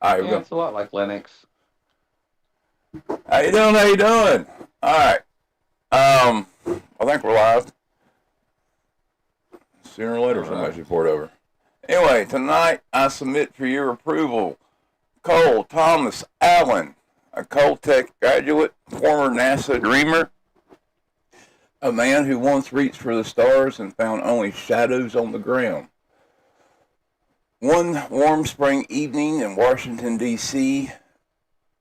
All right, Yeah, it's a lot like Linux. how you doing? How you doing? All right. I think we're live. Sooner or later, somebody should pour it over. Anyway, tonight I submit for your approval Cole Thomas Allen, a Coltech graduate, former NASA dreamer, a man who once reached for the stars and found only shadows on the ground. One warm spring evening in Washington, D.C.,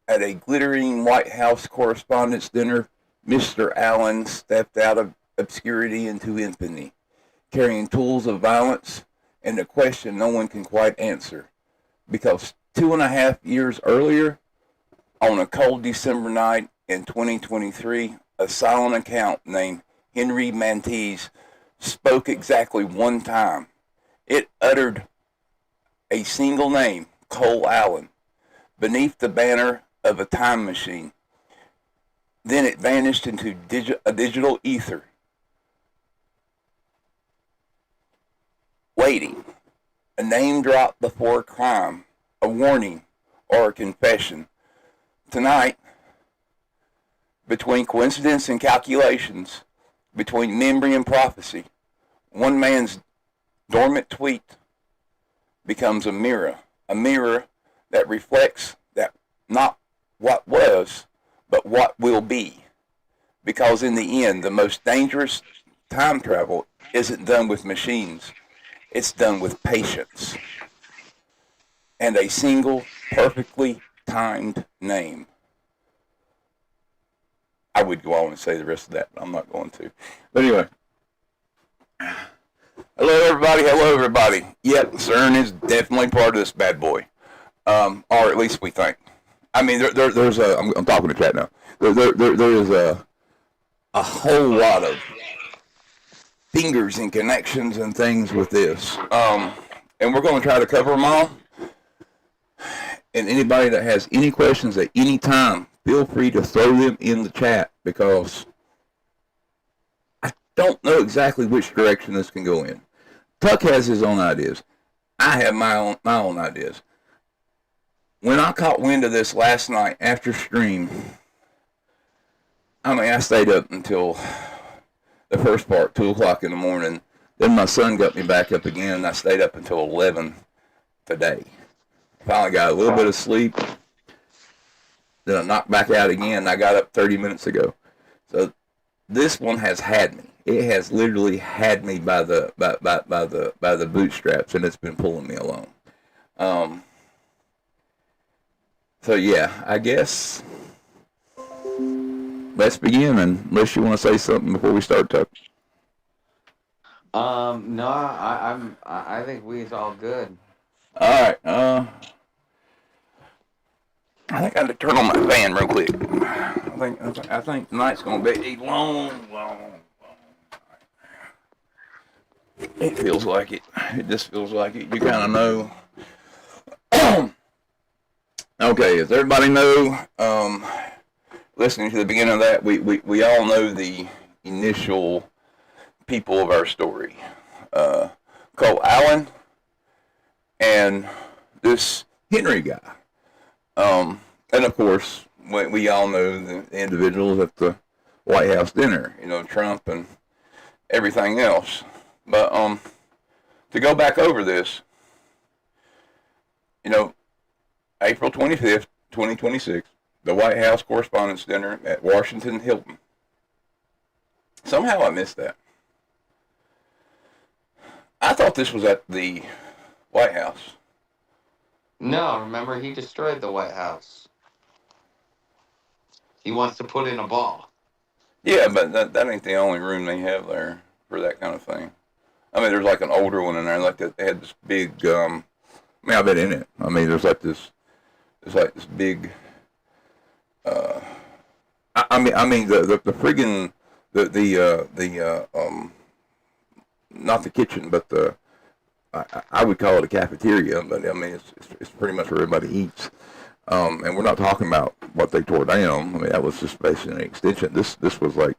at a glittering White House Correspondents' Dinner, Mr. Allen stepped out of obscurity into infamy, carrying tools of violence and a question no one can quite answer. Because 2.5 years earlier, on a cold December night in 2023, a silent account named Henry MARTINEZ spoke exactly one time. It uttered a single name, Cole Allen, beneath the banner of a time machine. Then it vanished into a digital ether, waiting. A name drop before a crime, a warning, or a confession. Tonight, between coincidence and calculations, between memory and prophecy, one man's dormant tweet becomes a mirror that reflects that not what was, but what will be. Because in the end, the most dangerous time travel isn't done with machines. It's done with patience and a single, perfectly timed name. I would go on and say the rest of that, but I'm not going to. But anyway. Hello, everybody. Hello, everybody. Yep, CERN is definitely part of this bad boy. Or at least we think. I mean, there's a... I'm talking to chat now. There is a whole lot of fingers and connections and things with this. And we're going to try to cover them all. And anybody that has any questions at any time, feel free to throw them in the chat, because I don't know exactly which direction this can go in. Tuck has his own ideas. I have my own ideas. When I caught wind of this last night after stream, I stayed up until the first part, 2 o'clock in the morning. Then my son got me back up again, and I stayed up until 11 today. Finally got a little bit of sleep. Then I knocked back out again, and I got up 30 minutes ago. So this one has had me. It has literally had me by the bootstraps, and it's been pulling me along. So yeah, I guess let's begin. Unless you want to say something before we start, Tuck. No, I think we's all good. All right. I think I had to turn on my fan real quick. I think tonight's gonna be a long. It feels like it. It just feels like it. You kind of know. Okay, as everybody know, listening to the beginning of that, we all know the initial people of our story. Cole Allen and this Henry guy. And of course, we all know the individuals at the White House dinner, Trump and everything else. But to go back over this, April 25th, 2026, the White House Correspondents' Dinner at Washington Hilton. Somehow I missed that. I thought this was at the White House. No, remember, he destroyed the White House. He wants to put in a ball. Yeah, but that ain't the only room they have there for that kind of thing. I mean, there's like an older one in there, like that. They had this big. I've been in it. I mean, there's like this big. I mean the friggin' not the kitchen, but I would call it a cafeteria, but I mean it's pretty much where everybody eats. And we're not talking about what they tore down. I mean, that was just basically an extension. This was like,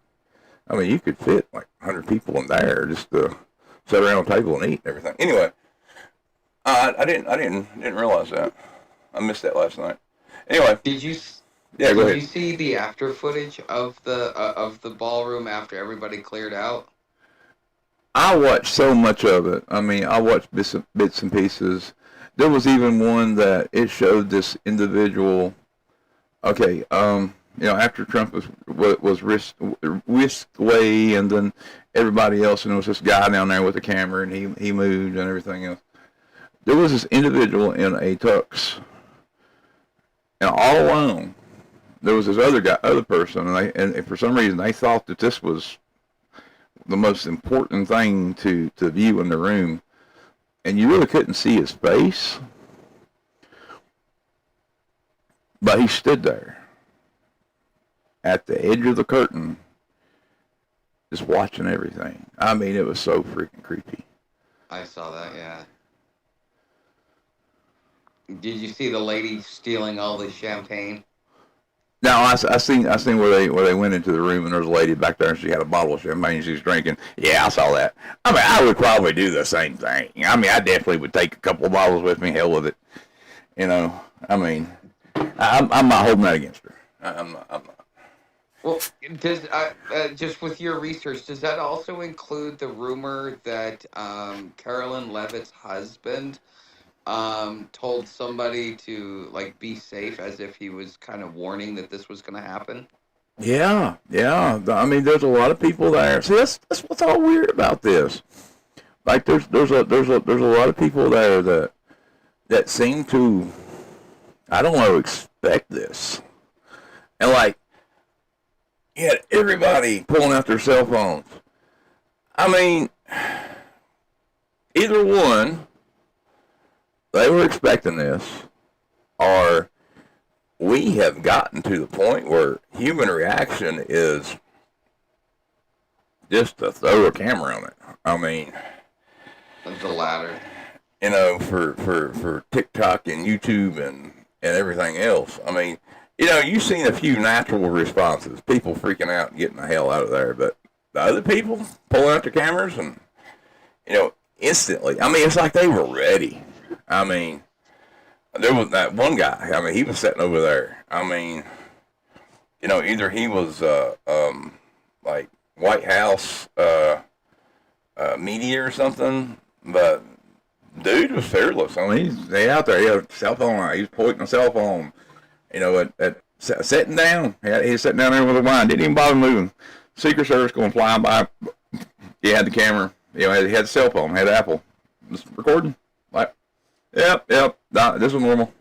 I mean, you could fit like 100 people in there just to sit around a table and eat and everything. Anyway, I didn't realize that. I missed that last night. Anyway, Did you yeah, go did you ahead. see the after footage of the ballroom after everybody cleared out? I watched so much of it. I mean, I watched bits and pieces. There was even one that it showed this individual. Okay, after Trump was whisked away, and then everybody else, and there was this guy down there with a camera, and he moved and everything else. There was this individual in a tux, and all alone, there was this other person, and for some reason they thought that this was the most important thing to view in the room, and you really couldn't see his face, but he stood there at the edge of the curtain, just watching everything. I mean, it was so freaking creepy. I saw that. Yeah. Did you see the lady stealing all the champagne? Now I seen where they went into the room and there was a lady back there and she had a bottle of champagne she was drinking. Yeah, I saw that. I mean, I would probably do the same thing. I mean, I definitely would take a couple of bottles with me. Hell with it. You know. I mean, I'm not holding that against her. I'm not. Well, just with your research, does that also include the rumor that Carolyn Levitt's husband told somebody to like be safe, as if he was kind of warning that this was going to happen? Yeah. I mean, there's a lot of people there. See, that's what's all weird about this. Like, there's a lot of people there that seem to, I don't know, expect this, and like, you had everybody pulling out their cell phones. I mean, either one, they were expecting this, or we have gotten to the point where human reaction is just to throw a camera on it. I mean, The latter. For TikTok and YouTube and everything else. I mean, you've seen a few natural responses, people freaking out and getting the hell out of there, but the other people pulling out their cameras and, instantly. I mean, it's like they were ready. I mean, there was that one guy. I mean, he was sitting over there. I mean, either he was like White House media or something, but dude was fearless. I mean, he's out there. He had a cell phone out. He was pointing a cell phone. Sitting down. He was sitting down there with a wine. Didn't even bother moving. Secret Service going flying by. He had the camera. He had the cell phone. Had Apple. Just recording. Like, yep. This was normal.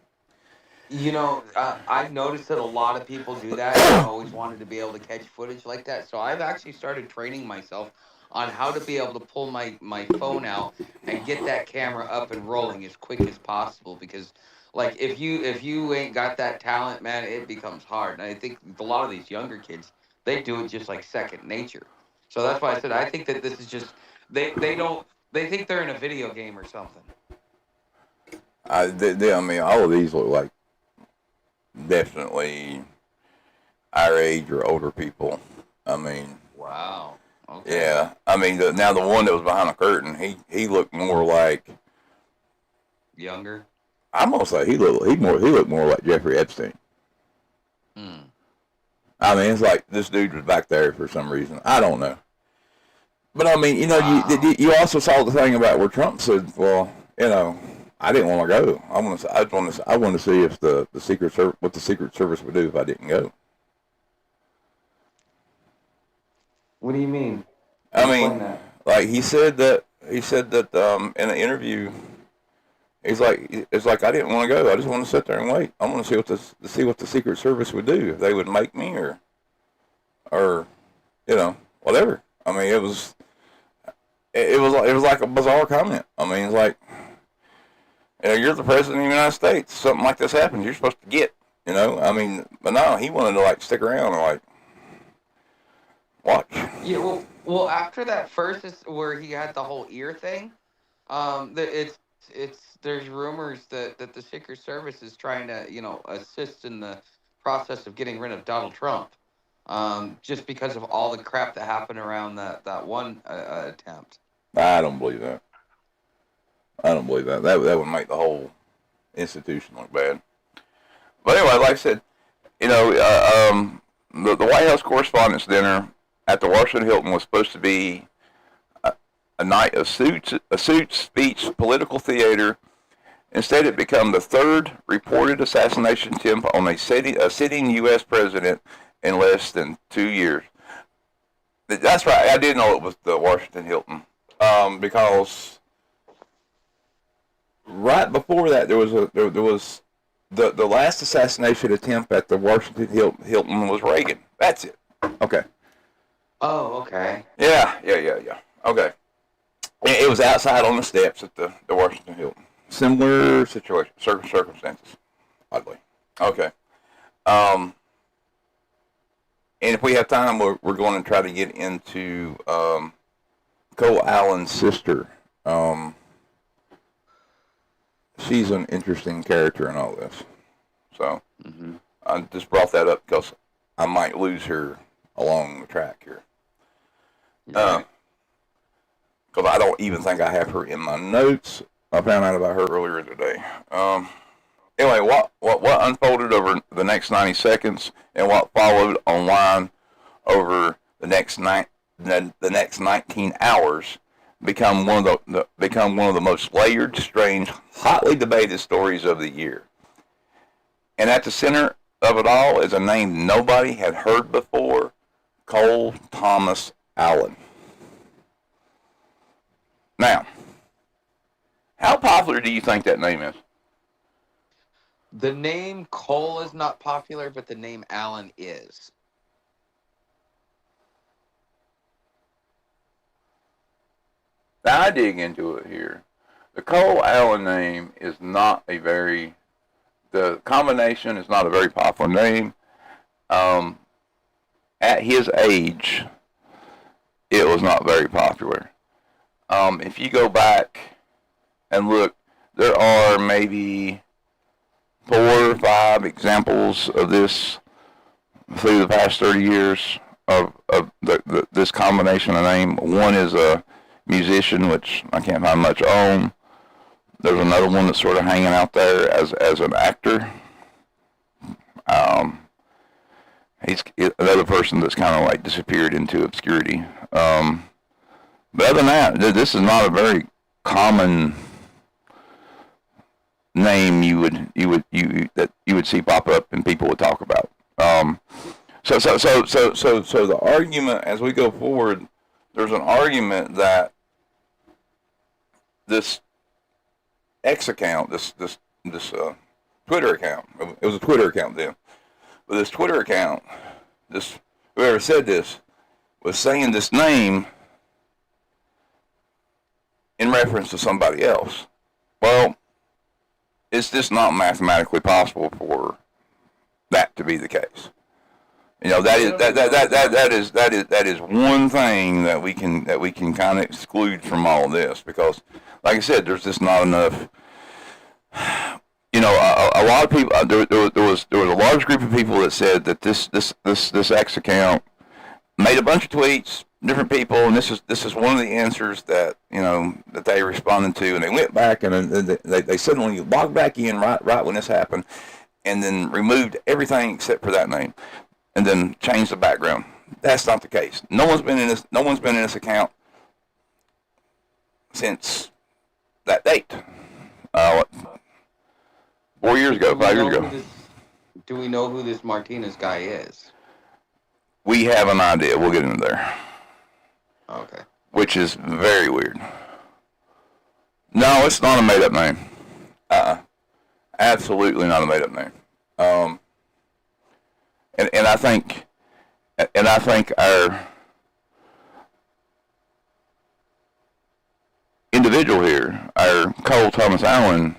I've noticed that a lot of people do that. I've always wanted to be able to catch footage like that. So I've actually started training myself on how to be able to pull my phone out and get that camera up and rolling as quick as possible. Because, like, if you ain't got that talent, man, it becomes hard. And I think a lot of these younger kids, they do it just like second nature. So that's why I said I think that this is just they think they're in a video game or something. I mean, all of these look like definitely our age or older people. I mean, wow. Okay. Yeah. I mean, now the one that was behind the curtain, he looked more like younger. I'm gonna say he looked more like Jeffrey Epstein. I mean, it's like this dude was back there for some reason. I don't know. But I mean, wow. you also saw the thing about where Trump said, well, I didn't want to go. I want to see if the Secret Service, what the Secret Service would do if I didn't go. What do you mean? I mean, like he said that in an interview, it's like I didn't want to go. I just want to sit there and wait. I want to see what the Secret Service would do, if they would make me or whatever. I mean, it was like a bizarre comment. I mean, it's like, you're the president of the United States. Something like this happens, you're supposed to get. I mean, but no, he wanted to like stick around and like watch. Yeah, well, after that first is where he had the whole ear thing. There's rumors that the Secret Service is trying to assist in the process of getting rid of Donald Trump, just because of all the crap that happened around that one attempt. I don't believe that. That would make the whole institution look bad. like I said, the White House Correspondents' Dinner at the Washington Hilton was supposed to be a night of suits, speech, political theater. Instead, it became the third reported assassination attempt on a sitting U.S. president in less than 2 years. That's right. I did know it was the Washington Hilton because right before that there was the last assassination attempt at the Washington Hilton was Reagan. That's it. Okay. Oh, okay. Yeah. Okay. It was outside on the steps at the Washington Hilton. Similar situation, circumstances, oddly. Okay. And if we have time, we're going to try to get into Cole Allen's sister. She's an interesting character in all this. So I just brought that up because I might lose her along the track here. Because I don't even think I have her in my notes. I found out about her earlier today. Anyway, what unfolded over the next 90 seconds and what followed online over the next 19 hours become one of the most layered, strange, hotly debated stories of the year. And at the center of it all is a name nobody had heard before, Cole Thomas Allen. Now, how popular do you think that name is? The name Cole is not popular, but the name Allen is. Now, I dig into it here. The Cole Allen name is not the combination is not a very popular name. At his age, it was not very popular. If you go back and look, there are maybe 4 or 5 examples of this through the past 30 years of this combination of name. One is a musician, which I can't find much on. There's another one that's sort of hanging out there as an actor. He's another person that's kind of like disappeared into obscurity. But other than that, this is not a very common name you would see pop up and people would talk about. So the argument as we go forward, there's an argument that this X account, this Twitter account, it was a Twitter account then, but this Twitter account, whoever said this was saying this name in reference to somebody else. Well, it's just not mathematically possible for that to be the case. That is one thing that we can kind of exclude from all of this, because, like I said, there's just not enough. A lot of people. There was a large group of people that said that this X account made a bunch of tweets, different people, and this is one of the answers that that they responded to, and they went back and they suddenly logged back in right when this happened, and then removed everything except for that name, and then changed the background. That's not the case. No one's been in this account since that date. 4 years ago, 5 years ago. Do we know who this Martinez guy is? We have an idea. We'll get into there. Okay. Which is very weird. No, it's not a made-up name. Absolutely not a made-up name. And I think our individual here, our Cole Thomas Allen,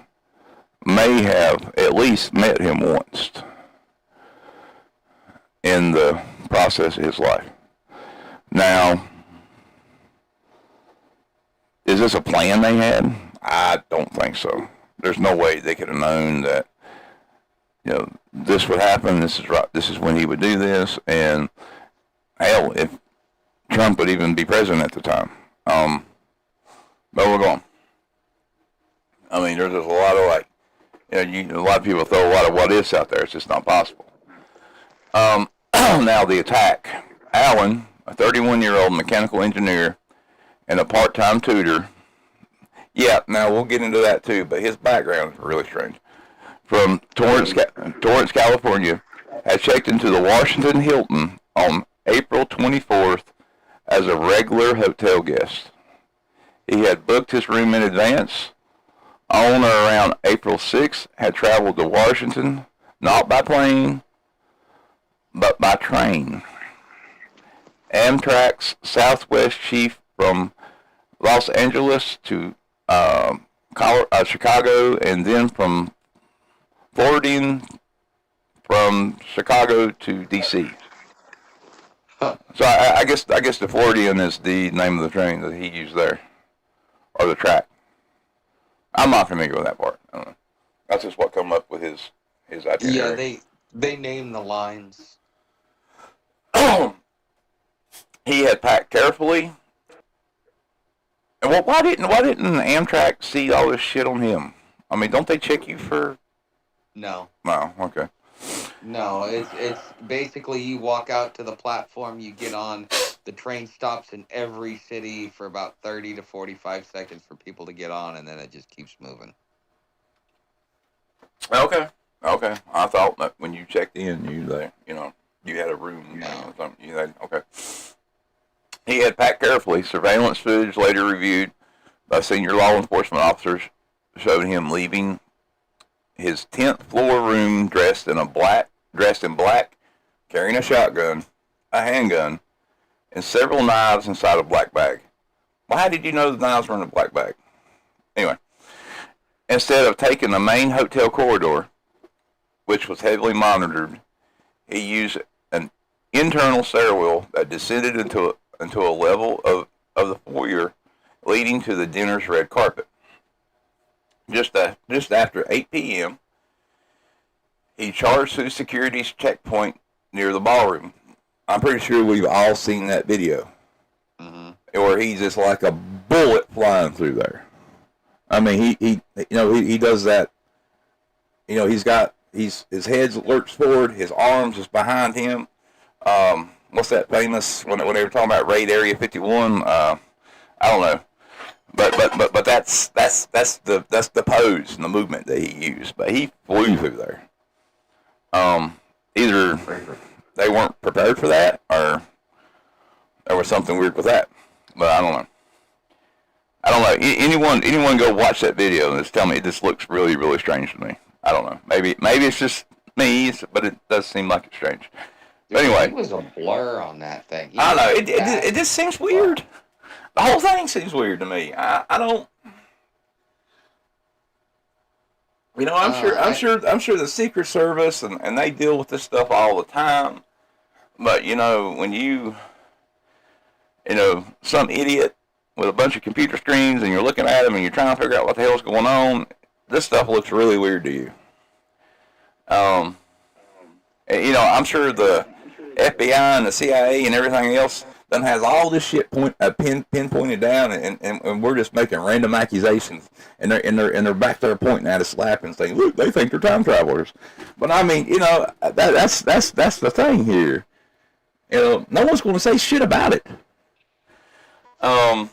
may have at least met him once in the process of his life. Now, is this a plan they had? I don't think so. There's no way they could have known that this would happen. This is when he would do this, and hell, if Trump would even be president at the time. But we're going. I mean, there's just a lot of A lot of people throw a lot of what ifs out there. It's just not possible. Now the attack. Allen, a 31-year-old mechanical engineer and a part-time tutor. Yeah, now we'll get into that too, but his background is really strange. From Torrance, California, had checked into the Washington Hilton on April 24th as a regular hotel guest. He had booked his room in advance. On or around April 6th, had traveled to Washington, not by plane, but by train. Amtrak's Southwest chief from Los Angeles to Chicago, and then from Floridian from Chicago to D.C. So I guess the Floridian is the name of the train that he used there, or the track. I'm not familiar with that part. I don't know. That's just what come up with his itinerary. Yeah, they name the lines. He had packed carefully. And why didn't Amtrak see all this shit on him? I mean, don't they check you for? No. No. Okay. No, it's basically you walk out to the platform, you get on. The train stops in every city for about 30 to 45 seconds for people to get on, and then it just keeps moving. Okay. I thought that when you checked in, you had a room. No. Okay. He had packed carefully. Surveillance footage later reviewed by senior law enforcement officers showed him leaving his 10th floor room dressed in black, carrying a shotgun, a handgun, and several knives inside a black bag. Well, how did you know the knives were in a black bag? Anyway, instead of taking the main hotel corridor, which was heavily monitored, he used an internal stairwell that descended into a level of the foyer leading to the dinner's red carpet. Just after 8 p.m., he charged through security's checkpoint near the ballroom. I'm pretty sure we've all seen that video. Mm-hmm. Where he's just like a bullet flying through there. I mean, he does that. His head lurks forward, his arms is behind him. What's that famous when they were talking about Raid Area 51? I don't know, but that's the pose and the movement that he used. But he flew through there. Either they weren't prepared for that, or there was something weird with that. But I don't know. Anyone go watch that video and just tell me it just looks really, really strange to me. I don't know. Maybe it's just me, but it does seem like it's strange. But anyway, it was a blur on that thing. I don't know. It just seems weird. The whole thing seems weird to me. I don't. I'm sure the Secret Service and they deal with this stuff all the time. But when some idiot with a bunch of computer screens and you're looking at them and you're trying to figure out what the hell's going on, this stuff looks really weird to you. I'm sure the FBI and the CIA and everything else then has all this shit pinpointed down, and we're just making random accusations, and they're back there pointing at us, laughing, saying, "Look, they think they're time travelers." But I mean, that's the thing here. No one's going to say shit about it. Yeah,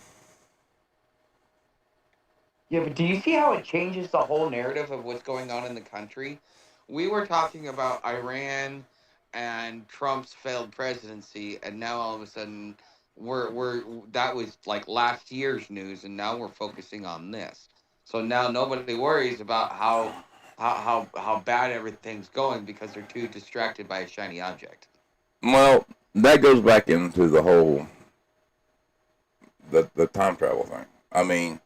but do you see how it changes the whole narrative of what's going on in the country? We were talking about Iran and Trump's failed presidency, and now all of a sudden we're that was like last year's news, and now we're focusing on this. So now nobody worries about how bad everything's going because they're too distracted by a shiny object. Well, that goes back into the whole the time travel thing. I mean,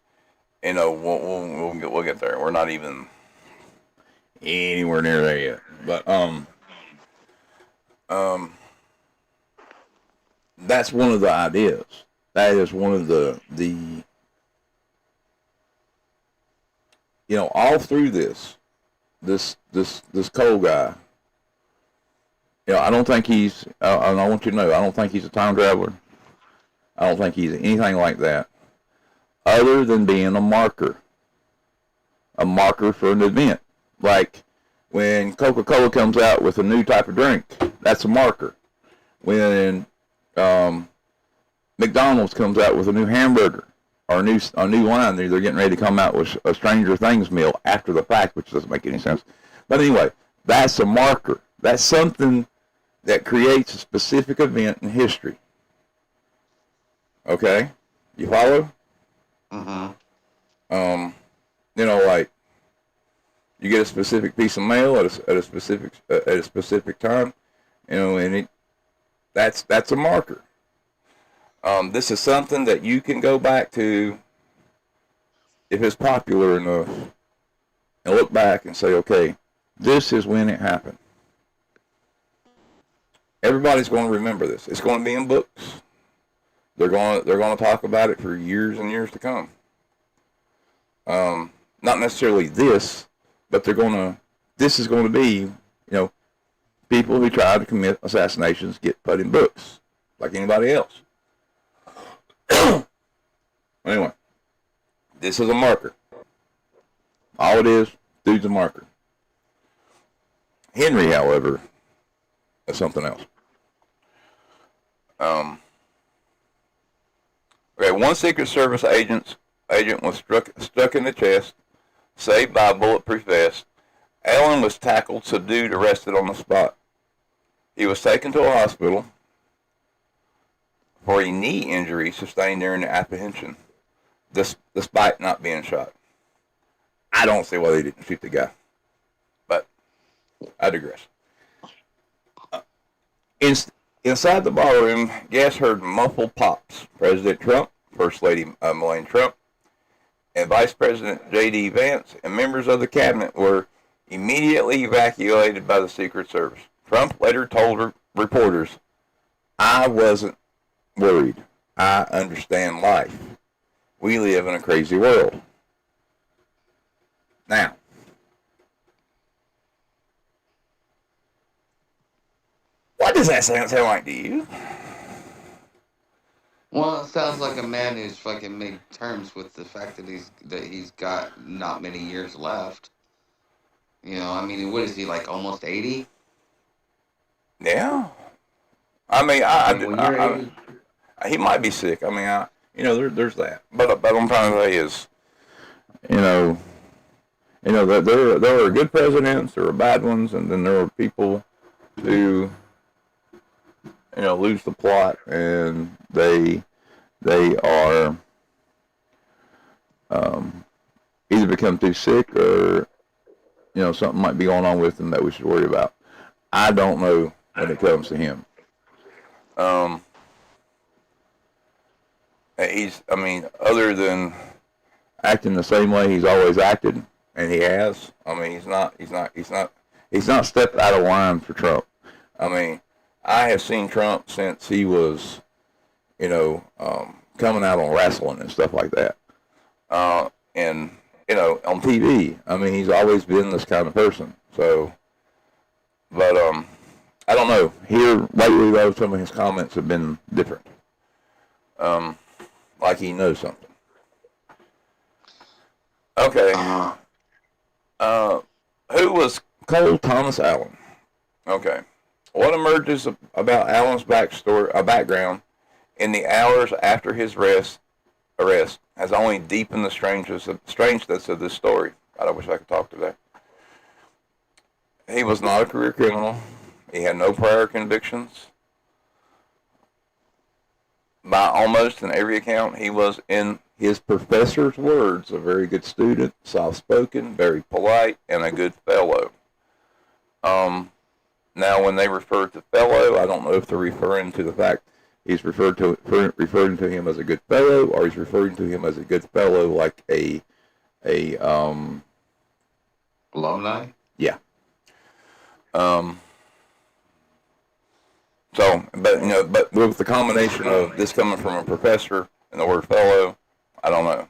we'll get there. We're not even anywhere near there yet. But that's one of the ideas. That is one of the all through this Cole guy. I don't think he's. And I want you to know, I don't think he's a time traveler. I don't think he's anything like that, other than being a marker for an event. Like when Coca-Cola comes out with a new type of drink, that's a marker. When McDonald's comes out with a new hamburger or a new line, they're getting ready to come out with a Stranger Things meal after the fact, which doesn't make any sense. But anyway, that's a marker. That's something that creates a specific event in history. Okay, you follow? Like you get a specific piece of mail at a specific time, and that's a marker. This is something that you can go back to if it's popular enough and look back and say, okay, this is when it happened. Everybody's going to remember this. It's going to be in books. They're going to talk about it for years and years to come. Not necessarily this, but this is going to be, people who try to commit assassinations get put in books like anybody else. Anyway, this is a marker. All it is, dude's a marker. Henry, however, is something else. Okay, one Secret Service agent was stuck in the chest, saved by a bulletproof vest. Allen was tackled, subdued, arrested on the spot. He was taken to a hospital for a knee injury sustained during the apprehension, despite not being shot. I don't see why they didn't shoot the guy, but I digress. Inside the ballroom, guests heard muffled pops. President Trump, First Lady Melania Trump, and Vice President J.D. Vance and members of the cabinet were immediately evacuated by the Secret Service. Trump later told reporters, "I wasn't worried. I understand life. We live in a crazy world." Now, what does that sound like to you? Well, it sounds like a man who's fucking made terms with the fact that he's got not many years left. I mean, what is he, like almost 80? Yeah. I mean, he might be sick. I mean, there's that. But what I'm trying to say is, there are good presidents, there are bad ones, and then there are people who, lose the plot, and they are either become too sick or, something might be going on with them that we should worry about. I don't know when it comes to him. Other than acting the same way he's always acted, and he has. I mean, he's not stepped out of line for Trump. I mean, I have seen Trump since he was, coming out on wrestling and stuff like that. And, on TV. I mean, he's always been this kind of person. So, but, I don't know. Here, lately, though, some of his comments have been different. Like he knows something. Okay. Who was Cole Thomas Allen? Okay. What emerges about Allen's background in the hours after his arrest has only deepened the strangeness of this story. God, I wish I could talk today. He was not a career criminal. He had no prior convictions. By almost in every account, he was, in his professor's words, a very good student, soft-spoken, very polite, and a good fellow. Now, when they refer to fellow, I don't know if they're referring to the fact he's referring to him as a good fellow, or he's referring to him as a good fellow like a alumni. Yeah. So, but with the combination of this coming from a professor and the word fellow, I don't know.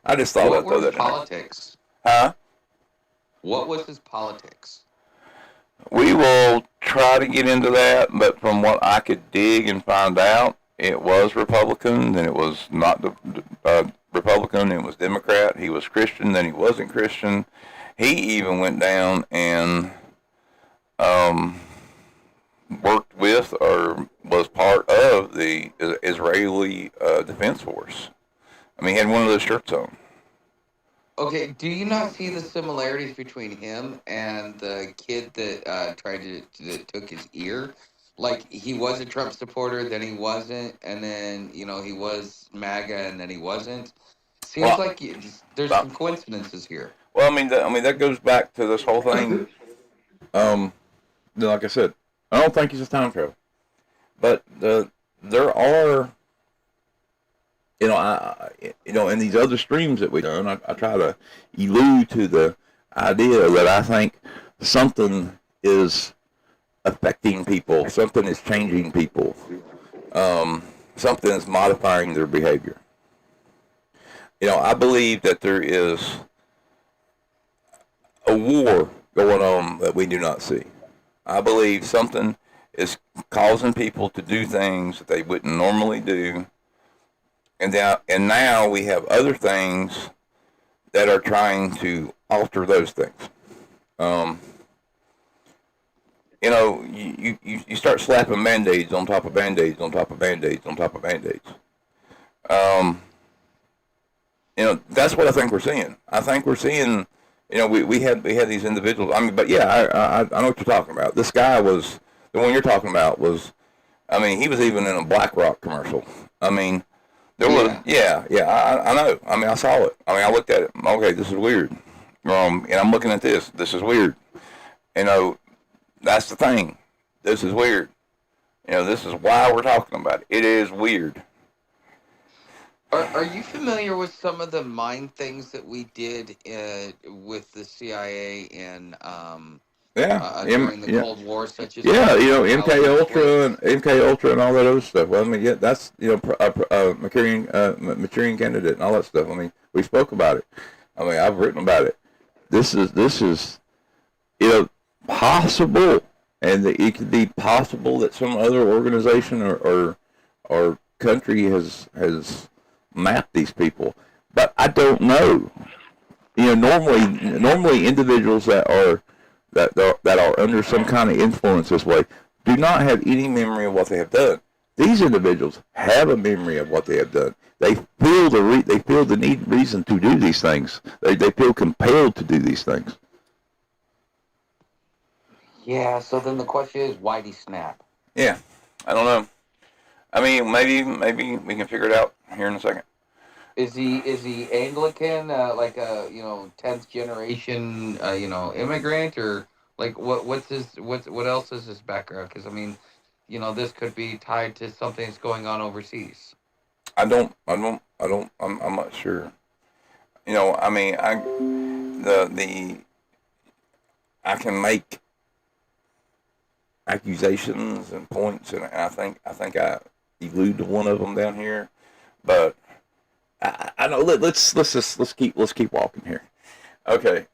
I just thought I'd throw that in there. What was politics? Huh? What was his politics? We will try to get into that, but from what I could dig and find out, it was Republican, then it was not Republican, it was Democrat. He was Christian, then he wasn't Christian. He even went down and um, worked with or was part of the Israeli Defense Force. I mean, he had one of those shirts on. Okay, do you not see the similarities between him and the kid that that took his ear? Like he was a Trump supporter, then he wasn't, and then he was MAGA, and then he wasn't. Seems Well, like there's some coincidences here. well, I mean that goes back to this whole thing. Um, like I said, I don't think he's a time traveler, but there are, in these other streams that we done, I try to allude to the idea that I think something is affecting people, something is changing people, something is modifying their behavior. I believe that there is a war going on that we do not see. I believe something is causing people to do things that they wouldn't normally do. And now we have other things that are trying to alter those things. Um, you start slapping band-aids on top of band-aids on top of band-aids on top of band-aids. Um, that's what I think we're seeing. I think we're seeing, we had these individuals. I mean, but yeah, I know what you're talking about. This guy was, the one you're talking about was, I mean, he was even in a BlackRock commercial. I mean, there was, I know. I mean, I saw it. I mean, I looked at it. Okay, this is weird. And I'm looking at this. This is weird. That's the thing. This is weird. This is why we're talking about it. It is weird. Are you familiar with some of the mind things that we did with the CIA and during the Cold War, such as MK Ultra and all that other stuff. Well, I mean, yeah, that's maturing candidate and all that stuff. I mean, we spoke about it. I mean, I've written about it. This is possible, and it could be possible that some other organization or country has mapped these people, but I don't know. Normally individuals that are under some kind of influence this way do not have any memory of what they have done. These individuals have a memory of what they have done. They feel the need reason to do these things. They feel compelled to do these things. Yeah. So then the question is, why'd he snap? Yeah, I don't know. I mean, maybe we can figure it out here in a second. Is he Anglican, like a 10th generation immigrant, or like what else is his background? Because I mean, this could be tied to something that's going on overseas. I'm not sure. I mean, I can make accusations and points, and I think I allude to one of them down here, but I know. Let's keep walking here. Okay.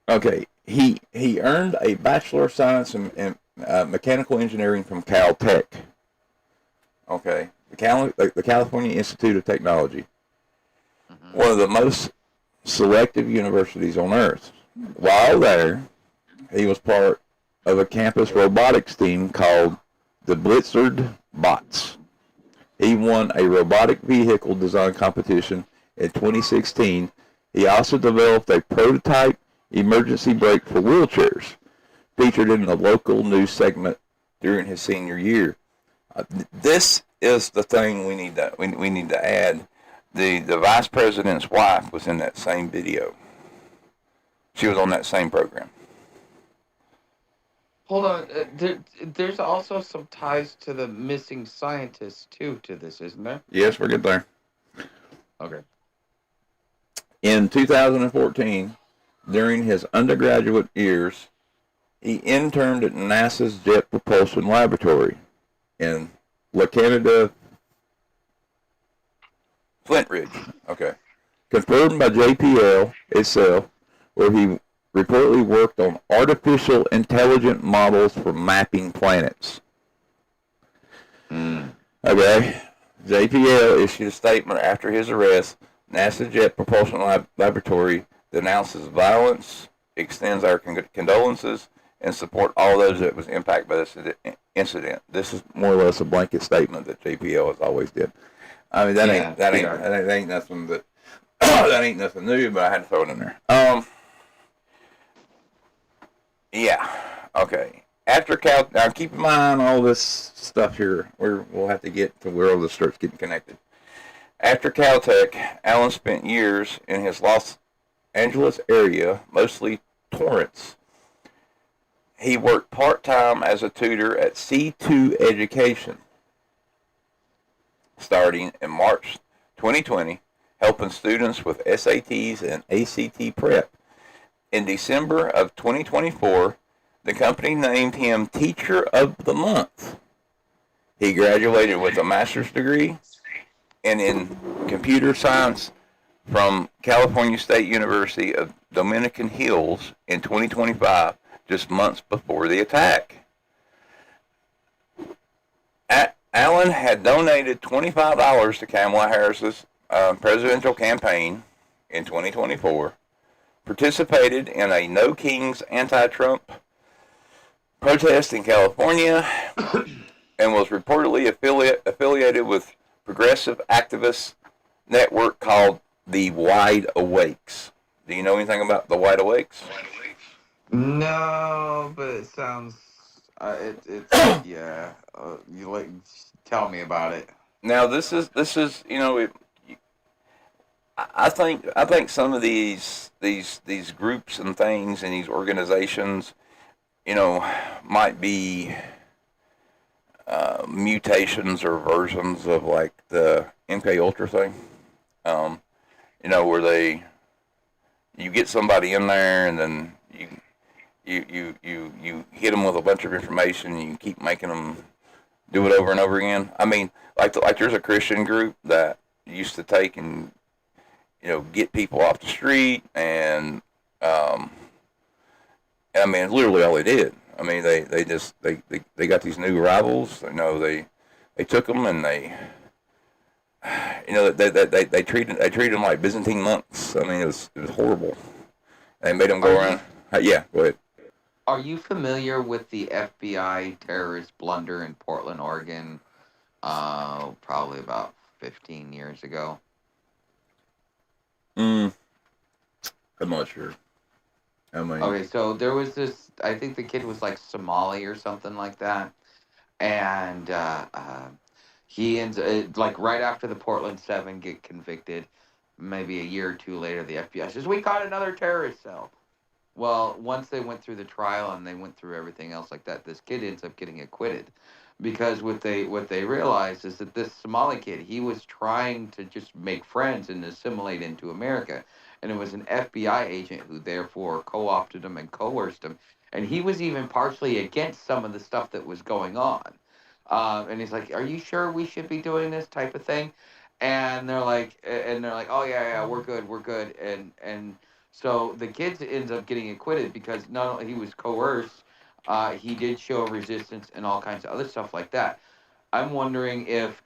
Okay. He earned a Bachelor of Science in Mechanical Engineering from Caltech. Okay. The California Institute of Technology. Mm-hmm. One of the most selective universities on earth. While there, he was part of a campus robotics team called the Blizzard Bots. He won a robotic vehicle design competition in 2016. He also developed a prototype emergency brake for wheelchairs, featured in the local news segment during his senior year. This is the thing we need to add. The vice president's wife was in that same video. She was on that same program. Hold on. There's also some ties to the missing scientists, too, to this, isn't there? Yes, we're getting there. Okay. In 2014, during his undergraduate years, he interned at NASA's Jet Propulsion Laboratory in La Canada, Flint Ridge. Okay. Confirmed by JPL itself, where he reportedly worked on artificial intelligent models for mapping planets. Okay. JPL issued a statement after his arrest. NASA Jet Propulsion Laboratory denounces violence, extends our condolences, and support all those that was impacted by this incident. This is more or less a blanket statement that JPL has always did. I mean, Yeah, that PR. ain't nothing, but that ain't nothing new. But I had to throw it in there. Yeah. Okay. After now keep in mind all this stuff here. We'll have to get to where all this starts getting connected. After Caltech, Allen spent years in his Los Angeles area, mostly Torrance. He worked part-time as a tutor at C2 Education, starting in March 2020, helping students with SATs and ACT prep. In December of 2024, the company named him Teacher of the Month. He graduated with a master's degree and in computer science from California State University of Dominican Hills in 2025, just months before the attack. Allen had donated $25 to Kamala Harris's presidential campaign in 2024, participated in a No Kings anti-Trump protest in California, and was reportedly affiliated with progressive activist network called the Wide Awakes. Do you know anything about the Wide Awakes? No, but it sounds. It's yeah. You like tell me about it. Now this is I think some of these groups and things and these organizations, might be mutations or versions of like the MK Ultra thing. Where you get somebody in there and then you hit them with a bunch of information and you keep making them do it over and over again. I mean, like there's a Christian group that used to take and get people off the street and I mean, it's literally all they did. I mean, they got these new rivals. They took them and they treated them like Byzantine monks. I mean, it was horrible. They made them go around. Yeah, go ahead. Are you familiar with the FBI terrorist blunder in Portland, Oregon? Probably about 15 years ago. I'm not sure. I mean, Okay, so there was this. I think the kid was like Somali or something like that, and he ends like right after the Portland Seven get convicted, maybe a year or two later, the FBI says we caught another terrorist cell. Well, once they went through the trial and they went through everything else like that, this kid ends up getting acquitted, because what they realized is that this Somali kid, he was trying to just make friends and assimilate into America, and it was an FBI agent who therefore co-opted him and coerced him, and he was even partially against some of the stuff that was going on, and he's like, "Are you sure we should be doing this type of thing?" And they're like, "Oh yeah, we're good," and so the kid ends up getting acquitted because not only he was coerced, he did show resistance and all kinds of other stuff like that. I'm wondering if,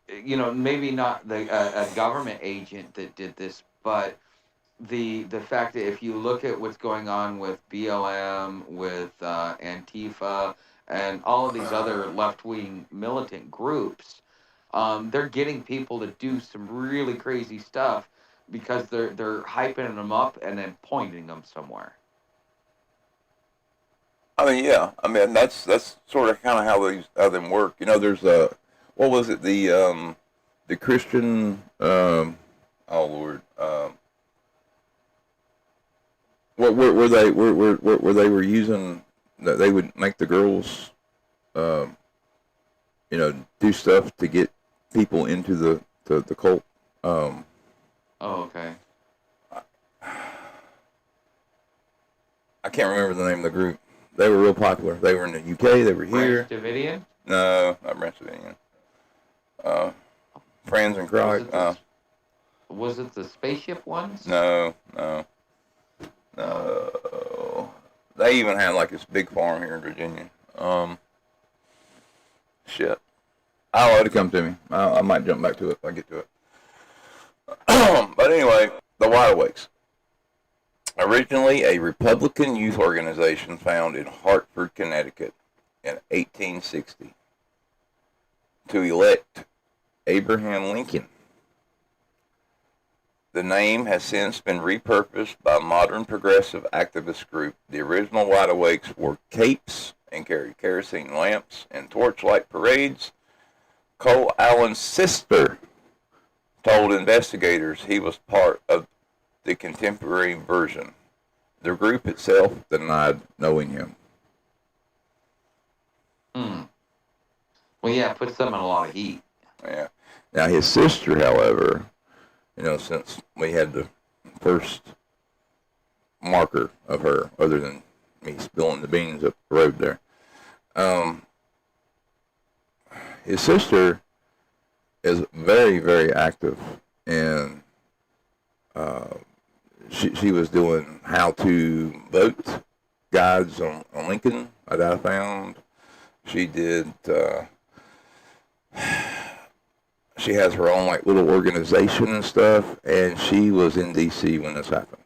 maybe not a government agent that did this, but the fact that if you look at what's going on with BLM, with Antifa, and all of these other left-wing militant groups, they're getting people to do some really crazy stuff because they're hyping them up and then pointing them somewhere. I mean, yeah. I mean, that's sort of kind of how them work. There's what was it, the Christian, oh Lord, where they were using that they would make the girls, do stuff to get people into the cult. Oh, okay. I can't remember the name of the group. They were real popular. They were in the UK. They were here. Branch Davidian? No, not Branch Davidian. Friends and Croc. Was it the spaceship ones? No. They even had like this big farm here in Virginia. Shit. I'll let it come to me. I might jump back to it if I get to it. But anyway, the Wide Awakes. Originally a Republican youth organization found in Hartford, Connecticut in 1860 to elect Abraham Lincoln. The name has since been repurposed by a modern progressive activist group. The original Wide Awakes wore capes and carried kerosene lamps in torchlight parades. Cole Allen's sister told investigators he was part of the contemporary version. The group itself denied knowing him. Well, yeah, it puts them in a lot of heat. Yeah. Now his sister, however, since we had the first marker of her, other than me spilling the beans up the road there, his sister is very, very active, and she was doing how to vote guides on Lincoln that I found. She did. She has her own like little organization and stuff, and she was in D.C. when this happened.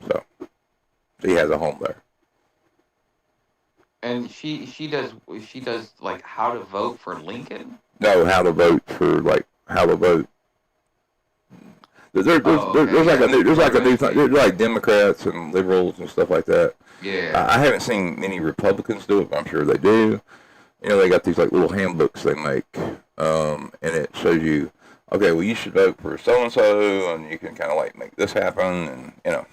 So she has a home there. And she does like how to vote for Lincoln. No, how to vote for like how to vote. There's like a new thing. There's like Democrats and liberals and stuff like that. Yeah. I haven't seen many Republicans do it, but I'm sure they do. They got these like little handbooks they make, and it shows you, okay, well you should vote for so and so, and you can kind of like make this happen, and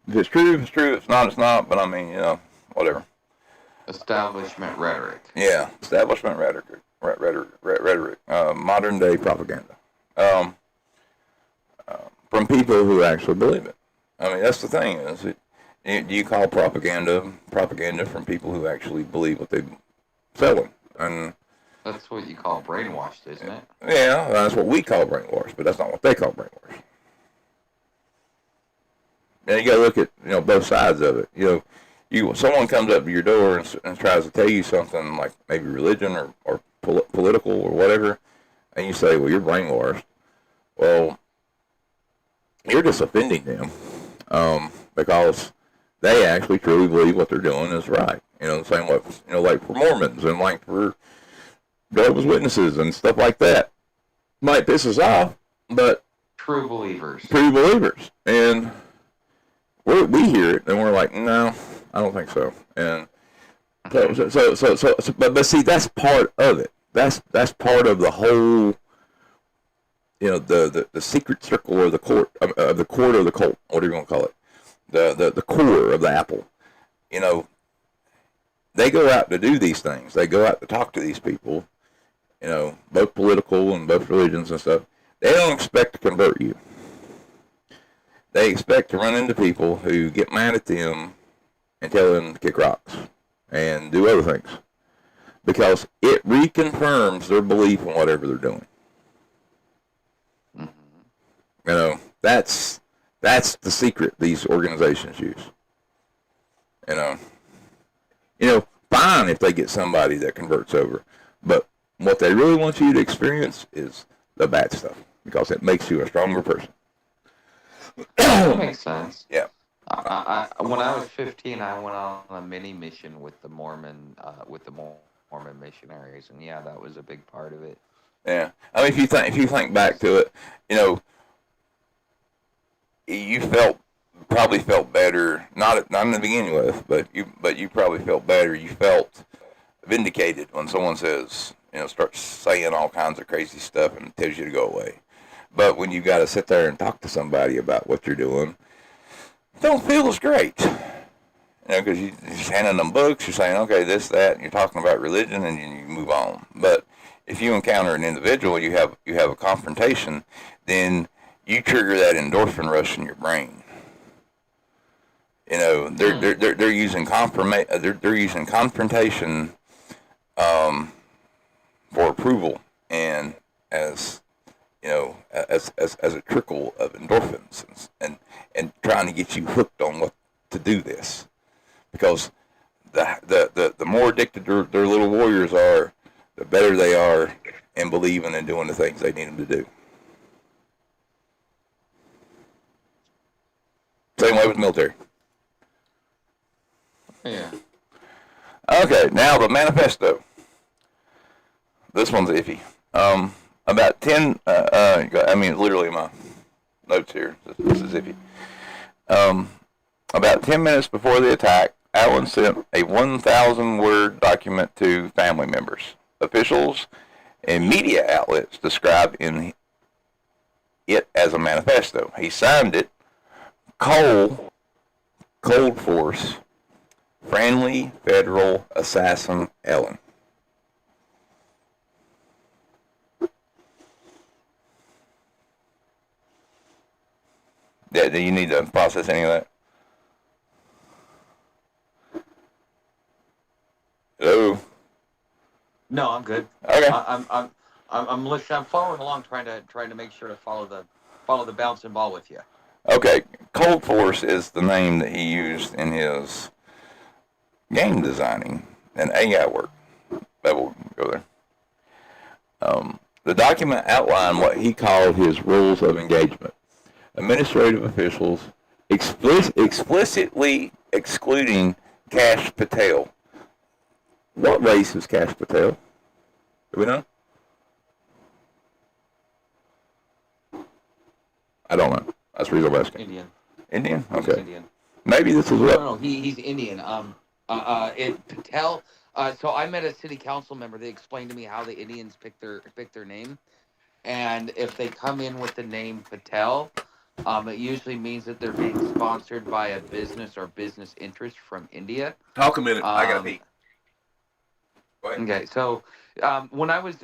if it's true, it's true. If it's not, it's not. But I mean, whatever. Establishment rhetoric. Yeah, establishment rhetoric, modern day propaganda, from people who actually believe it. I mean, that's the thing. Do you call propaganda from people who actually believe what they're selling? And that's what you call brainwashed, isn't it? Yeah, that's what we call brainwashed, but that's not what they call brainwashed. And you got to look at both sides of it. Someone comes up to your door and tries to tell you something like maybe religion or political or whatever, and you say, well, you're brainwashed. Well, you're just offending them because they actually truly believe what they're doing is right. The same way, like for Mormons and like for Jehovah's Witnesses and stuff like that. Might piss us off, but true believers. And we hear it and we're like, no, I don't think so. And but see, that's part of it. That's part of the whole, the secret circle or the court of the court or the cult, whatever you want to call it, the core of the apple. They go out to do these things. They go out to talk to these people, both political and both religions and stuff. They don't expect to convert you. They expect to run into people who get mad at them and tell them to kick rocks and do other things because it reconfirms their belief in whatever they're doing. Mm-hmm. That's the secret these organizations use. Fine if they get somebody that converts over, but what they really want you to experience is the bad stuff because it makes you a stronger person. That makes sense. Yeah. When I was 15, I went on a mini mission with the Mormon missionaries, and yeah, that was a big part of it. Yeah, I mean, if you think back to it, you probably felt better. Not in the beginning with, but you probably felt better. You felt vindicated when someone says, starts saying all kinds of crazy stuff and tells you to go away. But when you got to sit there and talk to somebody about what you're doing, you don't feel as great. Because you're just handing them books, you're saying, okay, this, that, and you're talking about religion, and you move on. But if you encounter an individual, you have a confrontation, then you trigger that endorphin rush in your brain. They're using confrontation for approval and as a trickle of endorphins and trying to get you hooked on what to do this. Because the more addicted their little warriors are, the better they are in believing and doing the things they need them to do. Same way with military. Yeah. Okay, now the manifesto. This one's iffy. About 10, literally my notes here. This is iffy. About 10 minutes before the attack, Allen sent a 1,000-word document to family members. Officials and media outlets describe it as a manifesto. He signed it, Cold Force, Friendly Federal Assassin Allen. Yeah, do you need to process any of that? Hello? No, I'm good. Okay. I'm listening. I'm following along, trying to make sure to follow the bouncing ball with you. Okay. Cold Force is the name that he used in his game designing and AI work. That will go there. The document outlined what he called his rules of engagement. Administrative officials explicitly excluding Cash Patel. What race is Cash Patel? Do we know? I don't know. That's the reason I'm asking. Indian. Indian? Okay. He's Indian. Maybe this is what. No, he's Indian. Patel. So I met a city council member. They explained to me how the Indians pick their name, and if they come in with the name Patel, it usually means that they're being sponsored by a business or business interest from India. Talk a minute. I gotta pee. Okay, so when I was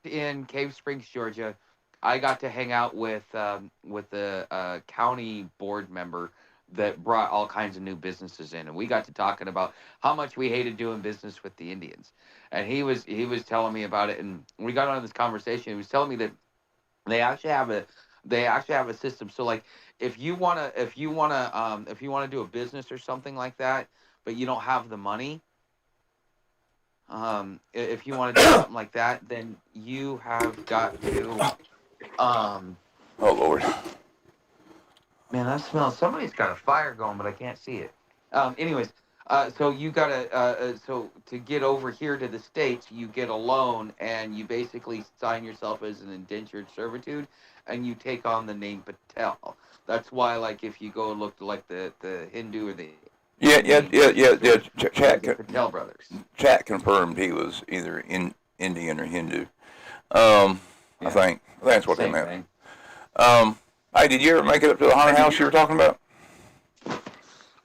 in Cave Springs, Georgia, I got to hang out with the county board member that brought all kinds of new businesses in, and we got to talking about how much we hated doing business with the Indians, and he was telling me about it, and we got on this conversation. He was telling me that they actually have a system. So like if you wanna do a business or something like that, but you don't have the money. If you want to do something like that, then you have got to. Oh Lord. Man, that smells. Somebody's got a fire going, but I can't see it. Anyways, so you gotta. So to get over here to the States, you get a loan, and you basically sign yourself as an indentured servitude, and you take on the name Patel. That's why, like, if you go and look to like the Hindu or the Yeah. Patel brothers. Chat confirmed he was either Indian or Hindu. I think that's what they meant. Hey, did you ever make it up to the haunted house you were talking about?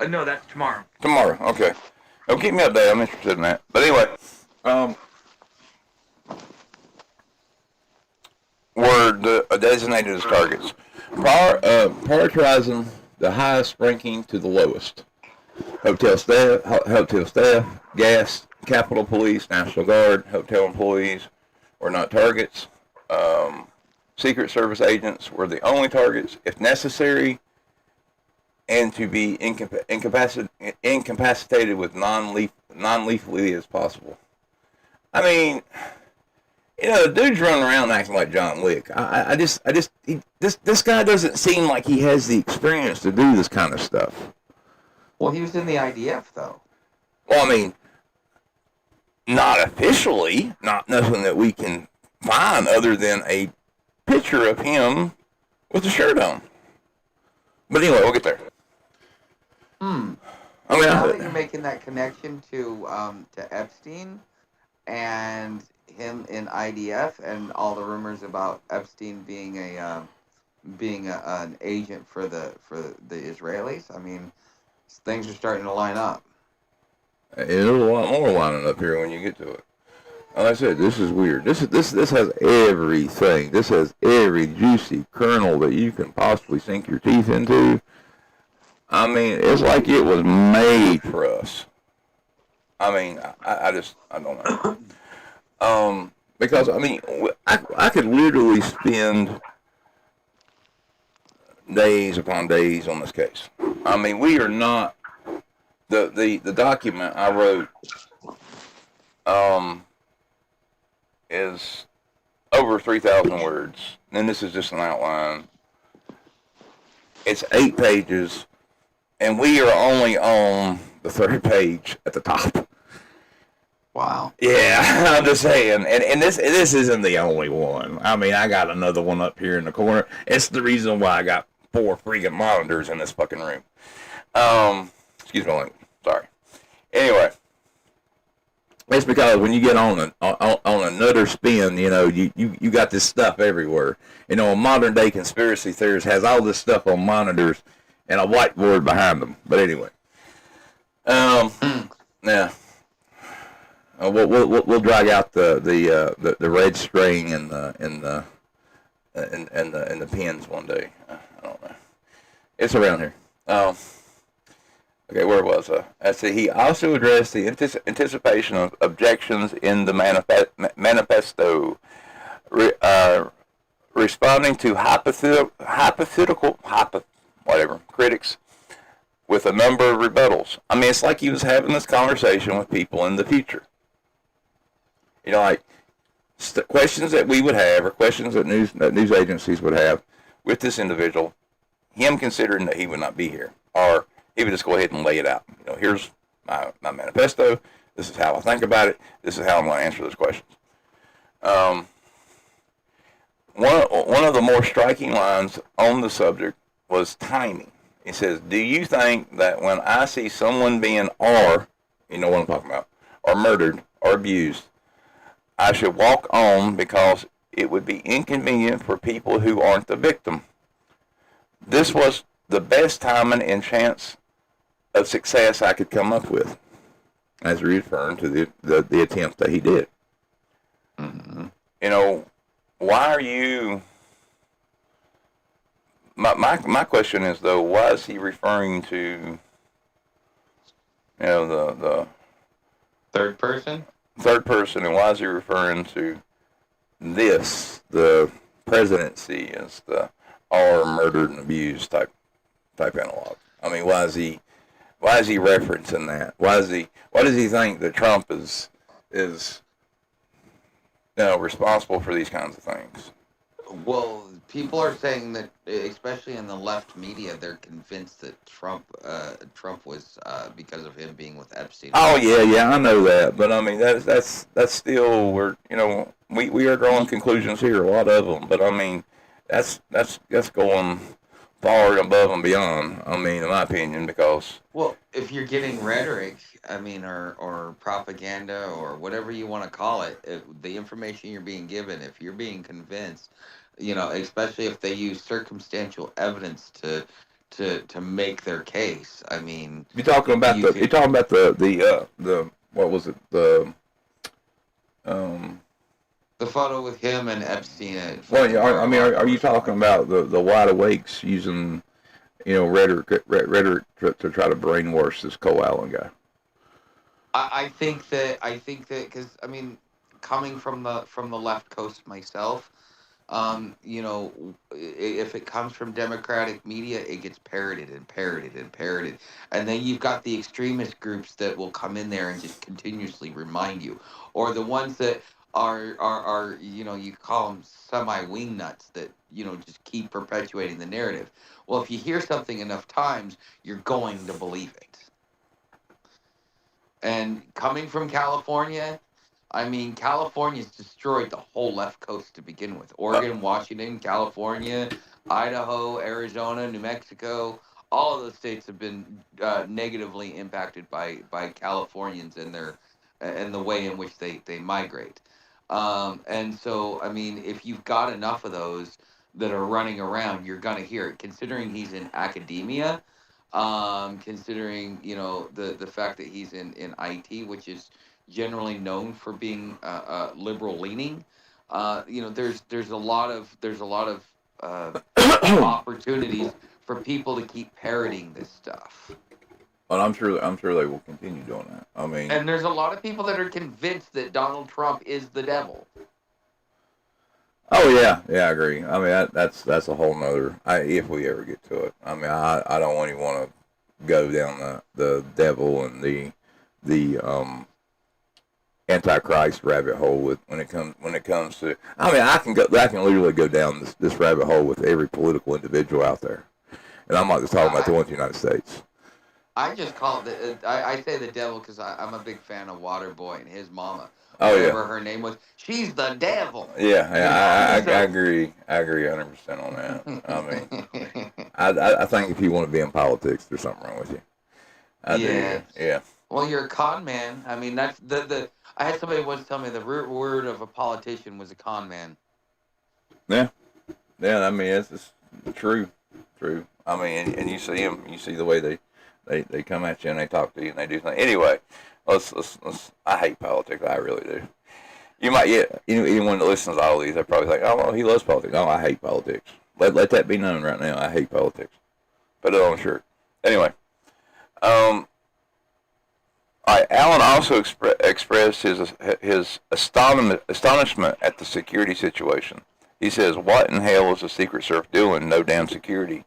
No, that's tomorrow. Tomorrow, okay. Oh, keep me updated. I'm interested in that. But anyway, were designated as targets, prioritizing the highest ranking to the lowest. Hotel staff, gas, Capitol Police, National Guard, hotel employees were not targets. Secret Service agents were the only targets, if necessary, and to be incapacitated with non-lethally as possible. I mean, the dude's running around acting like John Wick. This guy doesn't seem like he has the experience to do this kind of stuff. Well, he was in the IDF, though. Well, I mean, not officially, not nothing that we can find other than a picture of him with the shirt on. But anyway, we'll get there. I mean, now that you're making that connection to Epstein and him in IDF and all the rumors about Epstein being an agent for the Israelis, I mean, things are starting to line up. There's a lot more lining up here when you get to it. Like I said, this is weird. This has everything. This has every juicy kernel that you can possibly sink your teeth into. I mean, it's like it was made for us. I mean, I don't know. Because I mean, I could literally spend days upon days on this case. I mean, we are not the document I wrote is over 3,000 words. And this is just an outline. It's 8 pages. and we are only on the third page at the top. Wow. Yeah, I'm just saying, and this isn't the only one. I mean, I got another one up here in the corner. It's the reason why I got 4 freaking monitors in this fucking room. Excuse my language. Sorry. Anyway, it's because when you get on another spin, you know, you got this stuff everywhere. You know, a modern day conspiracy theorist has all this stuff on monitors and a whiteboard behind them. But anyway, yeah. We'll drag out the red string and the pins one day. I don't know. It's around here. Okay, where was I? I see. He also addressed the anticipation of objections in the manifesto, responding to hypothetical critics with a number of rebuttals. I mean, it's like he was having this conversation with people in the future. You know, like questions that we would have, or questions that news agencies would have with this individual, him considering that he would not be here, or he would just go ahead and lay it out. You know, here's my manifesto. This is how I think about it. This is how I'm going to answer those questions. One of the more striking lines on the subject was timing. He says, "Do you think that when I see someone being you know what I'm talking about, or murdered or abused, I should walk on because it would be inconvenient for people who aren't the victim? This was the best timing and chance of success I could come up with," as referring to the attempt that he did. Mm-hmm. You know, why are you... My question is, though, why is he referring to, you know, the third person? Third person, and why is he referring to the presidency as the or murdered and abused type analog? I mean, why is he referencing that? Why does he think that Trump is responsible for these kinds of things? Well, people are saying that, especially in the left media, they're convinced that Trump was because of him being with Epstein. Oh yeah, I know that, but I mean that's still we are drawing conclusions here, a lot of them, but I mean that's going far and above and beyond. I mean, in my opinion, because if you're getting rhetoric, I mean, or propaganda or whatever you want to call it, the information you're being given, if you're being convinced, you know, especially if they use circumstantial evidence to make their case. I mean, you're talking about the what was it, the photo with him and Epstein. Are you talking about the wide awakes using, you know, rhetoric to try to brainwash this Cole Allen guy? I think that because I mean, coming from the left coast myself, you know, if it comes from Democratic media, it gets parroted and parroted and parroted, and then you've got the extremist groups that will come in there and just continuously remind you, or the ones that are you know, you call them semi-wing nuts that, you know, just keep perpetuating the narrative. Well, if you hear something enough times, you're going to believe it. And coming from California, I mean, California's destroyed the whole left coast to begin with. Oregon, Washington, California, Idaho, Arizona, New Mexico, all of those states have been negatively impacted by Californians and the way in which they migrate. And so, I mean, if you've got enough of those that are running around, you're going to hear it. Considering he's in academia, considering, you know, the fact that he's in IT, which is generally known for being liberal leaning, you know, there's a lot of opportunities for people to keep parroting this stuff. Well, I'm sure they will continue doing that. I mean, and there's a lot of people that are convinced that Donald Trump is the devil. Oh yeah, I agree. I mean, that's a whole nother. If we ever get to it, I mean, I don't even want to go down the devil and the Antichrist rabbit hole when it comes to. I mean, I can literally go down this rabbit hole with every political individual out there, and I'm not just talking about the one in the United States. I just call it I say the devil because I'm a big fan of Waterboy and his mama, Oh yeah. whatever her name was. She's the devil. Yeah, You know. I So. agree. I agree 100% on that. I mean, I think if you want to be in politics, there's something wrong with you. I Yeah. do. Yeah. Well, you're a con man. I mean, that's the. I had somebody once tell me the root word of a politician was a con man. Yeah. Yeah. I mean, it's true. True. I mean, and you see them. You see the way they come at you and they talk to you and they do things. Anyway, let's. I hate politics. I really do. You might, yeah. Anyone that listens to all these, they probably think, oh, well, he loves politics. No, I hate politics. Let that be known right now. I hate politics. Put it on a shirt. Anyway, all right. Allen also expressed his astonishment at the security situation. He says, "What in hell is the Secret Service doing? No damn security.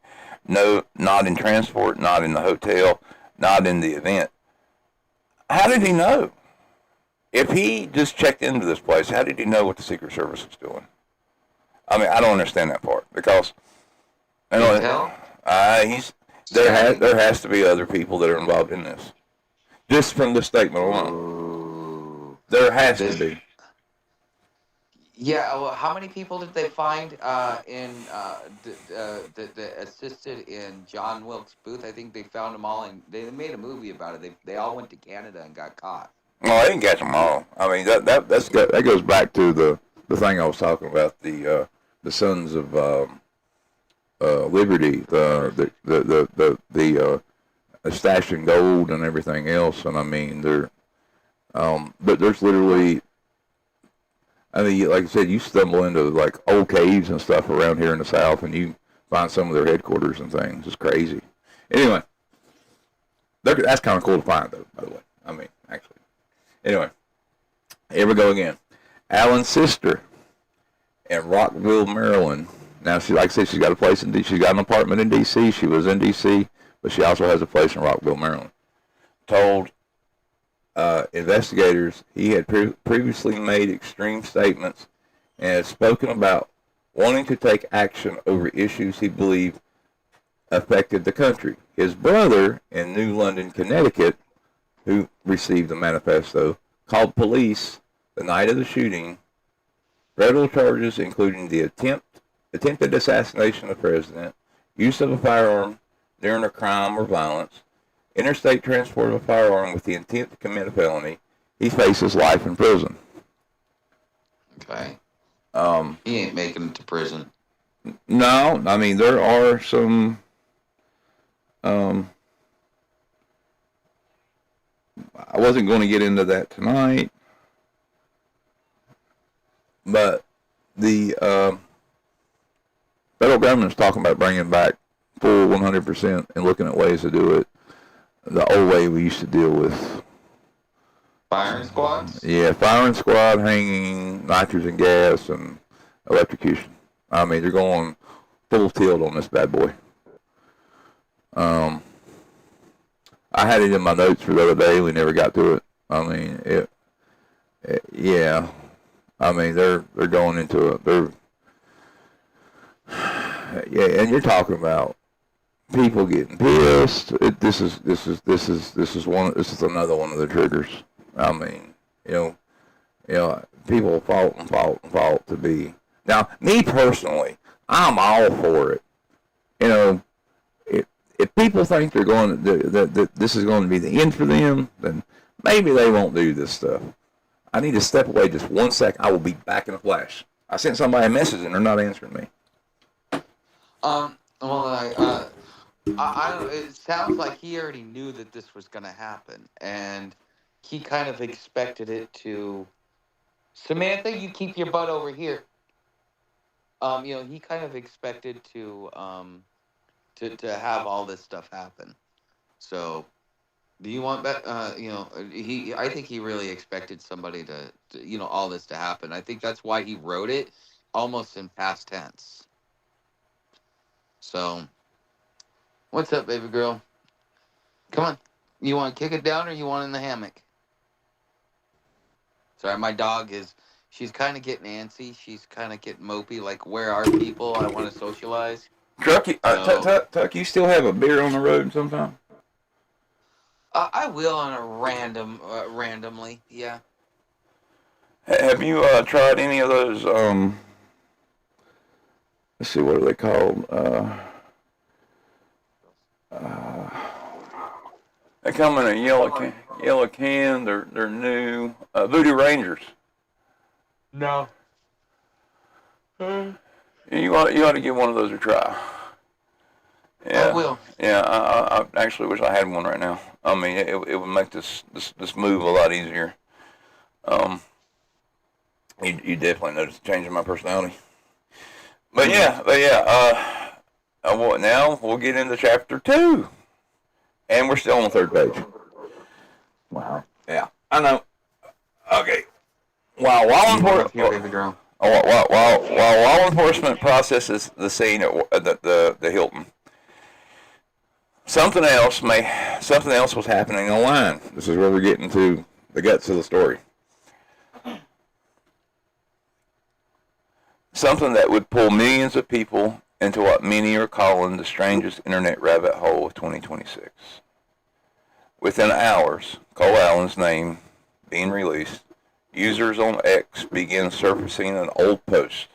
No, not in transport. Not in the hotel. Not in the event." How did he know? If he just checked into this place, how did he know what the Secret Service was doing? I mean, I don't understand that part because you know, there has to be other people that are involved in this. Just from the statement alone, there has to be. Yeah. Well, how many people did they find that assisted in John Wilkes Booth? I think they found them all, and they made a movie about it. They all went to Canada and got caught. No, I didn't catch them all. I mean, that goes back to the thing I was talking about, the Sons of Liberty, the stashing gold and everything else. And I mean, but there's literally, I mean, like I said, you stumble into like old caves and stuff around here in the South, and you find some of their headquarters and things. It's crazy. Anyway, that's kind of cool to find, though. By the way, I mean, actually. Anyway, here we go again. Allen's sister in Rockville, Maryland. Now, like I said, she's got a place in D.C. She's got an apartment in D.C. She was in D.C., but she also has a place in Rockville, Maryland. Told investigators he had previously made extreme statements and had spoken about wanting to take action over issues he believed affected the country. His brother in New London, Connecticut, who received the manifesto, called police the night of the shooting. Federal charges including the attempted assassination of the president, use of a firearm during a crime or violence, interstate transport of a firearm with the intent to commit a felony. He faces life in prison. Okay. He ain't making it to prison. No, I mean, there are some I wasn't going to get into that tonight, but the federal government is talking about bringing back full 100% and looking at ways to do it the old way we used to deal with. Firing squads? Yeah, firing squad, hanging, nitrogen gas, and electrocution. I mean, they're going full tilt on this bad boy. I had it in my notes for the other day. We never got to it. I mean, yeah. I mean, they're going into it. Yeah, and you're talking about people getting pissed. This is another one of the triggers. I mean, you know, people fault to be. Now, me personally, I'm all for it. You know, if people think they're going that this is going to be the end for them, then maybe they won't do this stuff. I need to step away just 1 second. I will be back in a flash. I sent somebody a message and they're not answering me. Well, I don't. It sounds like he already knew that this was going to happen, and he kind of expected it to. Samantha, you keep your butt over here. You know, he kind of expected to have all this stuff happen. So, do you want that? You know, I think he really expected somebody to, you know, all this to happen. I think that's why he wrote it almost in past tense. So, what's up, baby girl? Come on. You want to kick it down or you want in the hammock? Sorry, my dog she's kind of getting antsy. She's kind of getting mopey. Like, where are people? I want to socialize. Tuck, you still have a beer on the road sometime? I will on a randomly. Yeah. Have you tried any of those? Let's see, what are they called? They come in a yellow can. They're new. Voodoo Rangers. No. You ought to give one of those a try. I Yeah, will. yeah. I actually wish I had one right now. I mean, it would make this move a lot easier. Um, you definitely notice a change in my personality. But now we'll get into chapter 2, and we're still on the 3rd page. Wow. Yeah, I know. Okay. While law You love your enforcement baby girl. while law enforcement processes the scene at the Hilton, something else was happening online. This is where we're getting to the guts of the story. Something that would pull millions of people into what many are calling the strangest internet rabbit hole of 2026. Within hours, Cole Allen's name being released, users on X began surfacing an old post,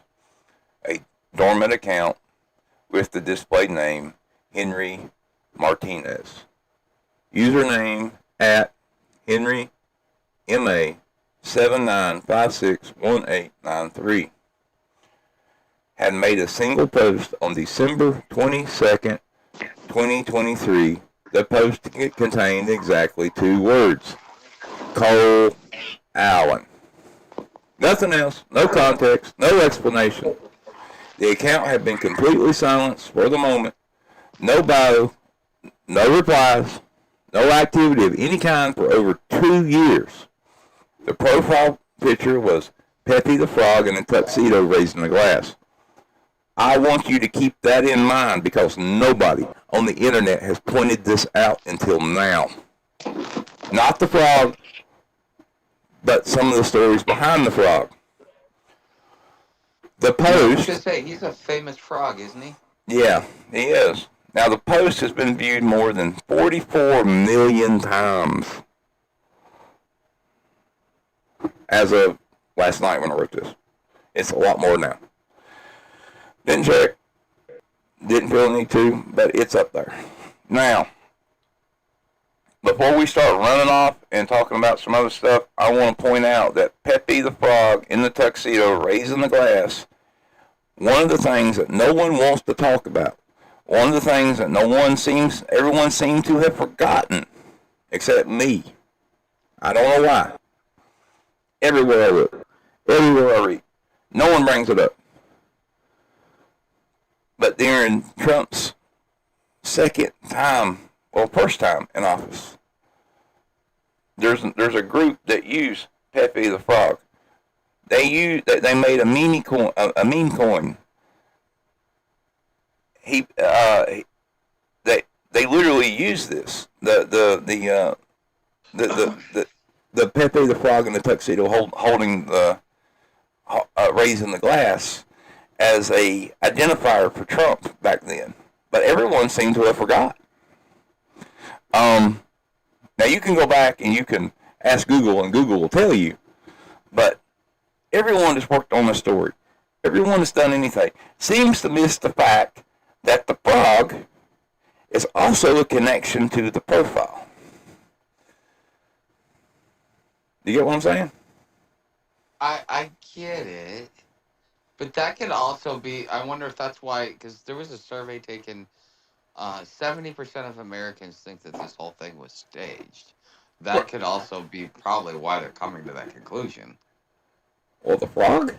a dormant account with the displayed name Henry Martinez. Username at Henry MA 79561893. Had made a single post on December 22nd, 2023. The post contained exactly 2 words. Cole Allen. Nothing else, no context, no explanation. The account had been completely silenced for the moment. No bio, no replies, no activity of any kind for over 2 years. The profile picture was Peppy the Frog in a tuxedo raising a glass. I want you to keep that in mind because nobody on the internet has pointed this out until now. Not the frog, but some of the stories behind the frog. The I was post, gonna say he's a famous frog, isn't he? yeah, he is. Now the post has been viewed more than 44 million times as of last night when I wrote this. It's a lot more now. Didn't check. Didn't feel the need to, but it's up there. Now, before we start running off and talking about some other stuff, I want to point out that Peppy the Frog in the tuxedo raising the glass, one of the things that no one wants to talk about, one of the things that everyone seems to have forgotten, except me. I don't know why. Everywhere I read, no one brings it up. But during Trump's first time in office, there's a group that use Pepe the Frog. They made a meme coin. They literally use this the Pepe the Frog in the tuxedo holding the raising the glass as a identifier for Trump back then, but everyone seemed to have forgot. Now you can go back and you can ask Google, and Google will tell you. But everyone that's worked on the story, everyone that's done anything, seems to miss the fact that the frog is also a connection to the profile. Do you get what I'm saying? I get it, but that could also be. I wonder if that's why, because there was a survey taken. 70% of Americans think that this whole thing was staged. That could also be probably why they're coming to that conclusion. Well, the frog?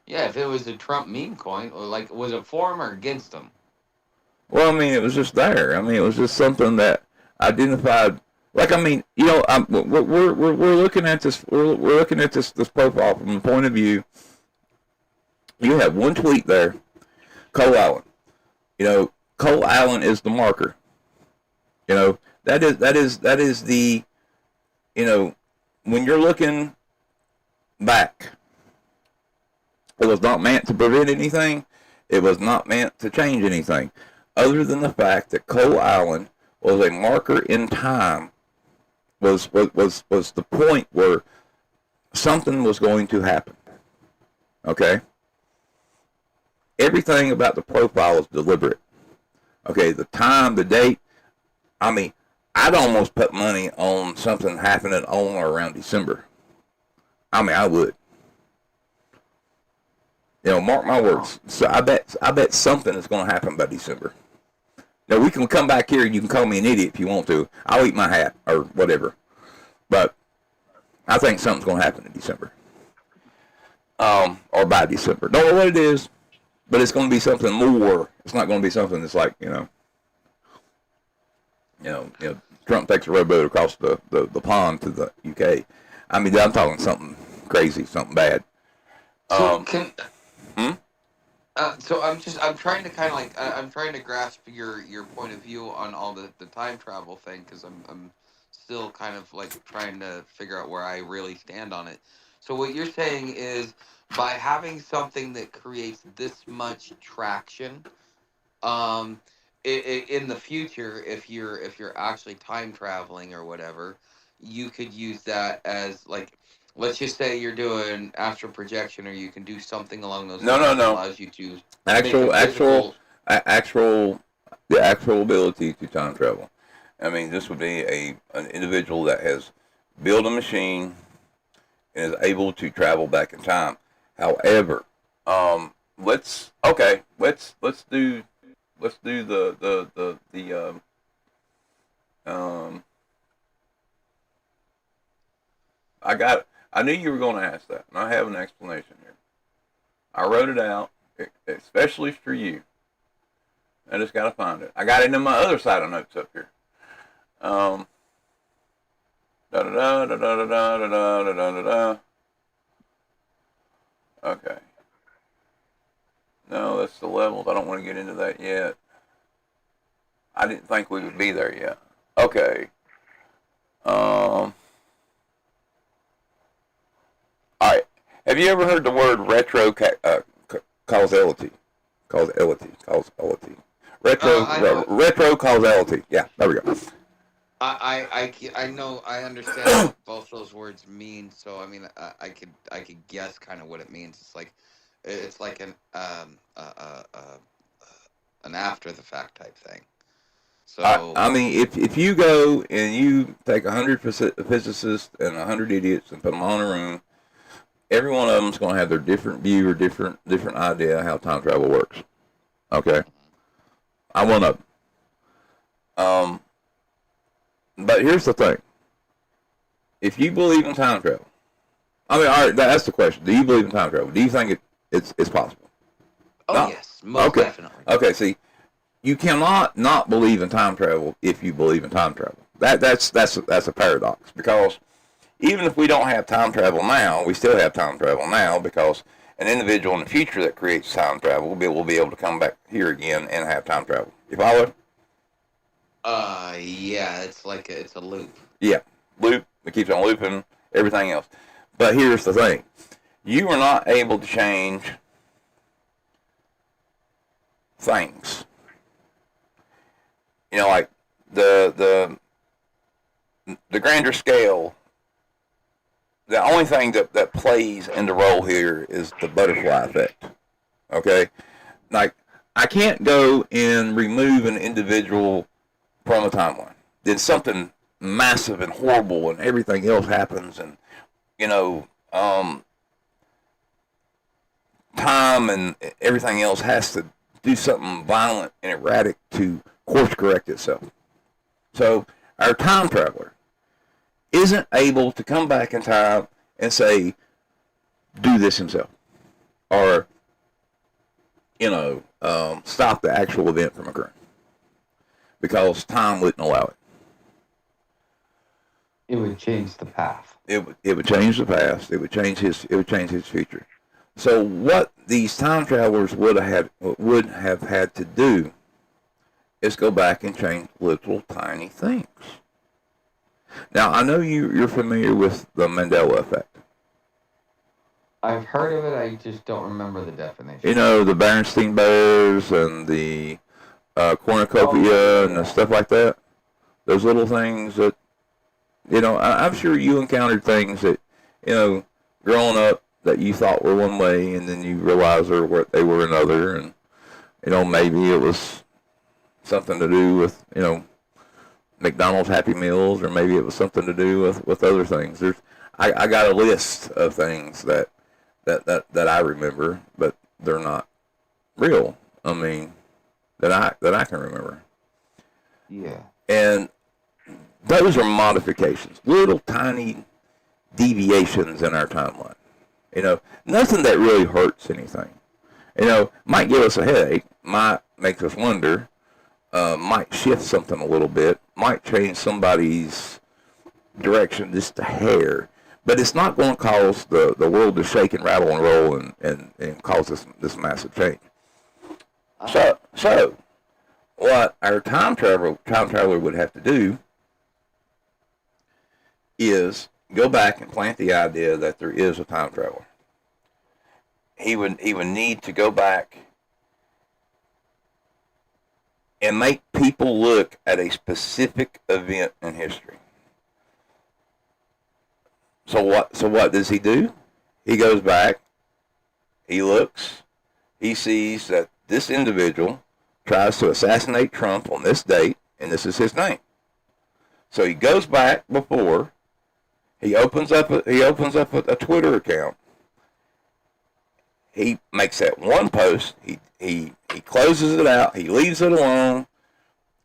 Yeah, if it was a Trump meme coin, or like, was it for him or against him? Well, I mean, it was just there. I mean, it was just something that identified. Like, I mean, we're looking at this. We're looking at this profile from the point of view. You have one tweet there, Cole Allen. Cole Allen is the marker. That is the. When you're looking back, it was not meant to prevent anything. It was not meant to change anything, other than the fact that Cole Allen was a marker in time. Was the point where something was going to happen. Okay? Everything about the profile is deliberate. Okay, the time, the date. I mean, I'd almost put money on something happening on or around December. I mean, I would. You know, mark my words. So I bet something is going to happen by December. Now, we can come back here and you can call me an idiot if you want to. I'll eat my hat or whatever. But I think something's going to happen in December. Or by December. Don't know what it is, but it's going to be something more. It's not going to be something that's like, Trump takes a rowboat across the pond to the UK. I mean, I'm talking something crazy, something bad. So so I'm trying to kind of like I'm trying to grasp your point of view on all the time travel thing, because I'm still kind of like trying to figure out where I really stand on it. So what you're saying is, by having something that creates this much traction, in the future, if you're actually time traveling or whatever, you could use that as, like, let's just say you're doing astral projection, or you can do something along those lines that No. allows you to make a The actual ability to time travel. I mean, this would be an individual that has built a machine and is able to travel back in time. However, let's do the I knew you were going to ask that, and I have an explanation here. I wrote it out, especially for you. I just got to find it. I got it in my other side of notes up here. Da da da da da da da da da da da. Okay. No, that's the levels. I don't want to get into that yet. I didn't think we would be there yet. Okay. All right. Have you ever heard the word causality? Causality. Retro causality. Yeah, there we go. I know, I understand what both those words mean. So I mean, I could guess kind of what it means. It's like an after the fact type thing. So I mean, if you go and you take 100 physicists and 100 idiots and put them all in a room, every one of them is going to have their different view or different idea how time travel works. Okay, I'm one of them. But here's the thing: if you believe in time travel, I mean, all right, that's the question. Do you believe in time travel? Do you think it's possible? Oh, no. Yes, most definitely. Okay, see, you cannot not believe in time travel if you believe in time travel. That's a paradox, because even if we don't have time travel now, we still have time travel now, because an individual in the future that creates time travel will be able to come back here again and have time travel. You follow? Yeah, it's a loop. Yeah, loop. It keeps on looping, everything else. But here's the thing. You are not able to change things. You know, like the grander scale, the only thing that plays into role here is the butterfly effect. Okay? Like, I can't go and remove an individual from a timeline. Then something massive and horrible and everything else happens, and, time and everything else has to do something violent and erratic to course correct itself. So our time traveler isn't able to come back in time and say, do this himself, or stop the actual event from occurring, because time wouldn't allow it. It would change the path. It would change the past. It would change his future. So what these time travelers would have had to do is go back and change little tiny things. Now, I know you're familiar with the Mandela effect. I've heard of it. I just don't remember the definition. You know, the Bernstein Bears and the cornucopia and the stuff like that. Those little things that, I'm sure you encountered things that, growing up that you thought were one way, and then you realize they were another, and, maybe it was something to do with, McDonald's Happy Meals, or maybe it was something to do with other things. I got a list of things that I remember, but they're not real. I mean, that I can remember. Yeah. And those are modifications, little tiny deviations in our timeline. Nothing that really hurts anything. Might give us a headache, might make us wonder, might shift something a little bit, might change somebody's direction just a hair, but it's not going to cause the world to shake and rattle and roll and cause this massive change. So what our time traveler would have to do is go back and plant the idea that there is a time traveler. He would need to go back and make people look at a specific event in history. So what does he do? He goes back, he looks, he sees that this individual tries to assassinate Trump on this date, and this is his name. So he goes back before, he opens up a Twitter account. He makes that one post, he closes it out, he leaves it alone,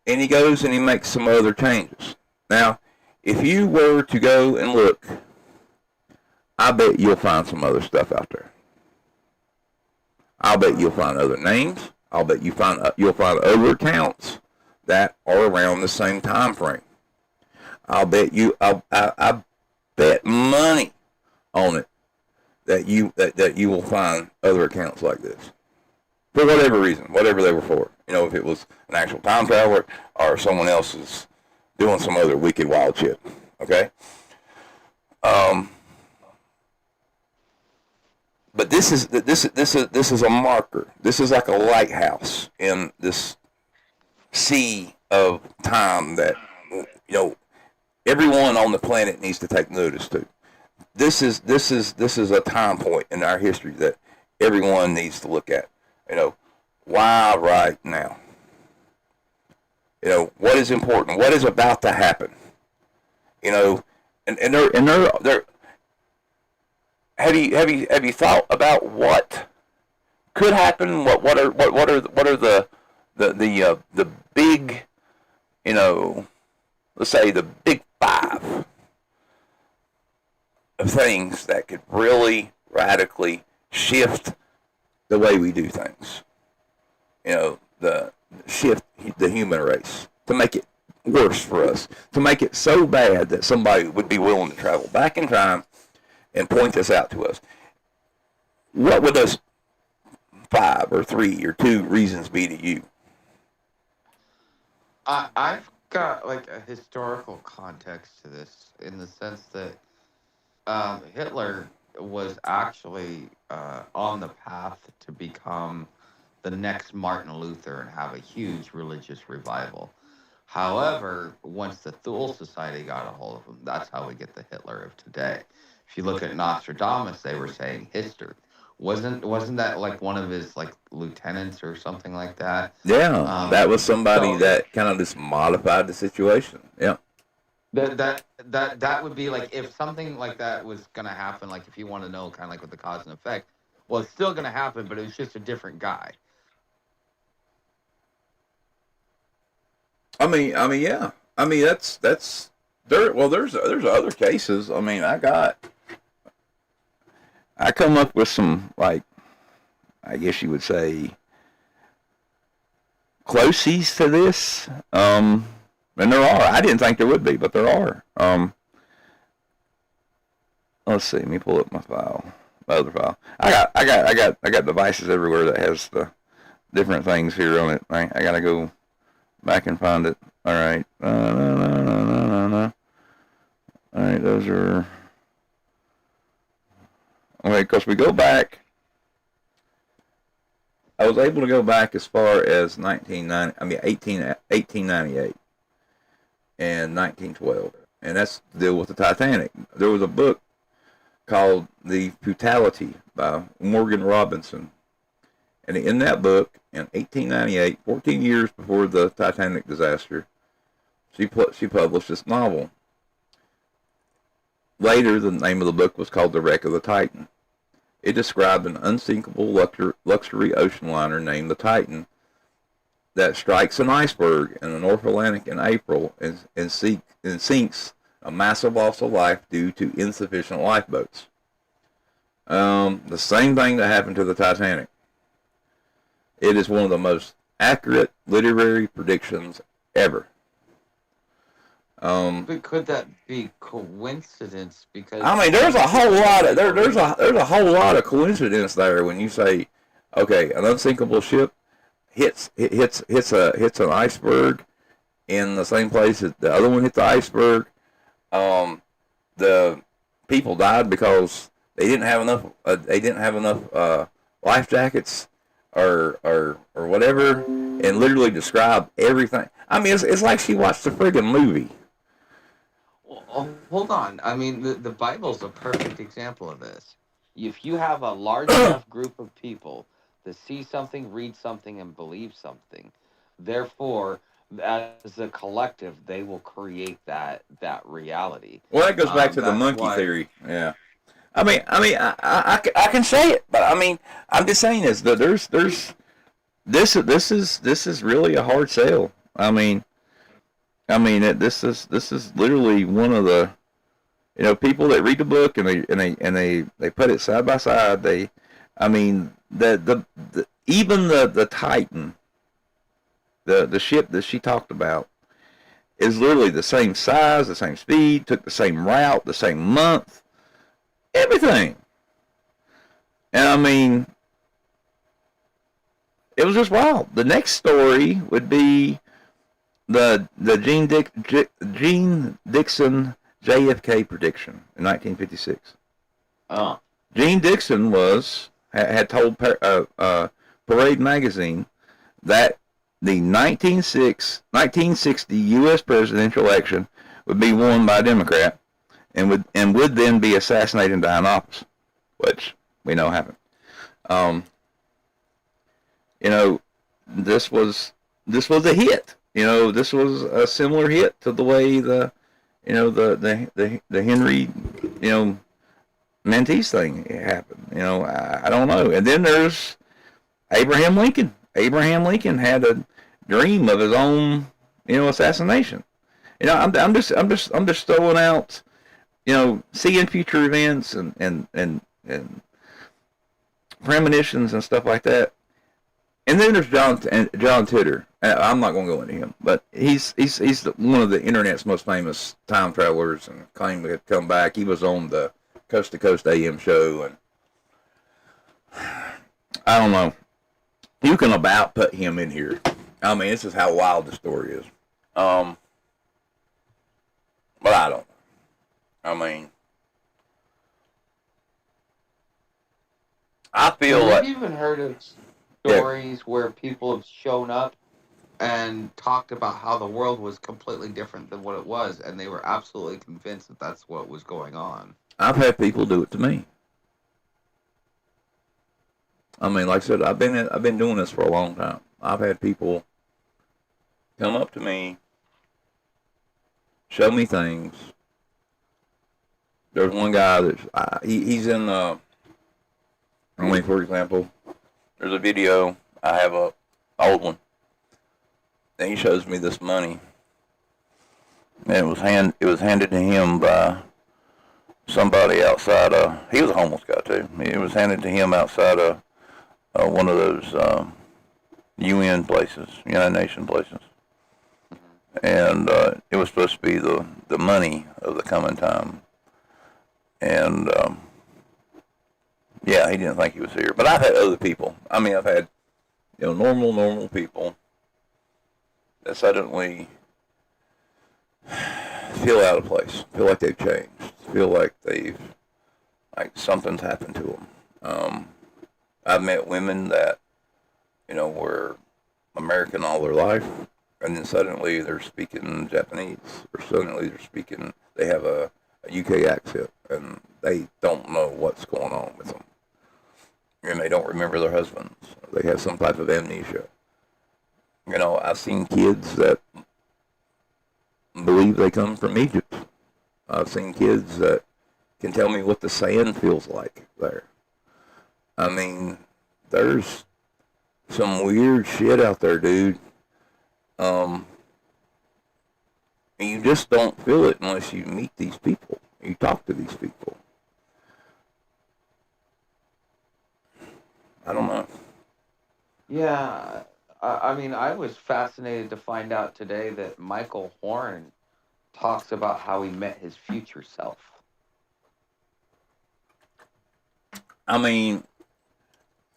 and he goes and he makes some other changes. Now, if you were to go and look, I bet you'll find some other stuff out there. I'll bet you'll find other names. I'll bet you'll find other accounts that are around the same time frame. I bet money on it that you will find other accounts like this. For whatever reason, whatever they were for. If it was an actual time traveler or someone else is doing some other wicked wild shit. Okay? But this is a marker. This is like a lighthouse in this sea of time that everyone on the planet needs to take notice to. This is a time point in our history that everyone needs to look at. Why right now? What is important? What is about to happen? And they're have you thought about what could happen? What are the big, let's say the big five of things that could really radically shift the way we do things. Shift the human race, to make it worse for us, to make it so bad that somebody would be willing to travel back in time and point this out to us. What would those 5 or 3 or 2 reasons be to you? I've got like a historical context to this, in the sense that Hitler was actually on the path to become the next Martin Luther and have a huge religious revival. However, once the Thule Society got a hold of him, that's how we get the Hitler of today. If you look at Nostradamus, they were saying history. Wasn't that like one of his like lieutenants or something like that? Yeah, that was somebody that kind of just modified the situation. Yeah. That would be like, if something like that was gonna happen, like if you want to know kind of like what the cause and effect, well, it's still gonna happen, but it was just a different guy. I mean, yeah. I mean, that's there. Well, there's other cases. I mean, I come up with some, like, I guess you would say, closies to this. And there are. I didn't think there would be, but there are. Let's see. Let me pull up my other file. I got devices everywhere that has the different things here on it. I gotta go back and find it. All right. No. All right, those are. Okay, because we go back. I was able to go back as far as 1898. in 1912, and that's to deal with the Titanic. There was a book called The Futility by Morgan Robinson, and in that book, in 1898, 14 years before the Titanic disaster, she published this novel. Later, the name of the book was called The Wreck of the Titan. It described an unsinkable luxury ocean liner named the Titan that strikes an iceberg in the North Atlantic in April and sinks, a massive loss of life due to insufficient lifeboats. The same thing that happened to the Titanic. It is one of the most accurate literary predictions ever. But could that be coincidence? Because I mean, there's a whole lot of there's a whole lot of coincidence there when you say, okay, an unsinkable ship hits an iceberg in the same place that the other one hit the iceberg. The people died because they didn't have enough life jackets or whatever, and literally describe everything. I mean, it's like she watched the friggin' movie. Well, hold on. I mean, the Bible's a perfect example of this. If you have a large enough group of people that see something, read something, and believe something, therefore, as a collective, they will create that reality. Well, that goes back to the monkey theory. Yeah. I can say it, but I mean, I'm just saying this. That this is really a hard sell. This is literally one of the, people that read the book and they put it side by side. Even the Titan, the ship that she talked about, is literally the same size, the same speed, took the same route, the same month, everything. And it was just wild. The next story would be the Gene Dixon JFK prediction in 1956. Oh. Gene Dixon had told Parade magazine that the 1960 U.S. presidential election would be won by a Democrat and would then be assassinated and die in office, which we know happened. This was a hit. This was a similar hit to the way the Henry, Menteith thing happened. I don't know. And then there's Abraham Lincoln. Abraham Lincoln had a dream of his own, assassination. I'm just throwing out, seeing future events and premonitions and stuff like that. And then there's John Titor. I'm not going to go into him, but he's one of the internet's most famous time travelers and claimed to have come back. He was on the Coast to Coast AM show, and I don't know. You can about put him in here. This is how wild the story is. But I don't. I feel like I've even heard of stories where people have shown up and talked about how the world was completely different than what it was, and they were absolutely convinced that that's what was going on. I've had people do it to me. Like I said, I've been doing this for a long time. I've had people come up to me, show me things. There's one guy that he's in. For example, there's a video. I have a old one. And he shows me this money. And it was handed to him by somebody outside. He was a homeless guy too. It was handed to him outside one of those UN places, United Nations places. And it was supposed to be the money of the coming time. And yeah, he didn't think he was here. But I've had other people. I've had normal people that suddenly feel out of place, feel like they've changed, feel like something's happened to them. I've met women that, were American all their life, and then suddenly they're speaking Japanese, or suddenly they have a UK accent, and they don't know what's going on with them, and they don't remember their husbands. They have some type of amnesia. I've seen kids that believe they come from Egypt. I've seen kids that can tell me what the sand feels like there. I mean, there's some weird shit out there, dude. And you just don't feel it unless you meet these people. You talk to these people. I don't know. Yeah, I mean, I was fascinated to find out today that Michael Horn talks about how he met his future self. I mean,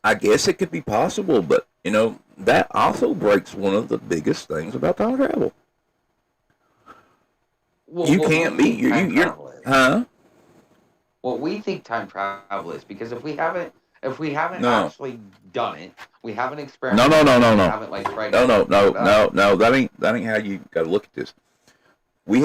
I guess it could be possible, but, that also breaks one of the biggest things about time travel. Well, You can't meet you're huh? What we think time travel is, because if we haven't No. actually done it, we haven't No, experimented. no, no, no, we no. haven't tried. No. That ain't how you got to look at this. We've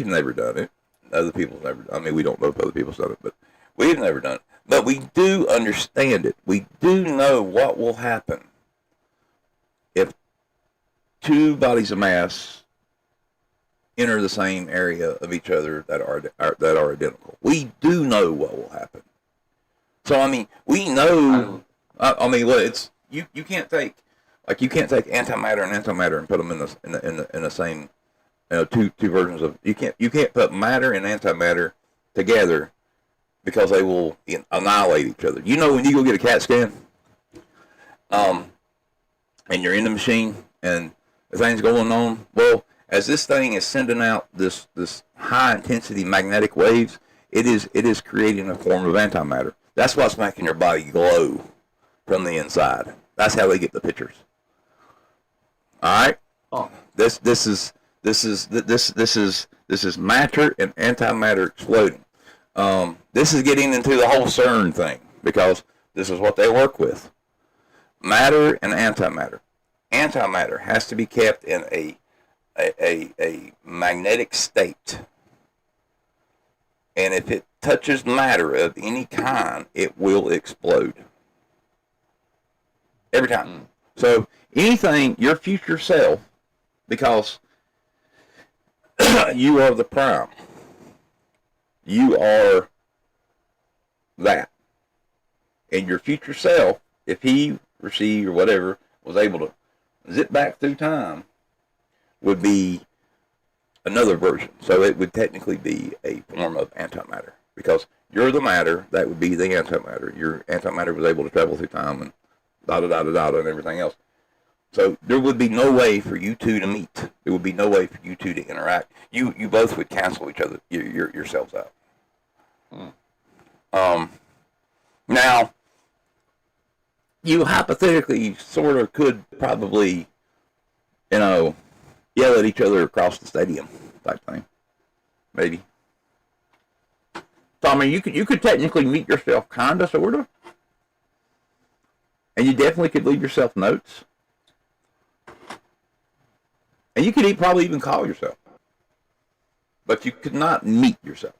never done it. Other people's never. I mean, we don't know if other people's done it, but we've never done it. But we do understand it. We do know what will happen if two bodies of mass enter the same area of each other that are identical. We do know what will happen. So we know. It's you can't take antimatter and antimatter and put them in the same two versions of you can't put matter and antimatter together because they will annihilate each other. When you go get a CAT scan, and you're in the machine and the thing's going on, well, as this thing is sending out this high intensity magnetic waves, it is creating a form of antimatter. That's what's making your body glow from the inside. That's how they get the pictures. All right. Oh. This is matter and antimatter exploding. This is getting into the whole CERN thing because this is what they work with. Matter and antimatter. Antimatter has to be kept in a magnetic state. And if it touches matter of any kind, it will explode. Every time. So anything, your future self, because you are the prime. You are that. And your future self, if he, or she, or whatever, was able to zip back through time, would be another version. So it would technically be a form of antimatter. Because you're the matter, that would be the antimatter. Your antimatter was able to travel through time and da-da-da-da-da and everything else. So there would be no way for you two to meet. There would be no way for you two to interact. You both would cancel each other, yourselves out. Now, you hypothetically sort of could probably, yell at each other across the stadium type thing. Maybe. So, you could technically meet yourself kind of, sort of. And you definitely could leave yourself notes. And you could probably even call yourself. But you could not meet yourself.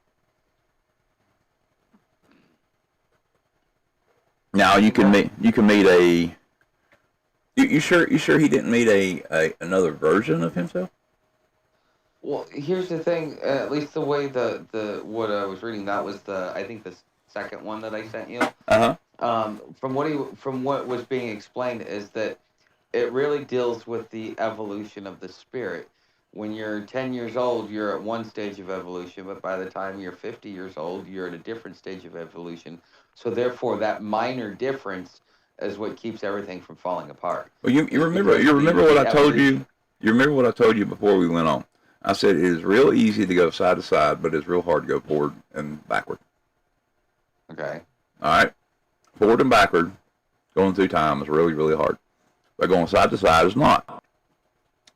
Now you can meet a. You sure he didn't meet another version of himself? Well, here's the thing. At least the way the what I was reading, that was I think the second one that I sent you. From what was being explained is that it really deals with the evolution of the spirit. When you're 10 years old, you're at one stage of evolution, but by the time you're 50 years old, you're at a different stage of evolution. So therefore, that minor difference is what keeps everything from falling apart. Well, you remember what I told you. You remember what I told you before we went on. I said it is real easy to go side to side, but it's real hard to go forward and backward. Okay. All right. Forward and backward, going through time is really, really hard. But going side to side is not.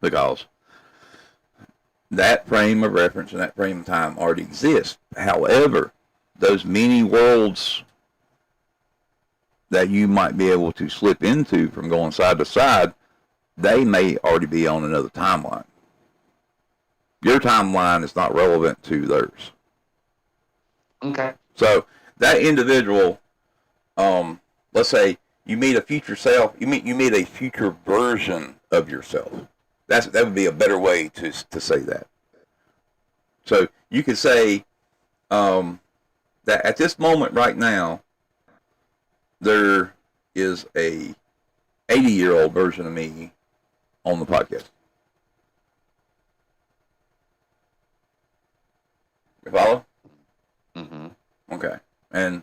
Because that frame of reference and that frame of time already exists. However, those many worlds that you might be able to slip into from going side to side they may already be on another timeline. Your timeline is not relevant to theirs. Okay. So that individual, let's say you meet a future self, you meet a future version of yourself. That would be a better way to say that. So you could say that at this moment right now, there is a 80-year-old version of me on the podcast. You follow? Mm-hmm. Okay. And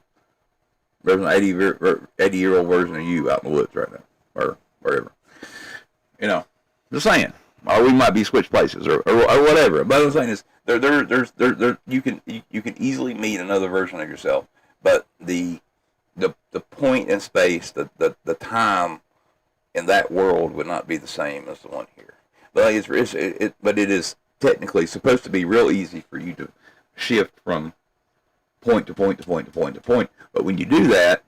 there's an 80-year-old version of you out in the woods right now, or wherever. You know, just saying. Or we might be switched places, or whatever. But what I'm saying is, you can easily meet another version of yourself, but the point in space, the time in that world would not be the same as the one here. But it is technically supposed to be real easy for you to shift from point to point to point to point to point. But when you do that,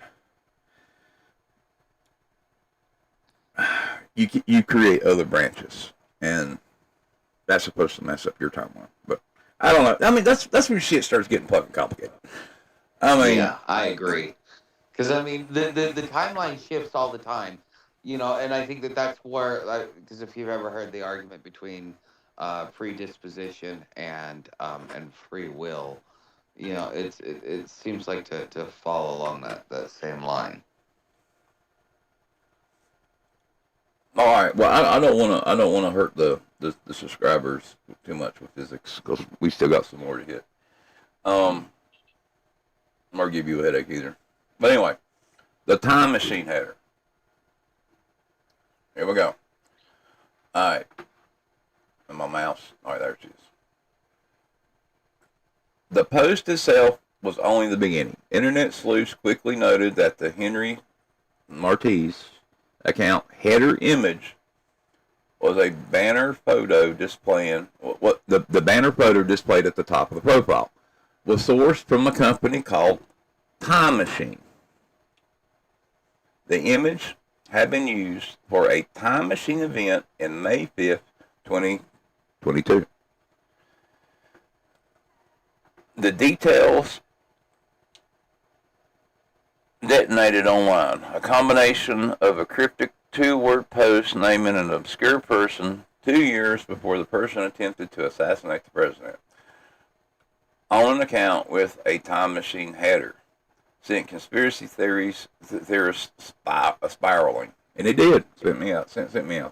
you create other branches, and that's supposed to mess up your timeline. But I don't know. I mean, that's when shit starts getting fucking complicated. I mean, yeah, I agree. Because I mean, the timeline shifts all the time, and I think that's where, because if you've ever heard the argument between predisposition and free will, it seems like to follow along that same line. all right. Well, I don't want to hurt the subscribers too much with physics, because we still got some more to hit. Or give you a headache either. But anyway, the time machine header. Here we go. All right. And my mouse. All right, there she is. The post itself was only the beginning. Internet sleuths quickly noted that the Henry MARTINEZ account header image was a banner photo displaying what the banner photo displayed at the top of the profile was sourced from a company called Time Machine. The image had been used for a Time Machine event in May 5th, 2022. The details detonated online. A combination of a cryptic two-word post naming an obscure person 2 years before the person attempted to assassinate the president on an account with a time machine header sent conspiracy theorists spiraling. And it did. Sent me out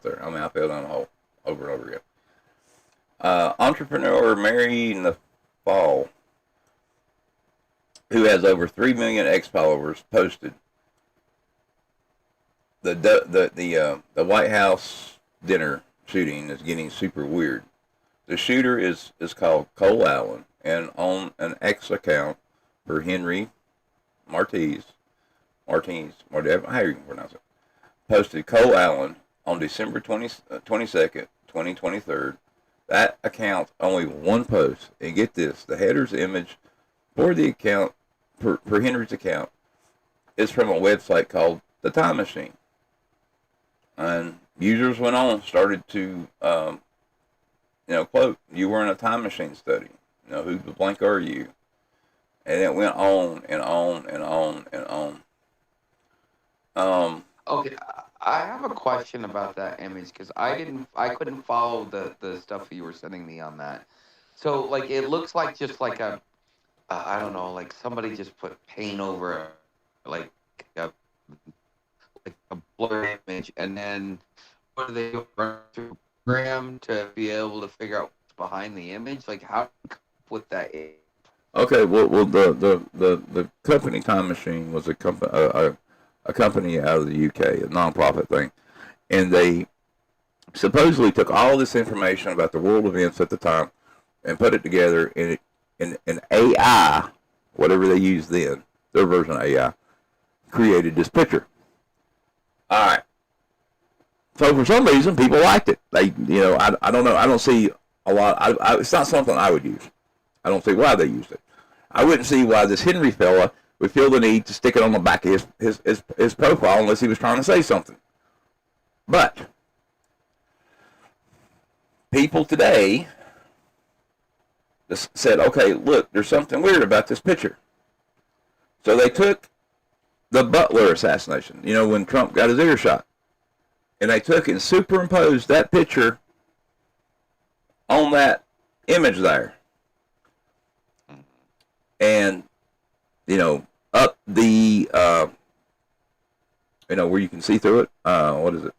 there. I mean, I fell down the hole over and over again. Entrepreneur Mary in the Fall, who has over 3 million ex-followers, posted the White House dinner shooting is getting super weird. The shooter is called Cole Allen, and on an X account for Henry MARTINEZ, however you can pronounce it, posted Cole Allen on December 22nd, 2023. That account, only one post, and get this, the header's image for the account, for Henry's account, is from a website called The Time Machine. And users went on, started to, quote, "You were in a time machine study. Who the blank are you?" And it went on and on and on and on. Okay, I have a question about that image because I couldn't follow the stuff you were sending me on that. So like it looks like just like I don't know, like somebody just put paint over like a like a blurred image, and then what do they run through a program to be able to figure out what's behind the image? Like how do you come up with that? Okay, well, the company Time Machine was a company out of the UK, a non-profit thing, and they supposedly took all this information about the world events at the time and put it together in AI, whatever they used then, their version of AI, created this picture. All right. So for some reason, people liked it. They, I don't know. I don't see a lot. It's not something I would use. I don't see why they used it. I wouldn't see why this Henry fella would feel the need to stick it on the back of his profile unless he was trying to say something. But people today just said, okay, look, there's something weird about this picture. So they took the Butler assassination, when Trump got his ear shot, and they took and superimposed that picture on that image there. And, up the, where you can see through it. What is it?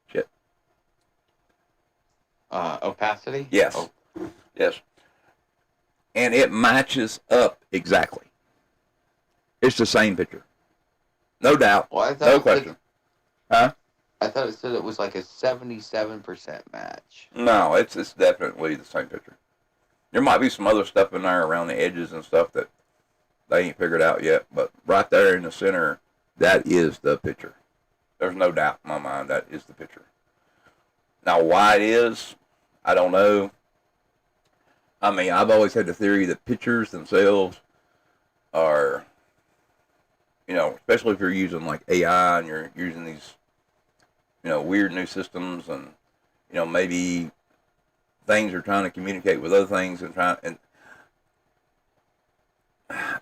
Shit. Opacity? Yes. Oh. Yes. And it matches up exactly. It's the same picture. No doubt. Well, No question. Huh? I thought it said it was like a 77% match. No, it's definitely the same picture. There might be some other stuff in there around the edges and stuff that they ain't figured out yet, but right there in the center, that is the picture. There's no doubt in my mind that is the picture. Now, why it is, I don't know. I mean, I've always had the theory that pictures themselves are, especially if you're using like AI and you're using these, weird new systems and, maybe things are trying to communicate with other things and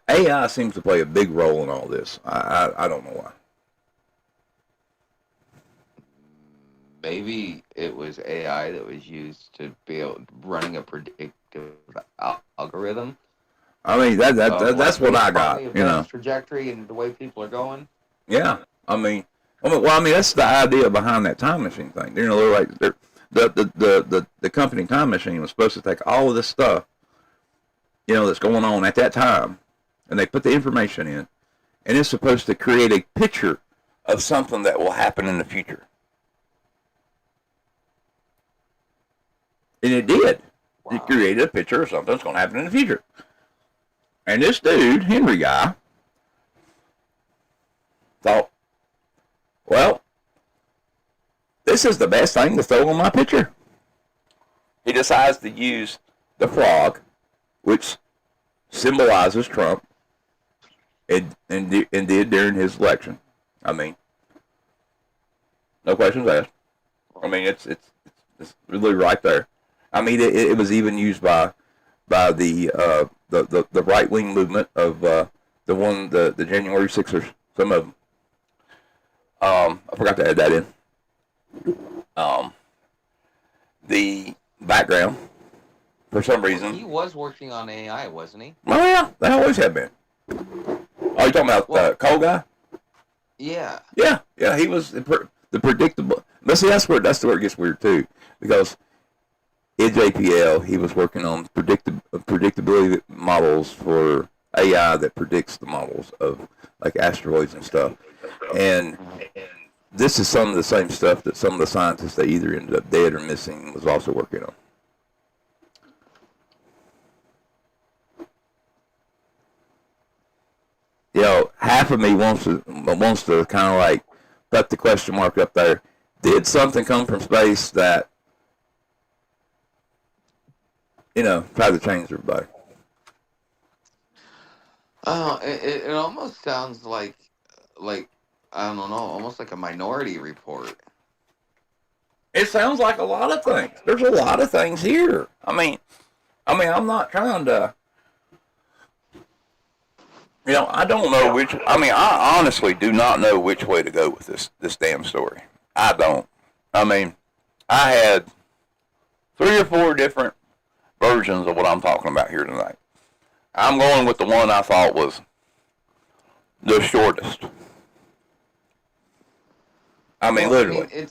AI seems to play a big role in all this. I don't know why. Maybe it was AI that was used to be running a predictive algorithm. I mean, that's what I got, Trajectory and the way people are going. Yeah, that's the idea behind that time machine thing. They're like the company Time Machine was supposed to take all of this stuff, that's going on at that time, and they put the information in, and it's supposed to create a picture of something that will happen in the future. And it did. Wow. It created a picture of something that's going to happen in the future. And this dude, Henry guy, thought, well, this is the best thing to throw on my picture. He decides to use the frog, which symbolizes Trump, and did during his election. I mean, no questions asked. I mean, it's really right there. I mean, it was even used by the right wing movement of the January 6ers. Some of them. I forgot to add that in. The background, for some reason. He was working on AI, wasn't he? Oh yeah, they always have been. Oh, you talking about the Cole guy? Yeah. Yeah. He was the predictable. But see, that's where it gets weird too, because in JPL he was working on predictability models for AI that predicts the models of like asteroids and stuff, and this is some of the same stuff that some of the scientists that either ended up dead or missing was also working on. Half of me wants to kind of like put the question mark up there. Did something come from space that, tried to change everybody? It almost sounds like I don't know, almost like a Minority Report. It sounds like a lot of things. There's a lot of things here. I mean, I'm not trying to. I don't know which. I mean, I honestly do not know which way to go with this damn story. I don't. I mean, I had 3 or 4 different versions of what I'm talking about here tonight. I'm going with the one I thought was the shortest. I mean, literally.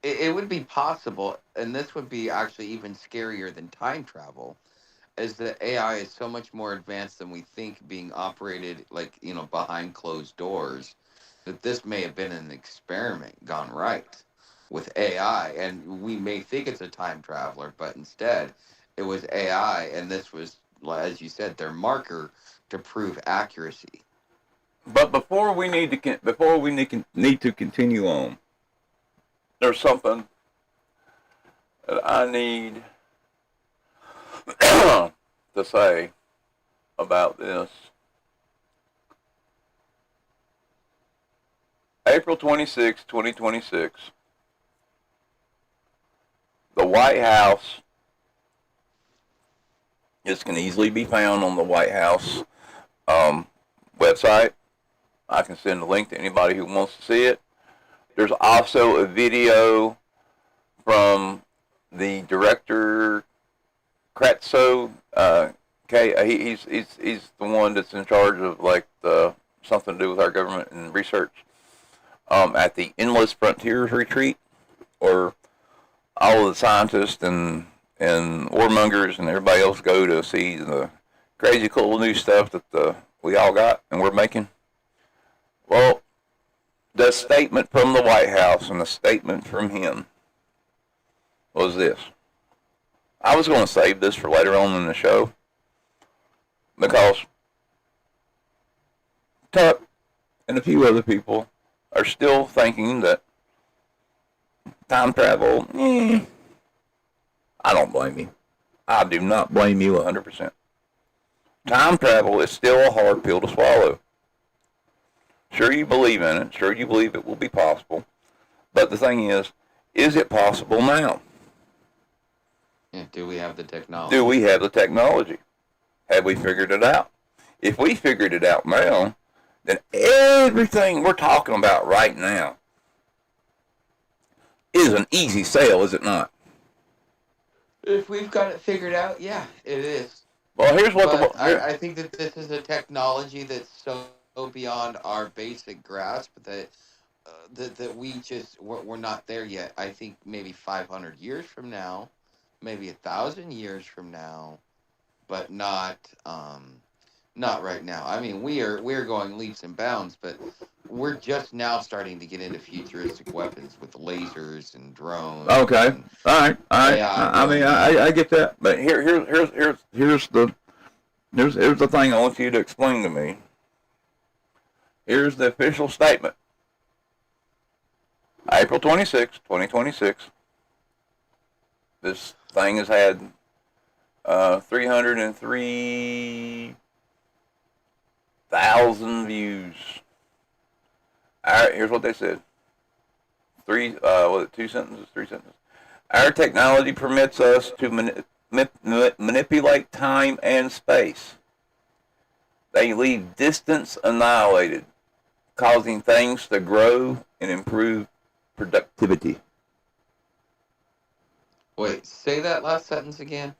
It would be possible, and this would be actually even scarier than time travel, is that AI is so much more advanced than we think, being operated behind closed doors, that this may have been an experiment gone right with AI, and we may think it's a time traveler, but instead it was AI, and this was, as you said, their marker to prove accuracy. But before we need to continue on, there's something that I need to say about this. April 26, 2026, the White House. This can easily be found on the White House website. I can send a link to anybody who wants to see it. There's also a video from the director, Kratso. He's the one that's in charge of like something to do with our government and research at the Endless Frontiers retreat, where all of the scientists and warmongers and everybody else go to see the crazy cool new stuff that we all got and we're making. Well, the statement from the White House and the statement from him was this. I was going to save this for later on in the show because Tuck and a few other people are still thinking that time travel, I don't blame you. I do not blame you 100%. Time travel is still a hard pill to swallow. Sure, you believe in it. Sure, you believe it will be possible. But the thing is it possible now? Yeah, do we have the technology? Do we have the technology? Have we figured it out? If we figured it out now, then everything we're talking about right now is an easy sale, is it not? If we've got it figured out, yeah, it is. Well, here's what I think that this is a technology that's so beyond our basic grasp that that we're not there yet. I think maybe 500 years from now, maybe 1,000 years from now, but not right now. I mean, we're going leaps and bounds, but we're just now starting to get into futuristic weapons with lasers and drones. Okay, and all right. AI. I get that, but here's the thing I want you to explain to me. Here's the official statement. April 26, 2026. This thing has had 303,000 views. All right, here's what they said. Three sentences. Our technology permits us to manipulate time and space. They leave distance annihilated, causing things to grow and improve productivity. Wait, say that last sentence again.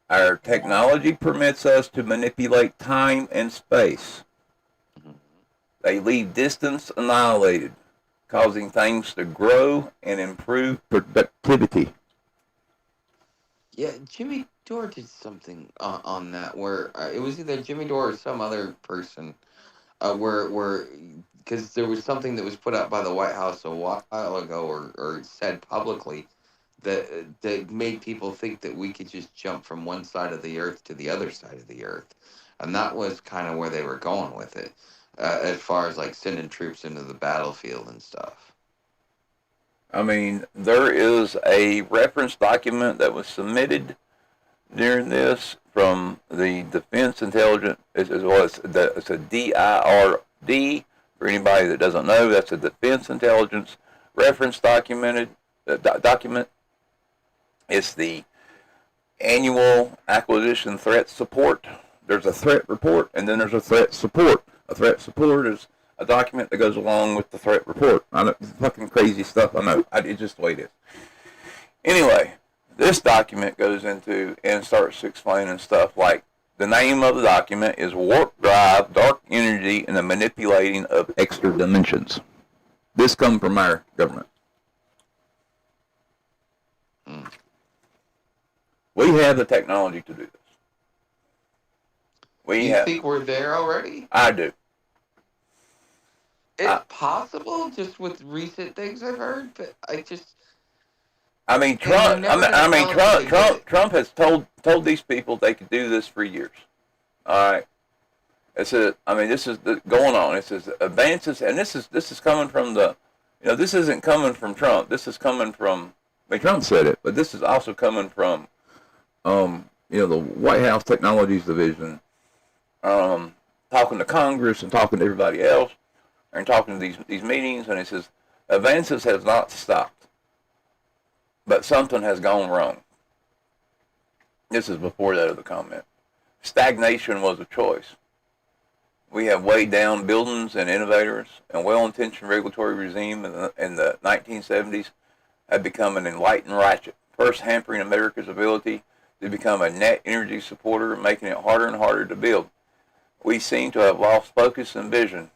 Our technology permits us to manipulate time and space. They leave distance annihilated, causing things to grow and improve productivity. Yeah, Jimmy Dore did something on that where it was either Jimmy Dore or some other person where because there was something that was put out by the White House a while ago or said publicly that made people think that we could just jump from one side of the earth to the other side of the earth, and that was kind of where they were going with it, as far as like sending troops into the battlefield and stuff. I mean, there is a reference document that was submitted during this from the Defense Intelligence, as well as it's a DIRD. For anybody that doesn't know, that's a Defense Intelligence reference document. It's the annual acquisition threat support. There's a threat report, and then there's a threat support. A threat support is a document that goes along with the threat report. I know, it's fucking crazy stuff, I know. It's just the way it is. Anyway, this document goes into and starts explaining stuff like the name of the document is Warp Drive, Dark Energy, and the Manipulating of Extra Dimensions. This comes from our government. We have the technology to do this. You think we're there already? I do. It's possible, just with recent things I've heard, but Trump has told these people they could do this for years. All right. This is going on. It says advances, and this is coming from this isn't coming from Trump. This is coming from. Trump said it, but this is also coming from, the White House Technologies Division, talking to Congress and talking to everybody else, and talking to these meetings, and it says advances have not stopped. But something has gone wrong. This is before that other comment. Stagnation was a choice. We have weighed down buildings and innovators, and well-intentioned regulatory regime in the 1970s had become an enlightened ratchet, first hampering America's ability to become a net energy supporter, making it harder and harder to build. We seem to have lost focus and vision.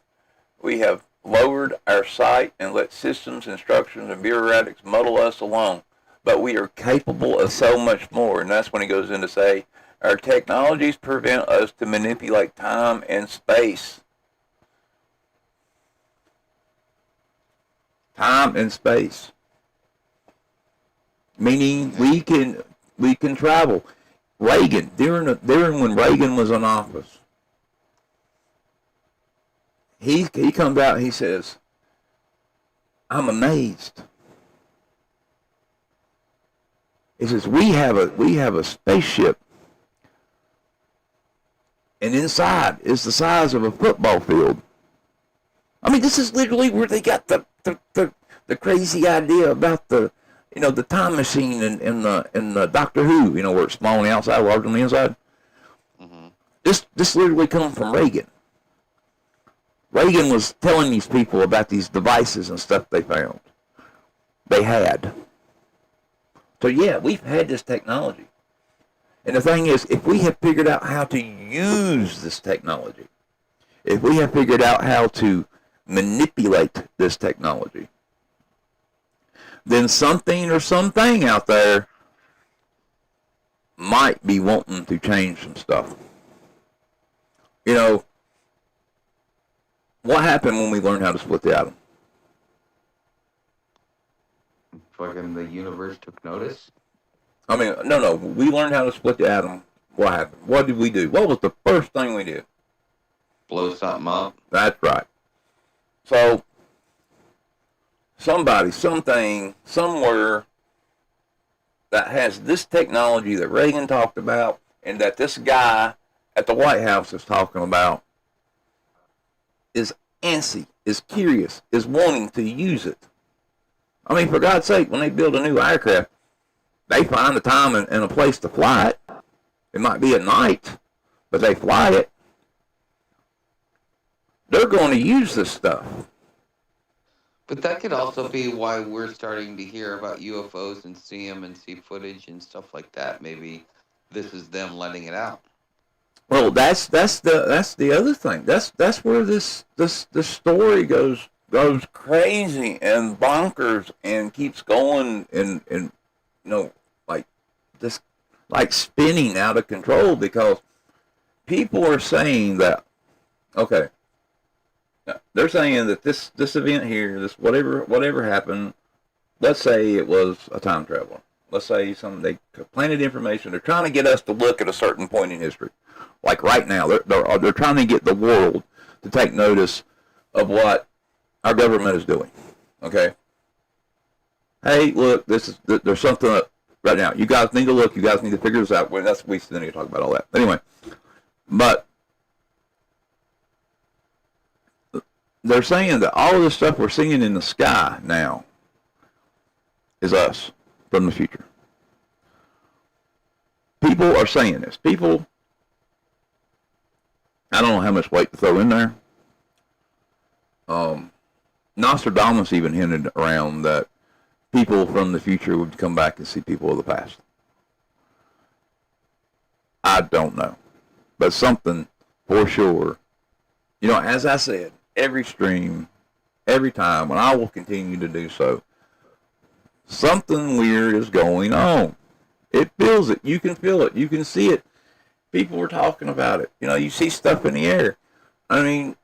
We have lowered our sight and let systems, instructions, and bureaucrats muddle us along. But we are capable of so much more, and that's when he goes in to say, our technologies prevent us to manipulate time and space. Time and space. Meaning we can travel. Reagan, during when Reagan was in office, he comes out, he says, I'm amazed. He says, we have a spaceship, and inside is the size of a football field. I mean, this is literally where they got the crazy idea about the time machine in the Doctor Who, where it's small on the outside, large on the inside. Mm-hmm. This literally comes from Reagan. Reagan was telling these people about these devices and stuff they found. They had. So yeah, we've had this technology. And the thing is, if we have figured out how to use this technology, if we have figured out how to manipulate this technology, then something or something out there might be wanting to change some stuff. What happened when we learned how to split the atom? Fucking the universe took notice? I mean, no. We learned how to split the atom. What happened? What did we do? What was the first thing we did? Blow something up. That's right. So, somebody, something, somewhere that has this technology that Reagan talked about and that this guy at the White House is talking about is antsy, is curious, is wanting to use it. I mean, for God's sake, when they build a new aircraft, they find the time and a place to fly it. It might be at night, but they fly it. They're going to use this stuff. But that could also be why we're starting to hear about UFOs and see them and see footage and stuff like that. Maybe this is them letting it out. Well, that's the other thing. That's where this story goes crazy and bonkers and keeps going and like this, like spinning out of control, because people are saying that, okay, they're saying that this event here, this whatever happened, let's say it was a time traveler. Let's say they planted information. They're trying to get us to look at a certain point in history. Like right now, they're trying to get the world to take notice of what our government is doing. Okay. Hey, look, there's something up right now. You guys need to look. You guys need to figure this out. Well, we still need to talk about all that. Anyway, but they're saying that all of the stuff we're seeing in the sky now is us from the future. People are saying this. People, I don't know how much weight to throw in there. Nostradamus even hinted around that people from the future would come back and see people of the past. I don't know. But something for sure. As I said, every stream, every time, and I will continue to do so, something weird is going on. It feels it. You can feel it. You can see it. People are talking about it. You see stuff in the air. I mean,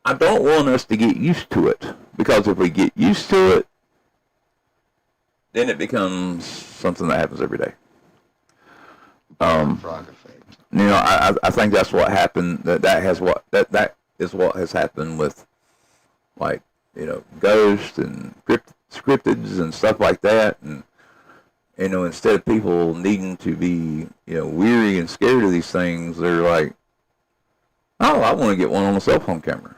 I don't want us to get used to it, because if we get used to it, then it becomes something that happens every day. I think that's what happened. That is what has happened with, like, ghosts and scriptids and stuff like that. And instead of people needing to be weary and scared of these things, they're like, oh, I want to get one on a cell phone camera.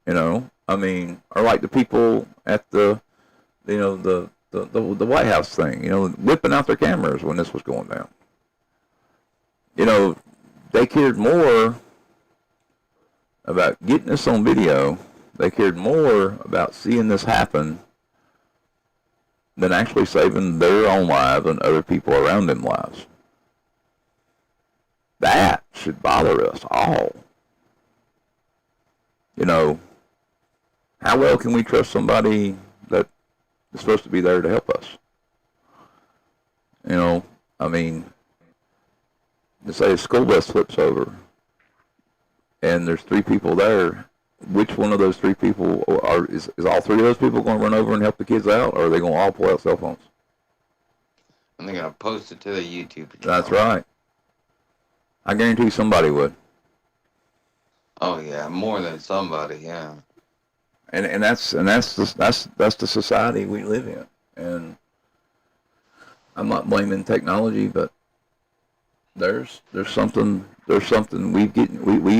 I mean, or like the people at the the White House thing, whipping out their cameras when this was going down. They cared more about getting this on video. They cared more about seeing this happen than actually saving their own lives and other people around them lives. That should bother us all. How well can we trust somebody that is supposed to be there to help us? Let's say a school bus flips over and there's 3 people there. Which one of those 3 people is all 3 of those people going to run over and help the kids out, or are they going to all pull out cell phones? And they're going to post it to the YouTube channel. That's right. I guarantee somebody would. Oh yeah, more than somebody, yeah. And that's the society we live in. And I'm not blaming technology, but there's something we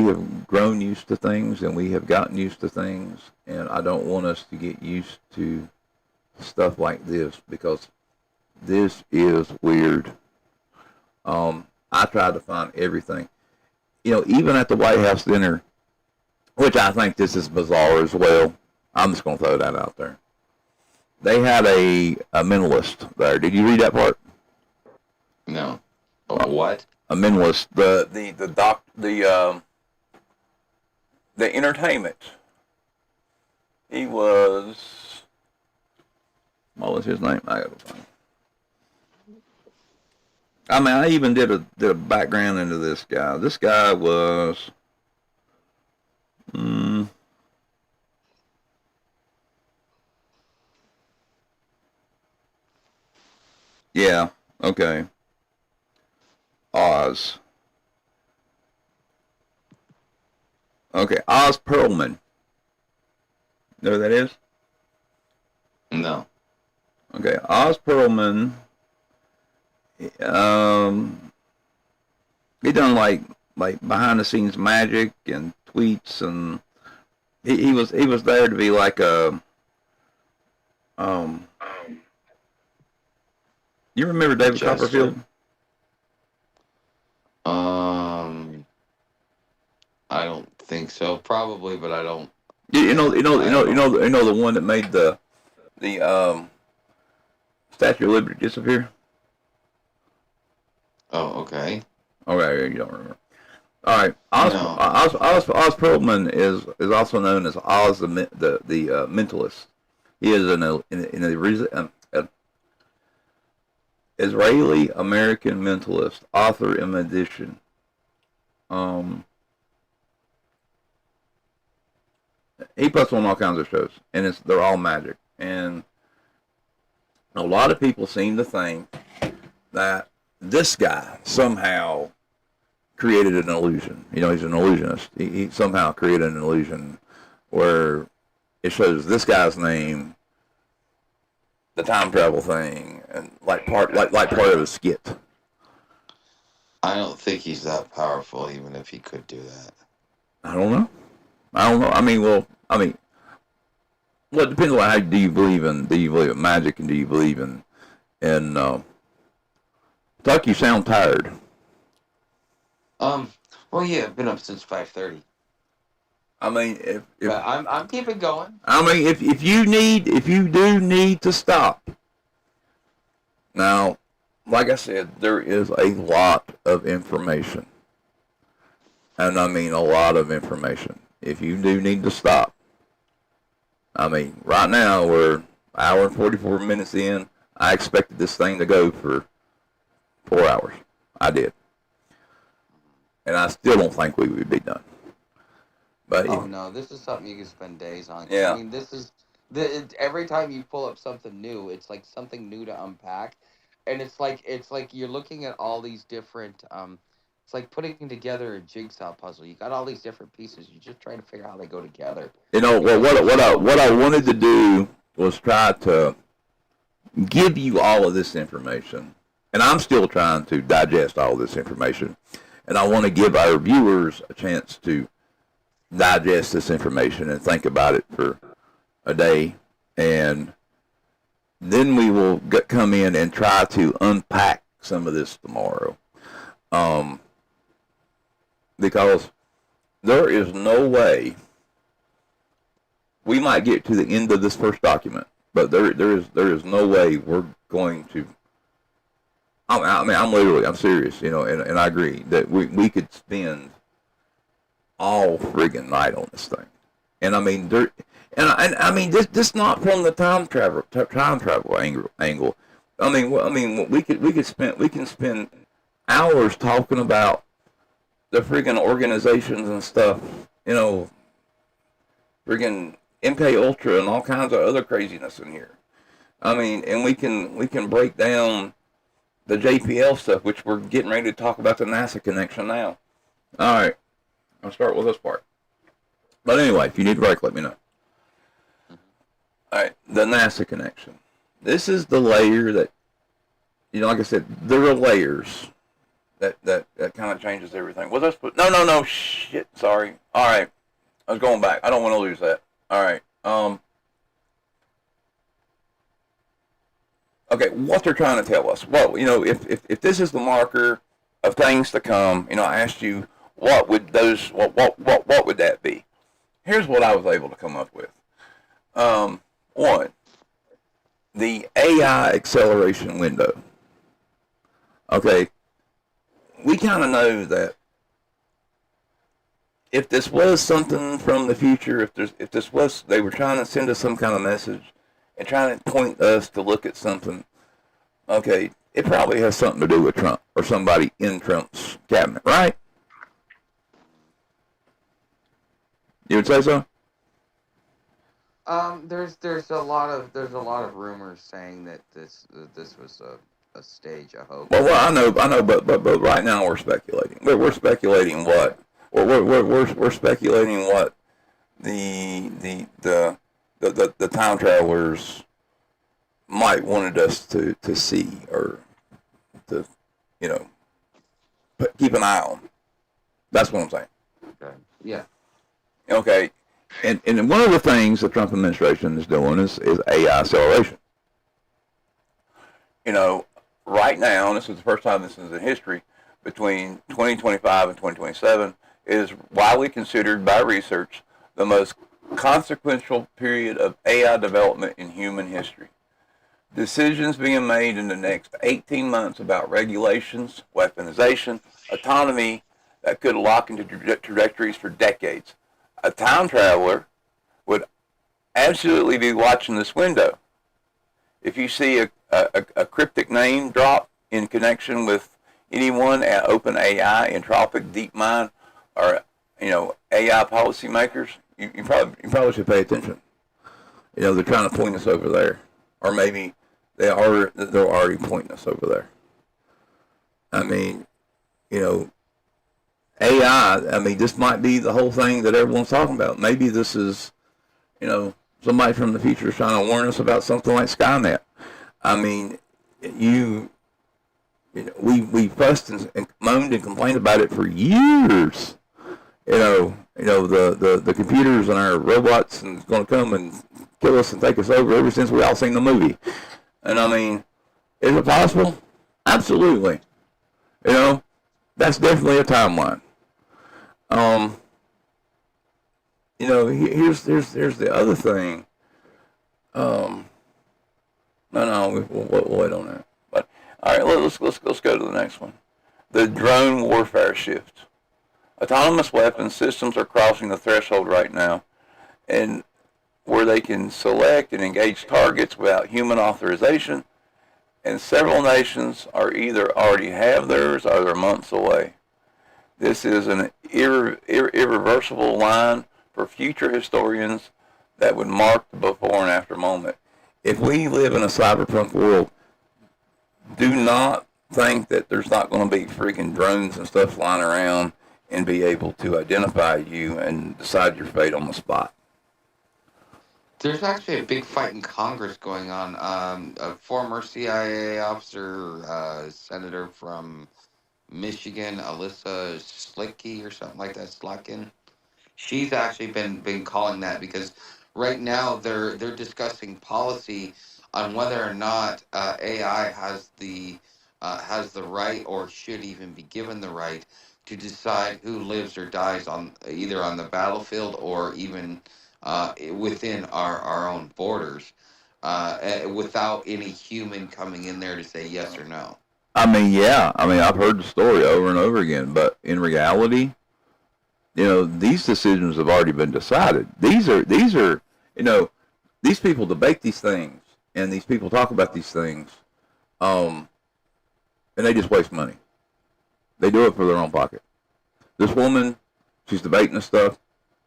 have grown used to things, and we have gotten used to things, and I don't want us to get used to stuff like this, because this is weird. I tried to find everything. Even at the White House dinner, which I think this is bizarre as well. I'm just going to throw that out there. They had a mentalist there. Did you read that part? No. What? A mentalist. The entertainment. He was. What was his name? I got to find. I even did a background into this guy. This guy was. Yeah. Okay. Oz. Okay, Oz Perlman. Know who that is? No. Okay, Oz Perlman. He done like behind the scenes magic and tweets, and he was there to be like a You remember David Copperfield? I don't think so. Probably, but I don't. You know the one that made the Statue of Liberty disappear. Oh, okay. Okay, you don't remember. All right, Oz Perlman is also known as Oz the mentalist. He is an Israeli American mentalist, author, and magician. He puts on all kinds of shows, and they're all magic. And a lot of people seem to think that this guy somehow created an illusion. He's an illusionist. He somehow created an illusion where it shows this guy's name, the time travel thing, and like part of the skit. I don't think he's that powerful, even if he could do that. I don't know. Well, it depends on how do you believe in magic, and do you believe in Tuck, you sound tired. Well, yeah, I've been up since 5:30. If I'm keeping going. If you do need to stop. Now, like I said, there is a lot of information. And I mean a lot of information. If you do need to stop. Right now we're an hour and 44 minutes in. I expected this thing to go for 4 hours. I did. And I still don't think we would be done. But no, this is something you can spend days on. Yeah. Every time you pull up something new, it's like something new to unpack. And it's like you're looking at all these different it's like putting together a jigsaw puzzle. You got all these different pieces. You're just trying to figure out how they go together. What I wanted to do was try to give you all of this information. And I'm still trying to digest all this information. And I want to give our viewers a chance to digest this information and think about it for a day. And Then we will come in and try to unpack some of this tomorrow. Um, because there is no way we might get to the end of this first document, but there is no way we're going to. I'm serious, and I agree that we could spend all friggin' night on this thing, and I mean there, and I mean this not from the time travel angle. I mean we can spend hours talking about the friggin' organizations and stuff, you know, friggin' MK Ultra and all kinds of other craziness in here. I mean, and we can break down the JPL stuff, which we're getting ready to talk about the NASA connection now. All right, I'll start with this part. But anyway, if you need a break, let me know. All right, the NASA connection. This is the layer that, like I said, there are layers that kind of changes everything. Was I supposed? No, shit. Sorry. All right, I was going back. I don't want to lose that. All right. Okay, what they're trying to tell us. Well, if this is the marker of things to come, I asked you what would what would that be? Here's what I was able to come up with. One, the AI acceleration window. Okay, we kind of know that if this was something from the future, if this was they were trying to send us some kind of message and trying to point us to look at something, okay, it probably has something to do with Trump or somebody in Trump's cabinet, right? You would say so? There's a lot of rumors saying that this was a stage, a hoax. Well, I know, but right now we're speculating. We're speculating what? We're speculating what the time travelers might wanted us to see or to you know keep an eye on. That's what I'm saying. Okay. Yeah. Okay, and one of the things the Trump administration is doing is AI acceleration. You know, right now, and this is the first time this is in history, between 2025 and 2027, is widely considered by research the most consequential period of AI development in human history. Decisions being made in the next 18 months about regulations, weaponization, autonomy that could lock into trajectories for decades. A time traveler would absolutely be watching this window. If you see a cryptic name drop in connection with anyone at OpenAI, Anthropic, DeepMind, or AI policymakers, you probably should pay attention. They're trying to point us over there, or maybe they're already pointing us over there. I mean, you know, AI. I mean, this might be the whole thing that everyone's talking about. Maybe this is, somebody from the future is trying to warn us about something like Skynet. I mean, we fussed and moaned and complained about it for years. The computers and our robots and going to come and kill us and take us over ever since we all seen the movie. And I mean, is it possible? Absolutely. That's definitely a timeline. Um, here's the other thing. Um, no, we'll wait on that. But all right, let's go to the next one. The drone warfare shift. Autonomous weapons systems are crossing the threshold right now, and where they can select and engage targets without human authorization, and several nations are either already have theirs or they're months away. This is an irreversible line for future historians that would mark the before and after moment. If we live in a cyberpunk world, do not think that there's not going to be freaking drones and stuff flying around and be able to identify you and decide your fate on the spot. There's actually a big fight in Congress going on. A former CIA officer, senator from Michigan, Alyssa Slicky or something like that, Slotkin. She's actually been calling that because right now they're discussing policy on whether or not AI has the right or should even be given the right to decide who lives or dies on either on the battlefield or even within our own borders, without any human coming in there to say yes or no. I mean, yeah. I mean, I've heard the story over and over again, but in reality, these decisions have already been decided. These are, you know, these people debate these things, and these people talk about these things, um, and they just waste money. They do it for their own pocket. This woman, she's debating this stuff.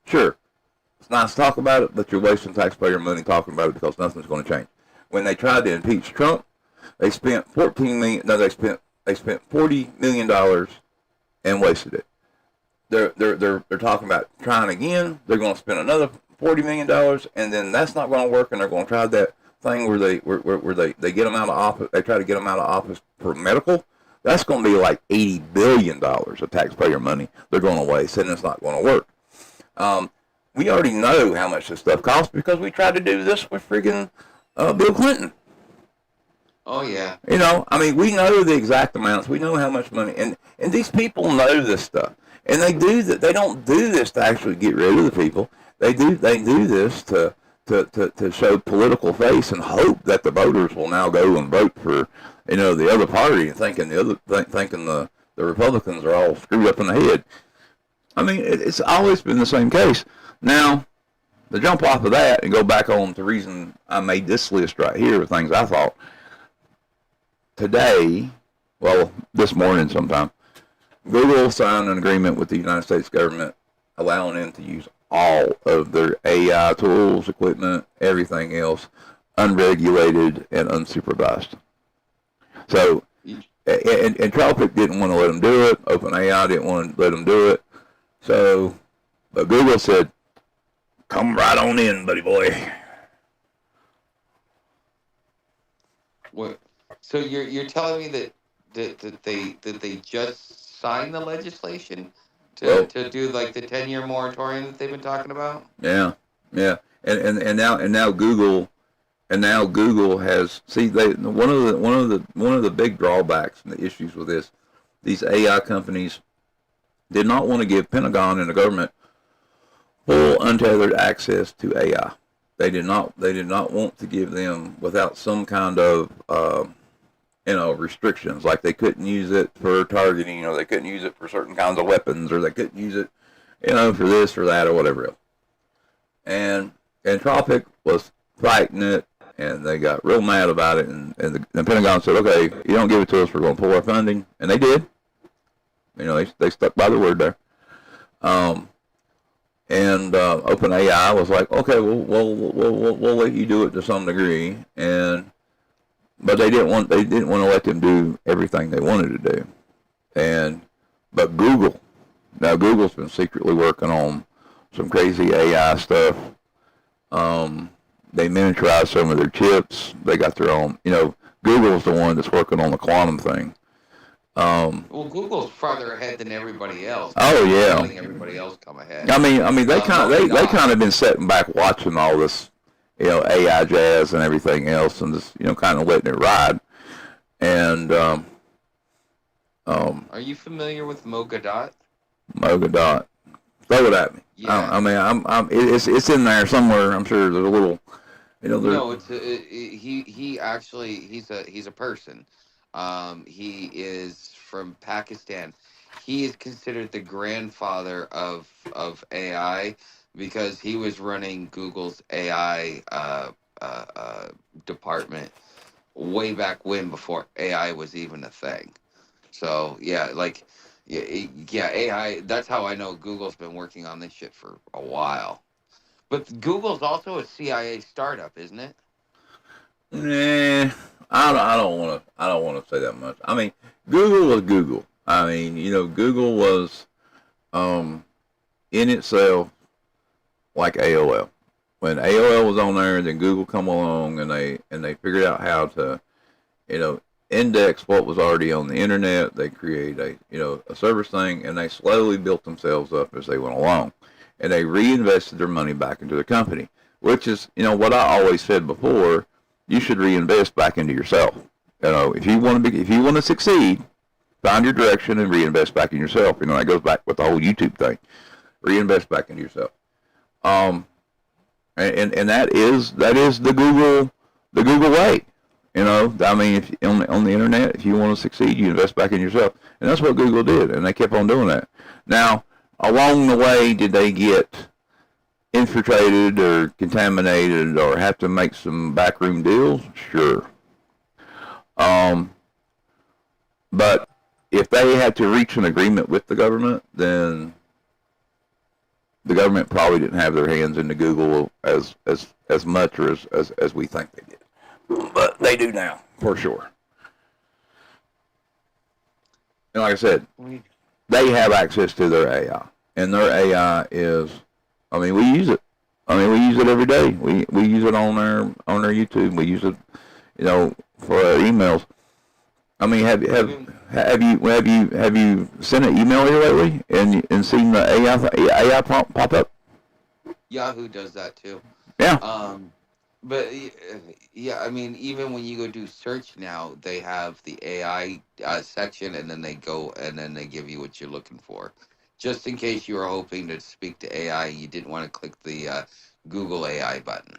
Sure, it's nice to talk about it, but you're wasting taxpayer money talking about it because nothing's going to change. When they tried to impeach Trump, they spent 14 million. No, they spent $40 million and wasted it. They're talking about trying again. They're going to spend another $40 million, and then that's not going to work. And they're going to try that thing where they get them out of office. They try to get them out of office for medical. That's going to be like $80 billion of taxpayer money they're going to waste, and it's not going to work. We already know how much this stuff costs because we tried to do this with friggin' Bill Clinton. Oh yeah. I mean, we know the exact amounts. We know how much money, and these people know this stuff, and they do that. They don't do this to actually get rid of the people. They do this to show political face and hope that the voters will now go and vote for the other party, and thinking the Republicans are all screwed up in the head. I mean, it's always been the same case. Now, to jump off of that and go back on to the reason I made this list right here of things I thought. Today, well, this morning sometime, Google signed an agreement with the United States government allowing them to use all of their AI tools, equipment, everything else, unregulated and unsupervised. So, and Tropic didn't want to let them do it. OpenAI didn't want to let them do it. So, but Google said, come right on in, buddy boy. What? So you're telling me that they just signed the legislation to do like the 10-year moratorium that they've been talking about? Yeah, and now Google has one of the big drawbacks and the issues with this. These AI companies did not want to give Pentagon and the government full untethered access to AI. They did not want to give them without some kind of restrictions, like they couldn't use it for targeting, they couldn't use it for certain kinds of weapons, or they couldn't use it, for this or that or whatever else. And Tropic was fighting it, and they got real mad about it, and the Pentagon said, okay, you don't give it to us, we're going to pull our funding, and they did. They stuck by their word there. And OpenAI was like, okay, we'll let you do it to some degree, but they didn't want to let them do everything they wanted to do. But Google's been secretly working on some crazy AI stuff. They miniaturized some of their chips. They got their own. Google's the one that's working on the quantum thing. Well, Google's farther ahead than everybody else. Oh yeah, letting everybody else come ahead. I mean, they kind of been sitting back watching all this, AI jazz and everything else, and just kind of letting it ride. And are you familiar with Mogadot? Mogadot, throw it at me. Yeah. It's in there somewhere. I'm sure there's a little, No, he's a person. He is from Pakistan. He is considered the grandfather of AI because he was running Google's AI department way back when, before AI was even a thing. So yeah, AI. That's how I know Google's been working on this shit for a while. But Google's also a CIA startup, isn't it? Nah, I don't want to say that much. I mean, Google was Google. I mean, Google was in itself like AOL. When AOL was on there, then Google come along and they figured out how to, index what was already on the internet. They create a service thing, and they slowly built themselves up as they went along, and they reinvested their money back into the company, which is what I always said before. you should reinvest back into yourself. You know, if you want to succeed, find your direction and reinvest back in yourself. You know, that goes back with the whole YouTube thing. Reinvest back into yourself. And that is the Google way. You know, I mean, if on the internet, if you want to succeed, you invest back in yourself, and that's what Google did, and they kept on doing that. Now, along the way, did they get infiltrated or contaminated or have to make some backroom deals? Sure. But if they had to reach an agreement with the government, then the government probably didn't have their hands into Google as much or as we think they did. But they do now, for sure. And like I said, they have access to their AI. And their AI is, I mean, we use it. I mean, we use it every day. We use it on our YouTube. We use it, you know, for our emails. I mean, have you sent an email here lately and seen the AI pop up? Yahoo does that too. Yeah. But yeah, I mean, even when you go do search now, they have the AI section, and then they give you what you're looking for, just in case you were hoping to speak to AI, you didn't want to click the Google AI button.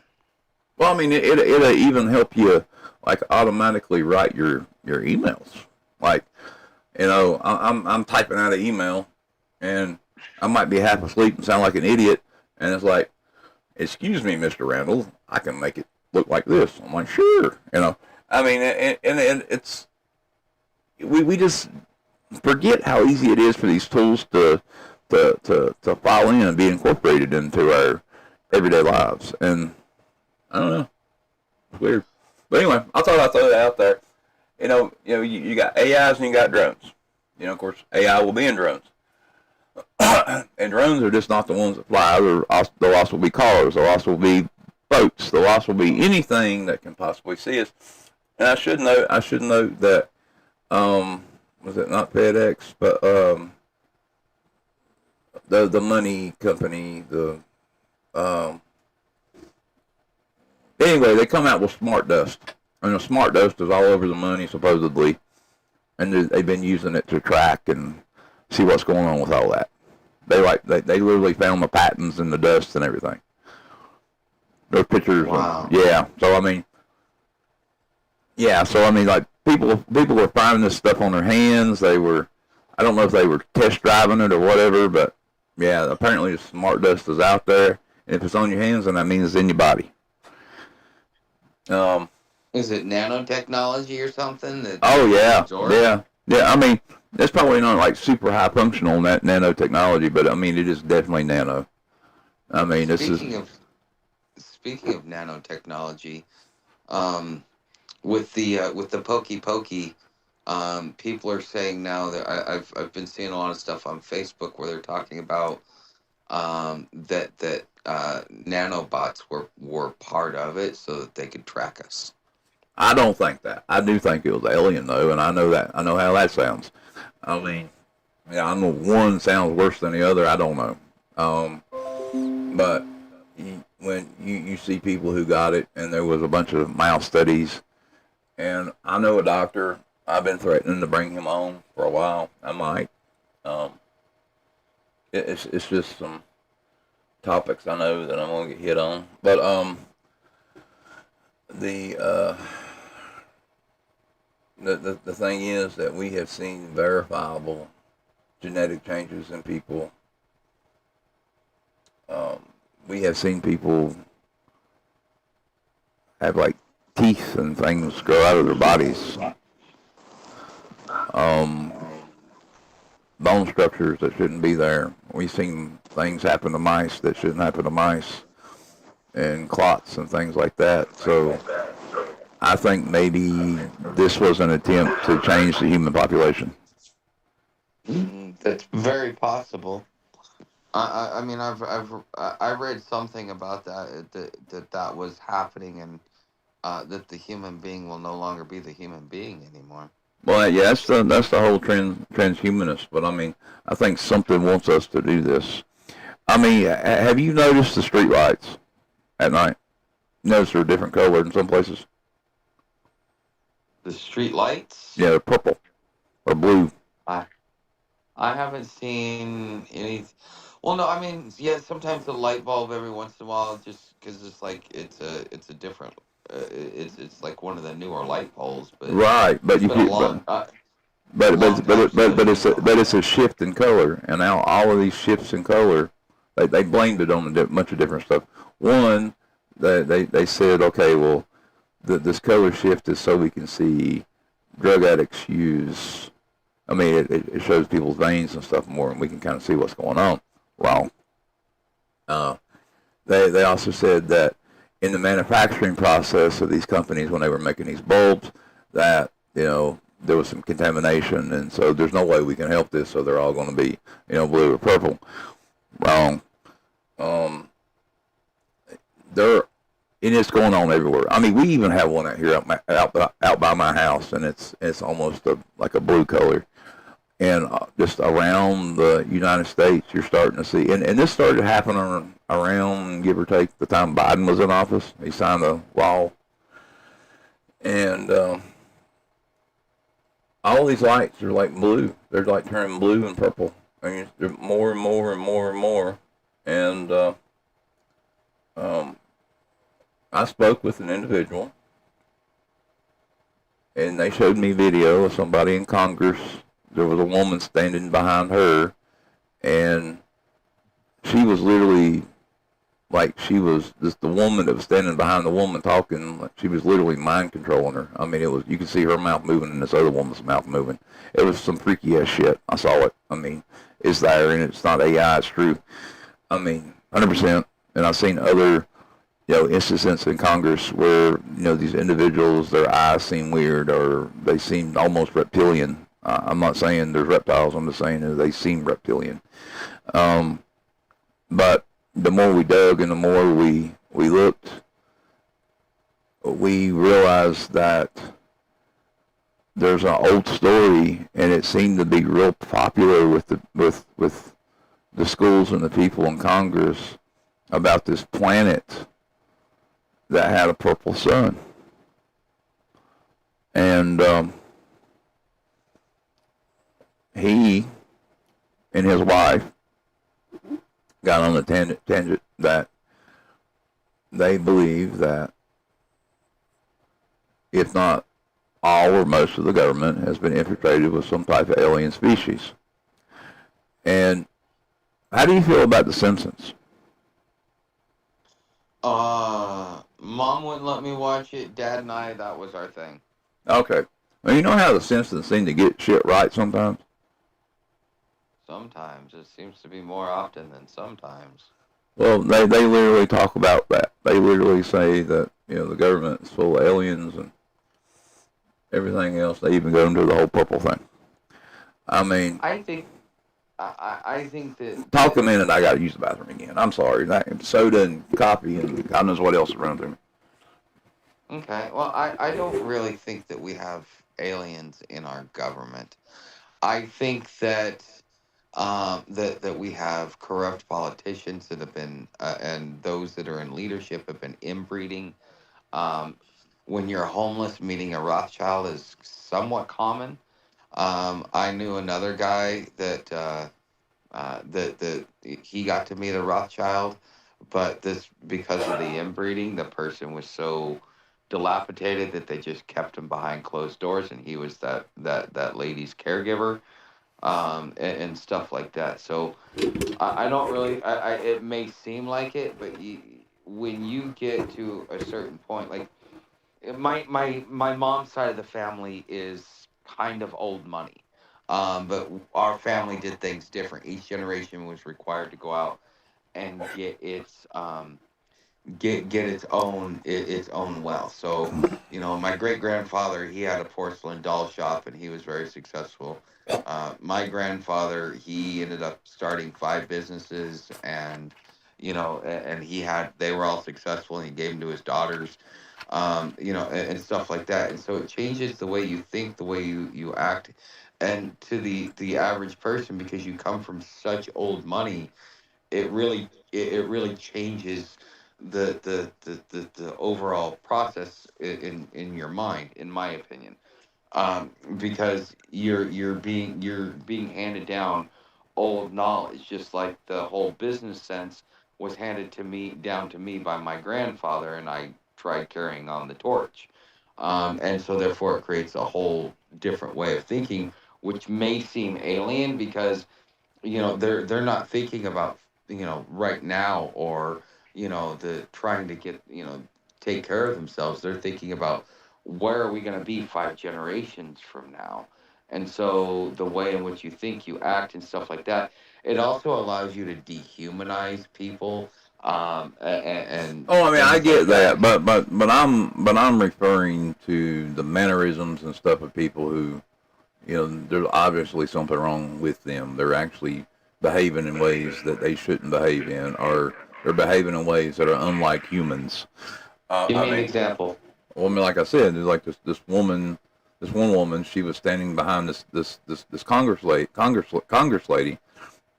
Well, I mean, it'll even help you like automatically write your emails. Like, you know, I'm typing out an email, and I might be half asleep and sound like an idiot, and it's like, excuse me, Mr. Randall, I can make it look like this. I'm like, sure. You know, I mean, and it's, we just forget how easy it is for these tools to file in and be incorporated into our everyday lives. And I don't know, it's weird. But anyway, I thought I'd throw that out there. You know, you got AIs and you got drones. You know, of course, AI will be in drones. And drones are just not the ones that fly. The loss will be cars. The loss will be boats. The loss will be anything that can possibly see us. And I should note that was it not FedEx, but the money company, anyway, they come out with smart dust, and the smart dust is all over the money supposedly, and they've been using it to track and see what's going on with all that. They literally found the patterns in the dust and everything. Those pictures. Wow. So I mean, like people were finding this stuff on their hands. I don't know if they were test driving it or whatever, but yeah, apparently the smart dust is out there, and if it's on your hands, then that means it's in your body. Is it nanotechnology or something? Yeah. I mean, it's probably not like super high functional nanotechnology, but I mean, it is definitely nano. I mean, Speaking of nanotechnology, with the pokey, people are saying now that I've been seeing a lot of stuff on Facebook where they're talking about that nanobots were part of it so that they could track us. I don't think that. I do think it was alien though, and I know how that sounds. I mean, yeah, I know one sounds worse than the other. I don't know. But when you see people who got it, and there was a bunch of mouse studies, and I know a doctor. I've been threatening to bring him on for a while. I might. It's just some topics I know that I'm gonna get hit on, but the thing is that we have seen verifiable genetic changes in people. We have seen people have like teeth and things grow out of their bodies. Bone structures that shouldn't be there. We've seen things happen to mice that shouldn't happen to mice, and clots and things like that. So I think maybe this was an attempt to change the human population. That's very possible. I mean, I read something about that was happening, and that the human being will no longer be the human being anymore. Well, yeah, that's the whole transhumanist. But I mean, I think something wants us to do this. I mean, have you noticed the street lights at night? Notice they're different color in some places. The street lights. Yeah, they're purple or blue. I I haven't seen any. Well, no, I mean, yeah, sometimes the light bulb every once in a while, just because it's like it's a different, it's like one of the newer light poles, but Right, but it's you been a keep, long time since I've seen one but like it's a that. shift in color, and now all of these shifts in color, they blamed it on a bunch of different stuff. One, they said, okay, well, this color shift is so we can see drug addicts use. I mean, it shows people's veins and stuff more, and we can kind of see what's going on. Wrong. Uh, they also said that in the manufacturing process of these companies when they were making these bulbs, that there was some contamination, and so there's no way we can help this, so they're all going to be blue or purple. Wrong. Um, there and it's going on everywhere. I mean, we even have one out here out by my house, and it's almost like a blue color. And just around the United States, you're starting to see, and this started happening around, give or take, the time Biden was in office. He signed a law, and all these lights are like blue. They're like turning blue and purple. I mean, they're more and more and more and more. And um, I spoke with an individual, and they showed me video of somebody in Congress. There was a woman standing behind her, and she was literally like she was just the woman that was standing behind the woman talking. Like she was literally mind controlling her. I mean, it was, you could see her mouth moving and this other woman's mouth moving. It was some freaky ass shit. I saw it. I mean, it's there, and it's not AI. It's true. I mean, 100%. And I've seen other instances in Congress where these individuals, their eyes seem weird or they seem almost reptilian. I'm not saying there's reptiles. I'm just saying that they seem reptilian. But the more we dug and the more we looked, we realized that there's an old story, and it seemed to be real popular with the schools and the people in Congress about this planet that had a purple sun. And he and his wife got on the tangent that they believe that if not all or most of the government has been infiltrated with some type of alien species. And how do you feel about The Simpsons? Mom wouldn't let me watch it. Dad and I, that was our thing. Okay. Well, you know how The Simpsons seem to get shit right sometimes? Sometimes it seems to be more often than sometimes. Well, they literally talk about that. They literally say that, the government is full of aliens and everything else. They even go into the whole purple thing. I mean, I think I think talk a that minute. I got to use the bathroom again. I'm sorry. That soda and coffee and God knows what else is running through me. okay. Well, I don't really think that we have aliens in our government. I think that that we have corrupt politicians that have been and those that are in leadership have been inbreeding. Um, when you're homeless, meeting a Rothschild is somewhat common. I knew another guy that he got to meet a Rothschild, but this because of the inbreeding, the person was so dilapidated that they just kept him behind closed doors, and he was that lady's caregiver, and stuff like that. So I don't really. It may seem like it, but when you get to a certain point, like my mom's side of the family is kind of old money. But our family did things different. Each generation was required to go out and get its own wealth. So, my great grandfather, he had a porcelain doll shop and he was very successful. My grandfather, he ended up starting 5 businesses, and and they were all successful, and he gave them to his daughters, and stuff like that. And so it changes the way you think, the way you act, and to the average person, because you come from such old money, it really changes the overall process in your mind, in my opinion. because you're being handed down old knowledge, just like the whole business sense was handed to me down to me by my grandfather, and I tried carrying on the torch. And so therefore it creates a whole different way of thinking, which may seem alien because they're not thinking about right now, or the trying to get take care of themselves. They're thinking about where are we going to be 5 generations from now. And so the way in which you think, you act, and stuff like that, it also allows you to dehumanize people, and Oh, I mean, I things like get that. that, but I'm referring to the mannerisms and stuff of people who, there's obviously something wrong with them. They're actually behaving in ways that they shouldn't behave in, or they're behaving in ways that are unlike humans. Give I me an mean, example. well, I mean, like I said, there's like this one woman. She was standing behind this Congress lady,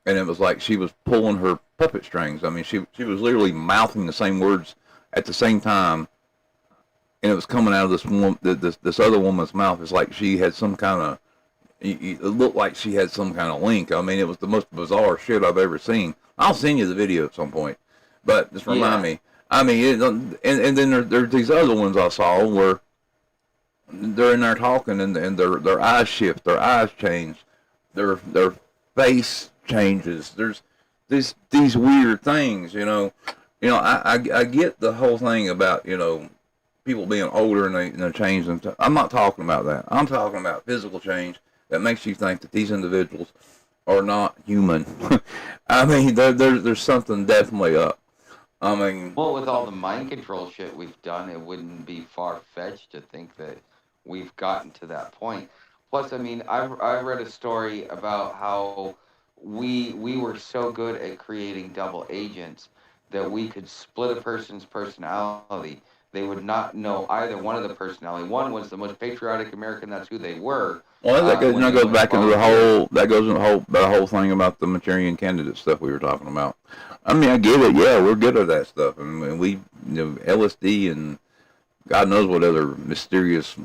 and it was like she was pulling her puppet strings. I mean, she was literally mouthing the same words at the same time, and it was coming out of this other woman's mouth. It's like she had some kind of. It looked like she had some kind of link. I mean, it was the most bizarre shit I've ever seen. I'll send you the video at some point, but just remind Yeah. me. I mean, and then there's these other ones I saw where they're in there talking, and their eyes shift, their eyes change, their face changes. There's these weird things, I get the whole thing about people being older and they change them. I'm not talking about that. I'm talking about physical change that makes you think that these individuals are not human. I mean, there's something definitely up. I mean, Well, with all the mind control shit we've done, it wouldn't be far fetched to think that we've gotten to that point. Plus, I mean, I read a story about how we were so good at creating double agents that we could split a person's personality. They would not know either one of the personality. One was the most patriotic American; that's who they were well, when they goes went to back into the volunteer. whole that goes into the whole thing about the Manchurian candidate stuff we were talking about. I mean, I get it. Yeah, we're good at that stuff, and we LSD and God knows what other mysterious,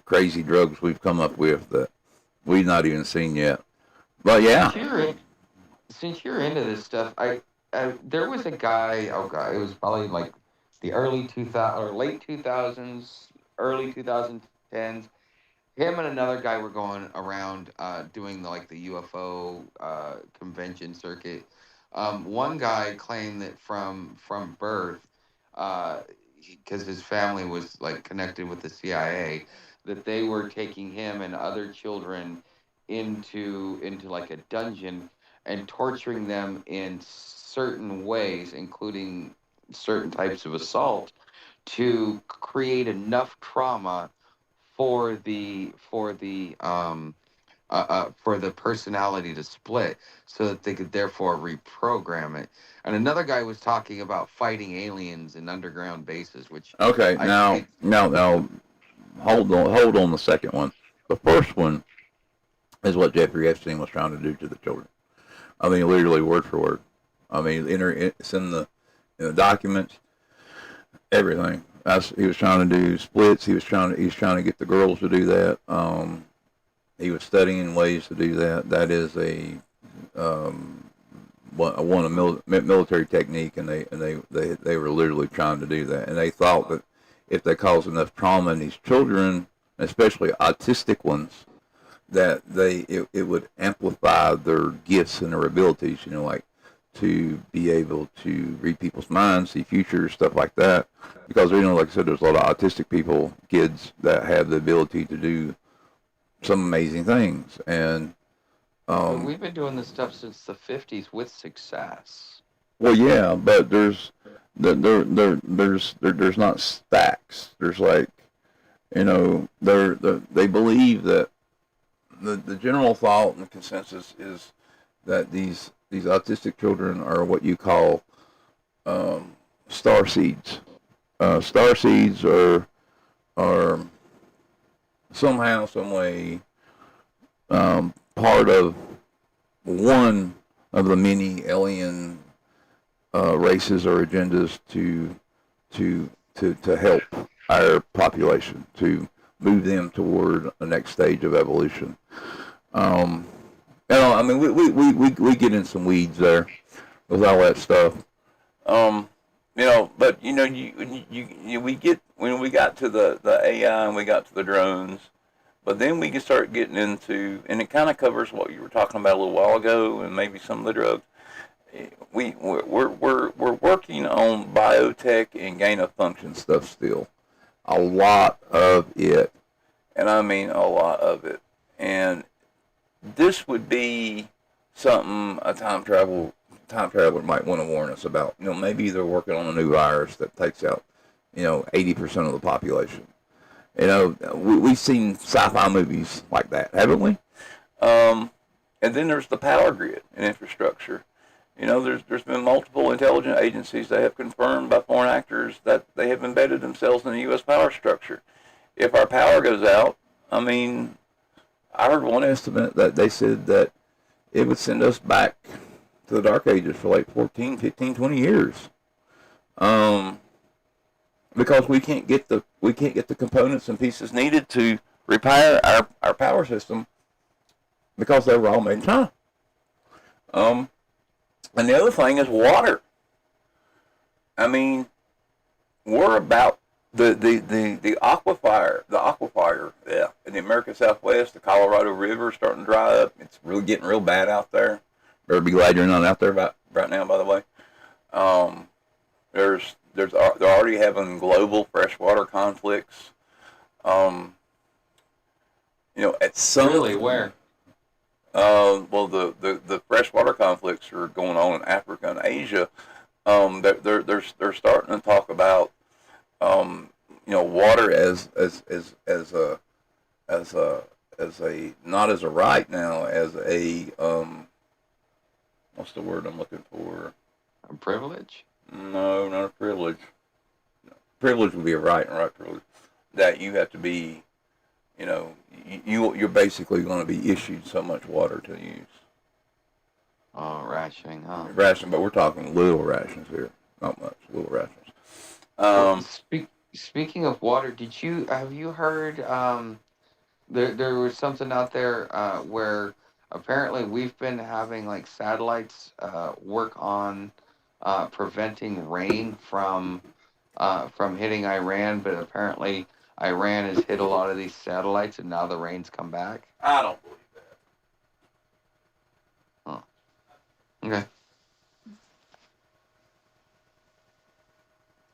crazy drugs we've come up with that we've not even seen yet. But yeah, Since you're in, since you're into this stuff, there was a guy. Oh god, it was probably like the early 2000 or late 2000s, early 2010s. Him and another guy were going around doing the UFO convention circuit. One guy claimed that from birth, because his family was like connected with the CIA, that they were taking him and other children into like a dungeon and torturing them in certain ways, including certain types of assault, to create enough trauma for the personality to split, so that they could therefore reprogram it. And another guy was talking about fighting aliens in underground bases, which okay. I Now, hold on the second one. The first one is what Jeffrey Epstein was trying to do to the children. I mean, literally word for word. I mean, it's in the documents, everything. He was trying to do splits. He was trying to get the girls to do that. He was studying ways to do that. That is um, a military technique, and they were literally trying to do that. And they thought that if they caused enough trauma in these children, especially autistic ones, that it would amplify their gifts and their abilities. Like to be able to read people's minds, see futures, stuff like that. Because like I said, there's a lot of autistic kids that have the ability to do some amazing things. And but um, we've been doing this stuff since the 50s with success. well, yeah, but there's not stacks. There's like they believe that the general thought and consensus is that these autistic children are what you call star seeds. Star seeds are somehow, some way, part of one of the many alien races or agendas to help our population, to move them toward the next stage of evolution. I mean, we get in some weeds there with all that stuff. But we get when we got to the AI and we got to the drones, but then we can start getting into, and it kind of covers what you were talking about a little while ago, and maybe some of the drugs. We're working on biotech and gain of function stuff still, a lot of it, and I mean a lot of it, and this would be something a time traveler might want to warn us about. Maybe they're working on a new virus that takes out 80% of the population. We've seen sci-fi movies like that, haven't we? And then there's the power grid and infrastructure. There's been multiple intelligence agencies that have confirmed by foreign actors that they have embedded themselves in the U.S. power structure. If our power goes out, I mean, I heard one estimate that they said that it would send us back to the dark ages for like 14, 15, 20 years. Because we can't get the components and pieces needed to repair our power system because they were all made in China. And the other thing is water. I mean, we're about the aquifer, yeah, in the American Southwest. The Colorado River is starting to dry up. It's really getting real bad out there. Better be glad you're not out there right now, by the way. They're already having global freshwater conflicts. At some Really, where? Well, the freshwater conflicts are going on in Africa and Asia. They're starting to talk about water as a not as a right now, as a what's the word I'm looking for? A privilege? No, not a privilege. Privilege would be a right, and right privilege. That you have to be, you're basically going to be issued so much water to use. Oh, rationing, huh? Ration, but we're talking little rations here, not much, little rations. Speaking of water, have you heard? There was something out there where apparently we've been having like satellites work on preventing rain from hitting Iran, but apparently Iran has hit a lot of these satellites, and now the rain's come back. I don't believe that. Huh. Okay.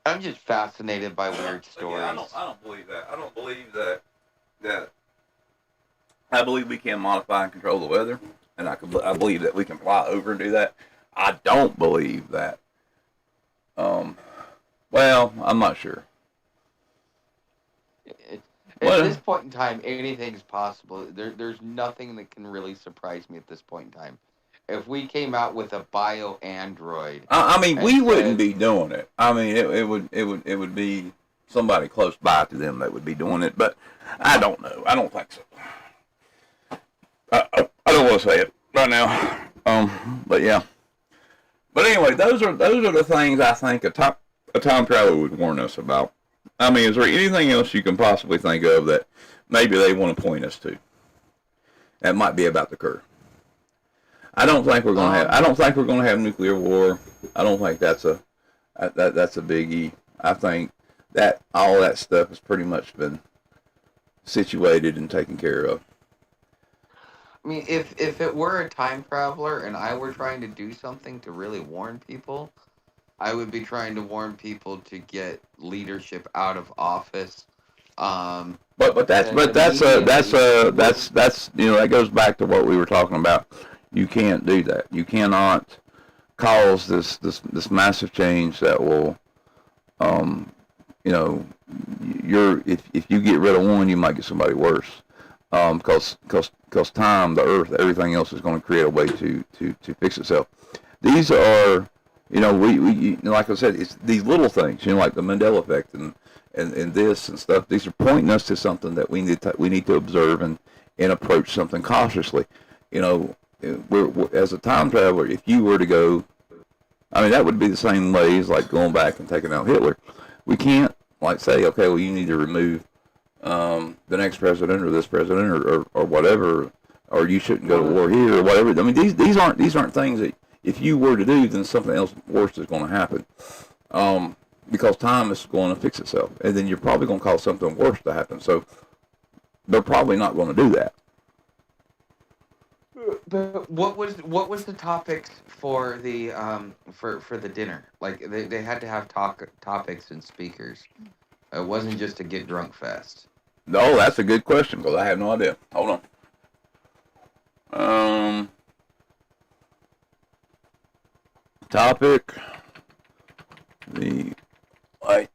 I'm just fascinated by weird stories. Yeah, I don't believe that. I don't believe that. I believe we can modify and control the weather, and I believe that we can fly over and do that. I don't believe that. Well, I'm not sure. At this point in time, anything's possible. There's nothing that can really surprise me at this point in time. If we came out with a bio android, I mean, we wouldn't be doing it. I mean, it would be somebody close by to them that would be doing it. But I don't know. I don't think so. I don't want to say it right now. But yeah. But anyway, those are the things I think a time traveler would warn us about. I mean, is there anything else you can possibly think of that maybe they want to point us to? That might be about to occur. I don't think we're going to have. I don't think we're going to have nuclear war. I don't think that's a biggie. I think that all that stuff has pretty much been situated and taken care of. I mean, if it were a time traveler and I were trying to do something to really warn people, I would be trying to warn people to get leadership out of office. But that's that goes back to what we were talking about. You can't do that. You cannot cause this massive change that will, if you get rid of one, you might get somebody worse. Because time, the earth, everything else is going to create a way to fix itself. These are, we like I said, it's these little things, like the Mandela effect and this and stuff. These are pointing us to something that we need to observe and approach something cautiously. We're, as a time traveler, if you were to go, I mean, that would be the same way as like going back and taking out Hitler. We can't like say, okay, well, you need to remove the next president or this president or whatever, or you shouldn't go to Well, war here or whatever. I mean, these aren't things that if you were to do, then something else worse is going to happen. Because time is going to fix itself, and then you're probably going to cause something worse to happen. So they're probably not going to do that. but what was the topics for the for the dinner? Like they had to have topics and speakers. It wasn't just a get drunk fest. No, that's a good question because I have no idea. Hold on. Topic. The light.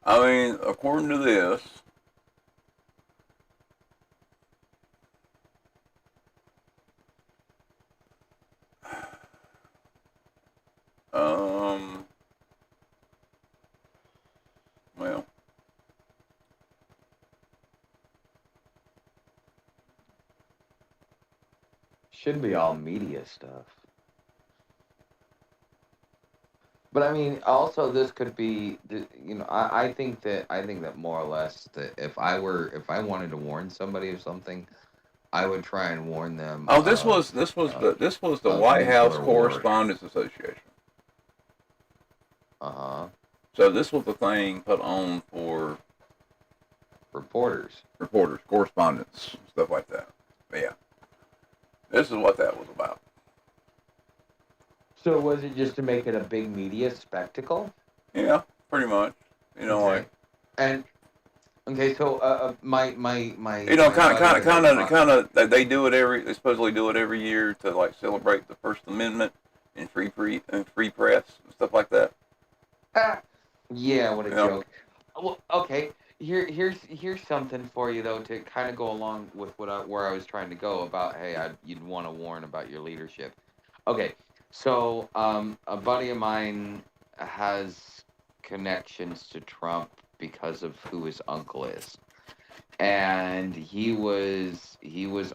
I mean, according to this, um, well, Should be all media stuff. But I mean, also this could be, I think that more or less that if I wanted to warn somebody of something, I would try and warn them oh, this was the of White House nuclear war. Correspondents Association. Uh-huh. So this was the thing put on for Reporters. reporters, correspondents, stuff like that. But yeah, this is what that was about. So was it just to make it a big media spectacle? Yeah, pretty much. You know, Okay. like And okay, so my you know, my buddy that I talked. kind of. They do it every. They supposedly do it every year to like celebrate the First Amendment and free press and stuff like that. Ah, yeah, what a You know, joke. Well, okay. Here's something for you though to kind of go along with where I was trying to go about. Hey, you'd want to warn about your leadership. Okay, so a buddy of mine has connections to Trump because of who his uncle is, and he was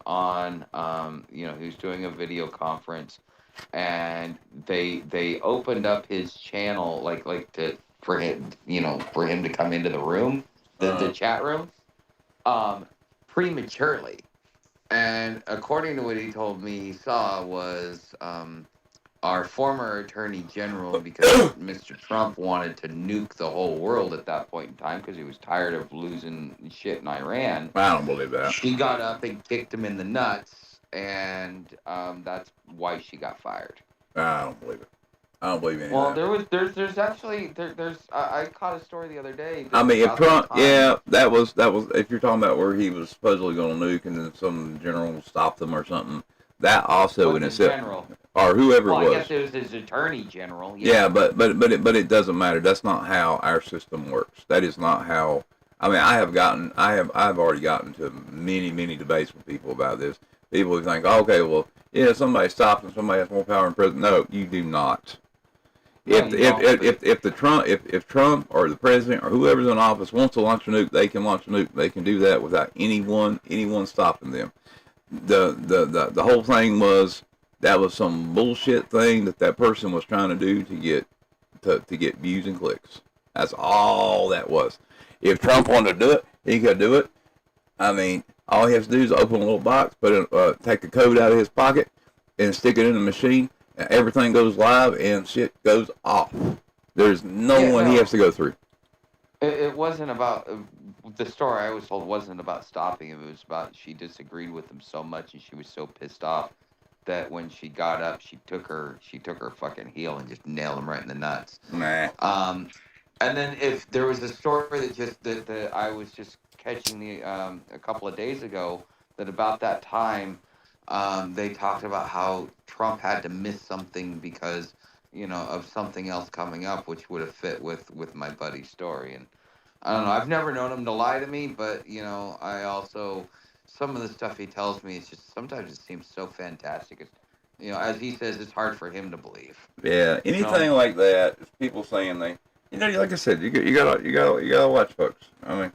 on he was doing a video conference, and they opened up his channel like to for him to come into the room, the uh, chat room, um prematurely. And according to what he told me, he saw was our former attorney general, because Mr. Trump wanted to nuke the whole world at that point in time because he was tired of losing shit in Iran. I don't believe that. She got up and kicked him in the nuts, and that's why she got fired. I don't believe it. I don't believe any of Well, that. there's actually there's I caught a story the other day I mean, if about that Trump, time. yeah, that was. If you're talking about where he was supposedly going to nuke and then some general stopped them or something, that also in Wasn't itself, general. or whoever Well, it I was. guess it was his attorney general. Yeah, Yeah. but it doesn't matter. That's not how our system works. That is not how. I mean, I've already gotten to many debates with people about this. People who think, oh, okay, well, yeah, somebody stops and somebody has more power in prison. No, you do not. No, If you don't. But if Trump or the president or whoever's in office wants to launch a nuke, they can launch a nuke. They can do that without anyone stopping them. The whole thing was that was some bullshit thing that person was trying to do to get views and clicks. That's all that was. If Trump wanted to do it, he could do it. I mean, all he has to do is open a little box, take the code out of his pocket, and stick it in the machine. And everything goes live, and shit goes off. There's no yeah, one he has no, to go through. it wasn't about the story I was told wasn't about stopping him. It was about she disagreed with him so much, and she was so pissed off that when she got up, she took her fucking heel and just nailed him right in the nuts. Nah. Um, and then if there was a story that I was just catching a couple of days ago, that about that time, they talked about how Trump had to miss something because of something else coming up, which would have fit with my buddy's story. And I don't know. I've never known him to lie to me, but I also some of the stuff he tells me, it's just sometimes it seems so fantastic. It's, as he says, it's hard for him to believe. Yeah, anything like that is people saying they, like I said, you gotta watch, folks. I mean,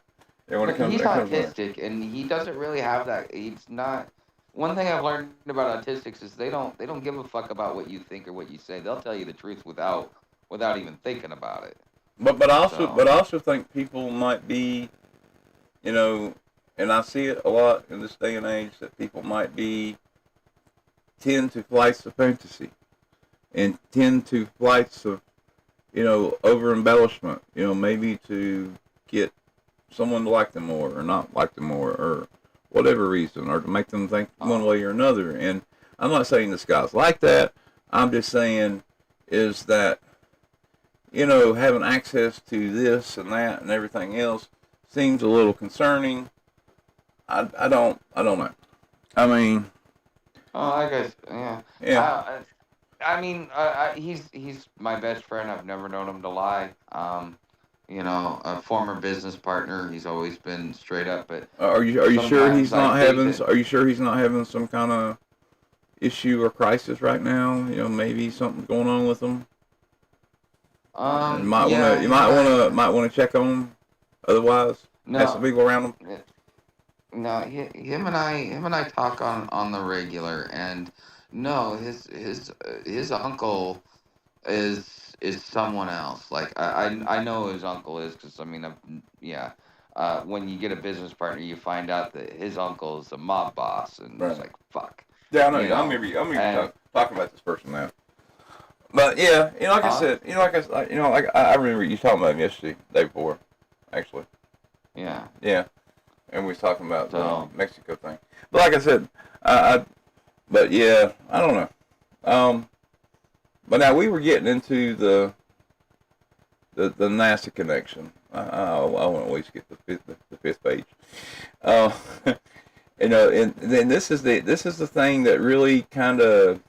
yeah, when it But comes, he's it comes on. autistic, and he doesn't really have that. He's not. One thing I've learned about autistics is they don't give a fuck about what you think or what you say. They'll tell you the truth without even thinking about it. But So, I also think people might be, you know, and I see it a lot in this day and age that people might be tend to flights of fantasy and tend to flights of, over embellishment. Maybe to get someone to like them more or not like them more or whatever reason, or to make them think one way or another. And I'm not saying this guy's like that. I'm just saying is that, having access to this and that and everything else seems a little concerning. I don't know. I mean, I guess, yeah. yeah. I mean, he's my best friend. I've never known him to lie. A former business partner. He's always been straight up, but Are you sure he's sometimes I not think having? that. Are you sure he's not having some kind of issue or crisis right now? Maybe something's going on with him. You might wanna Yeah, you him might and wanna I. might wanna check on him. Otherwise, have some No, people around him. no, him and I talk on the regular, and no, his uncle is someone else. Like I know who his uncle is because I mean, yeah. When you get a business partner, you find out that his uncle is a mob boss, and it's Right. like fuck, Yeah, I know. you I know. remember you. I remember you And talking about this person now. But yeah, like I huh? said, like I remember you talking about him yesterday, day before, actually. Yeah. Yeah, and we was talking about the So Mexico thing. But like I said, I but yeah, I don't know. But now we were getting into the NASA connection. I want to at least get the fifth page. Uh, and then this is the thing that really kind of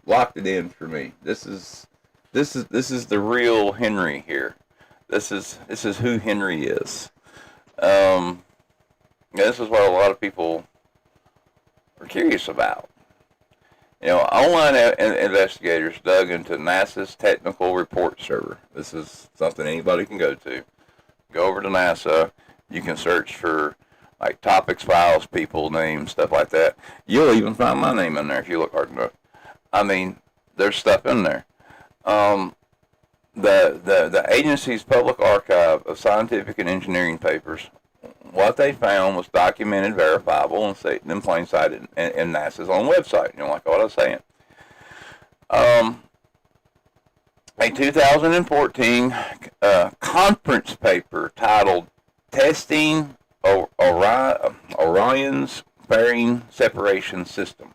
locked it in for me. This is the real Henry here. This is who Henry is. Um, this is what a lot of people are curious about. Online investigators dug into NASA's technical report server. This is something anybody can go to. Go over to NASA. You can search for like topics, files, people, names, stuff like that. You'll even find my name in there if you look hard enough. I mean, there's stuff in there. Um, the agency's public archive of scientific and engineering papers. What they found was documented, verifiable, and sitting in plain sight in NASA's own website. Like what I was saying. Um, a 2014 conference paper titled "Testing Orion's Fairing Separation System."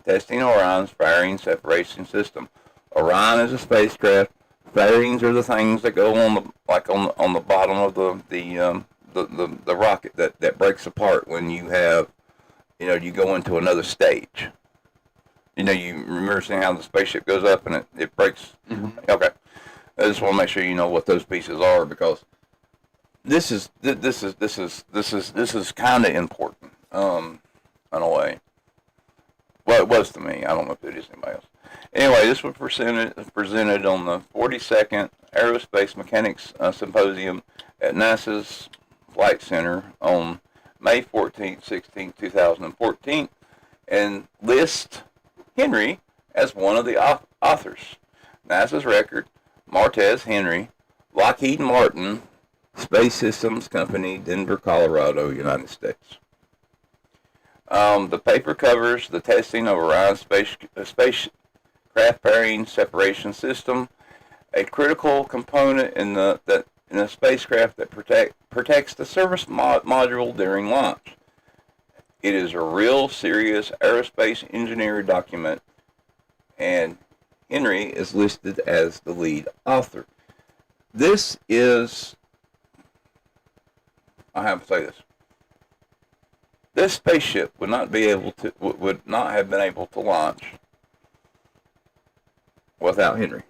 Testing Orion's fairing separation system. Orion is a spacecraft. Fairings are the things that go on the bottom of the rocket that breaks apart when you go into another stage. You remember seeing how the spaceship goes up and it breaks. hmm Okay, I just want to make sure you know what those pieces are because this is kind of important in a way. Well, it was to me. I don't know if it is anybody else. Anyway, this was presented on the 42nd Aerospace Mechanics Symposium at NASA's Flight Center on May 14th, 16th, 2014, and lists Henry as one of the authors. NASA's record, Martinez Henry, Lockheed Martin, Space Systems Company, Denver, Colorado, United States. The paper covers the testing of Orion's spacecraft fairing separation system, a critical component in the spacecraft that protects the service module during launch. It is a real serious aerospace engineering document, and Henry is listed as the lead author. This is, I have to say this. This spaceship would not have been able to launch without Henry.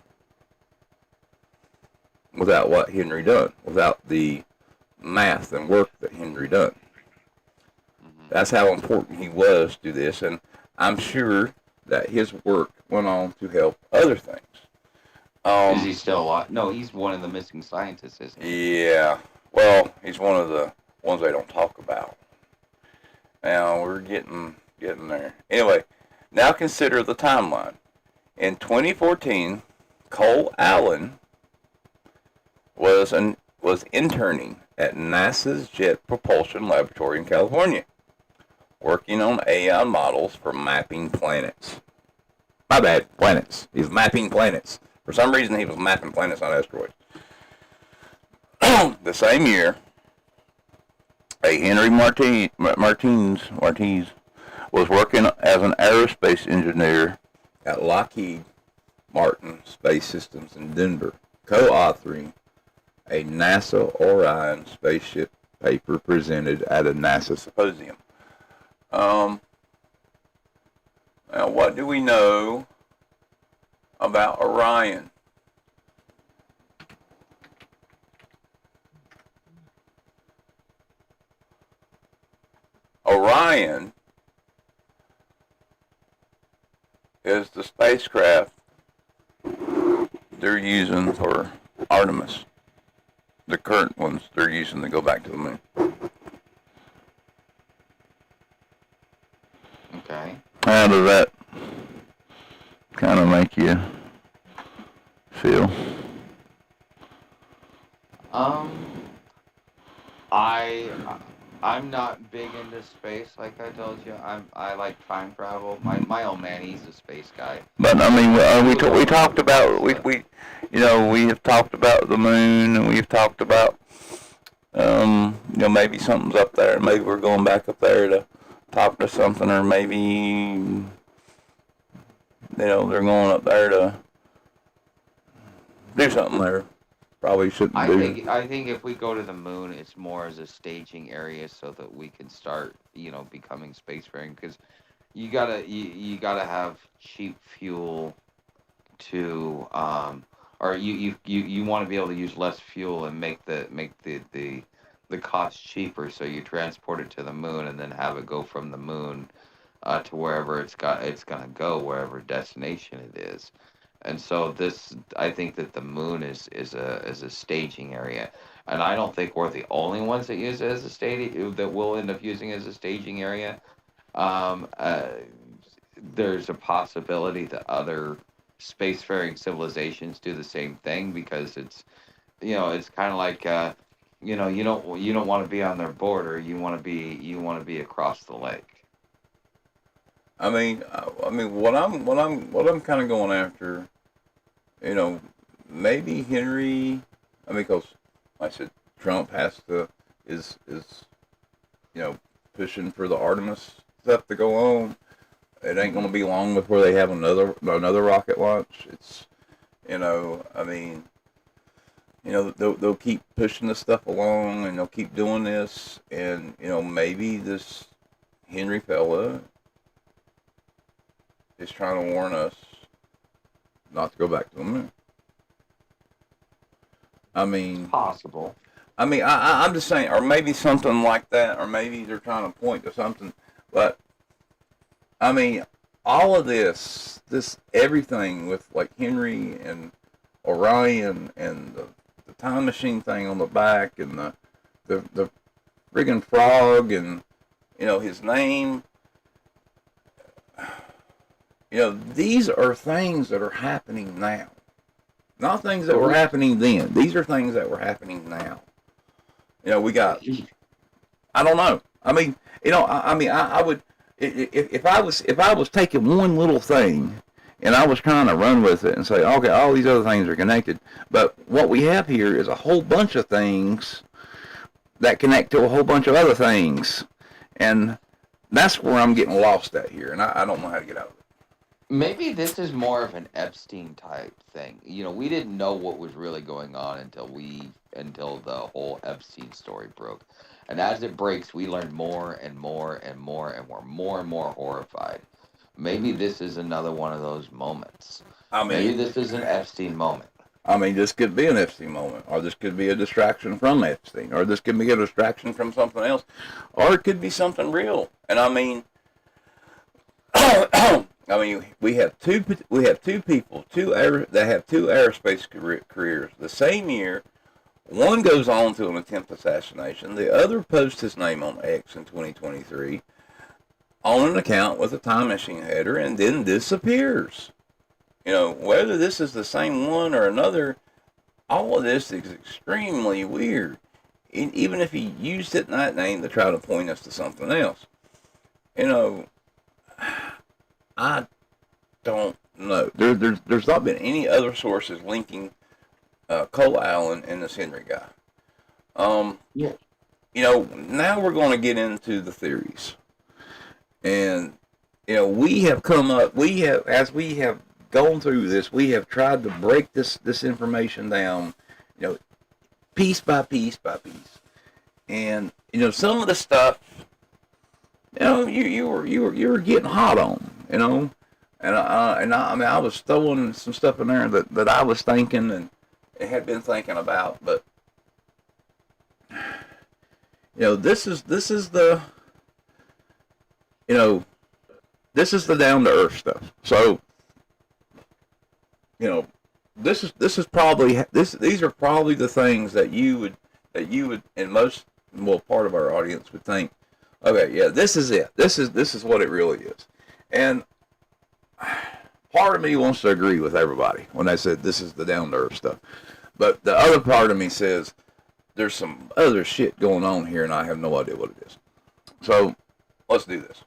without what Henry done, without the math and work that Henry done. Mm-hmm. That's how important he was to this, and I'm sure that his work went on to help other things. Is he still alive? No, he's one of the missing scientists, isn't he? Yeah. Well, he's one of the ones they don't talk about. Now we're getting there. Anyway, now consider the timeline. In 2014, Cole Allen was interning at NASA's Jet Propulsion Laboratory in California, working on AI models for mapping planets. My bad, planets. He was mapping planets. For some reason, he was mapping planets, not asteroids. The same year, a Henry Martinez was working as an aerospace engineer at Lockheed Martin Space Systems in Denver, co-authoring a NASA Orion spaceship paper presented at a NASA symposium. Now, what do we know about Orion? Orion is the spacecraft they're using for Artemis. The current ones they're using to go back to the moon. Okay. How does that kind of make you feel? I'm not big into space, like I told you. I like time travel. My old man, he's a space guy. But I mean, we talked about we have talked about the moon, and we've talked about maybe something's up there. Maybe we're going back up there to talk to something, or maybe they're going up there to do something there. Probably shouldn't do. I think if we go to the moon, it's more as a staging area so that we can start, becoming spacefaring. Because you gotta have cheap fuel to, or you want to be able to use less fuel and make the cost cheaper. So you transport it to the moon and then have it go from the moon to wherever it's gonna go, wherever destination it is. And so I think that the moon is a staging area, and I don't think we're the only ones that use it as a staging that will end up using it as a staging area. Um, uh, there's a possibility that other spacefaring civilizations do the same thing because it's kind of like you don't want to be on their border. You want to be across the lake. I mean, what I'm kind of going after, maybe Henry. I mean, because like I said, Trump is pushing for the Artemis stuff to go on. It ain't going to be long before they have another rocket launch. It's, I mean, they'll keep pushing this stuff along, and they'll keep doing this, and maybe this Henry fella is trying to warn us not to go back to the moon. I mean, Possible. I mean, I'm just saying, or maybe something like that, or maybe they're trying to point to something. But I mean, all of this everything with like Henry and Orion and the time machine thing on the back and the friggin' frog and his name. These are things that are happening now. Not things that were happening then. These are things that were happening now. We got, I don't know. I mean, I would, if I was taking one little thing and I was trying to run with it and say, okay, all these other things are connected. But what we have here is a whole bunch of things that connect to a whole bunch of other things. And that's where I'm getting lost at here. And I don't know how to get out of it. Maybe this is more of an Epstein type thing. We didn't know what was really going on until the whole Epstein story broke. And as it breaks, we learn more and more and more, and we're more and more horrified. Maybe this is another one of those moments. I mean, Maybe this is an Epstein moment. I mean, this could be an Epstein moment, or this could be a distraction from Epstein, or this could be a distraction from something else, or it could be something real. And I mean, I mean, we have two people, that have two aerospace careers. The same year, one goes on to an attempt assassination. The other posts his name on X in 2023 on an account with a time machine header, and then disappears. You know, whether this is the same one or another, all of this is extremely weird. Even if he used it in that name to try to point us to something else. You know, I don't know. There's not been any other sources linking Cole Allen and this Henry guy. Yeah. You know, now we're going to get into the theories. And, you know, as we have gone through this, we have tried to break this information down, you know, piece by piece by piece. And, you know, some of the stuff, you know, you were getting hot on, you know. And I mean, I was throwing some stuff in there that I was thinking and had been thinking about, but you know, this is the, you know, this is the down to earth stuff. So, you know, these are probably the things that you would, and most, well, part of our audience would think, okay, yeah, this is it. This is what it really is. And part of me wants to agree with everybody when I said this is the down to earth stuff. But the other part of me says there's some other shit going on here and I have no idea what it is. So let's do this.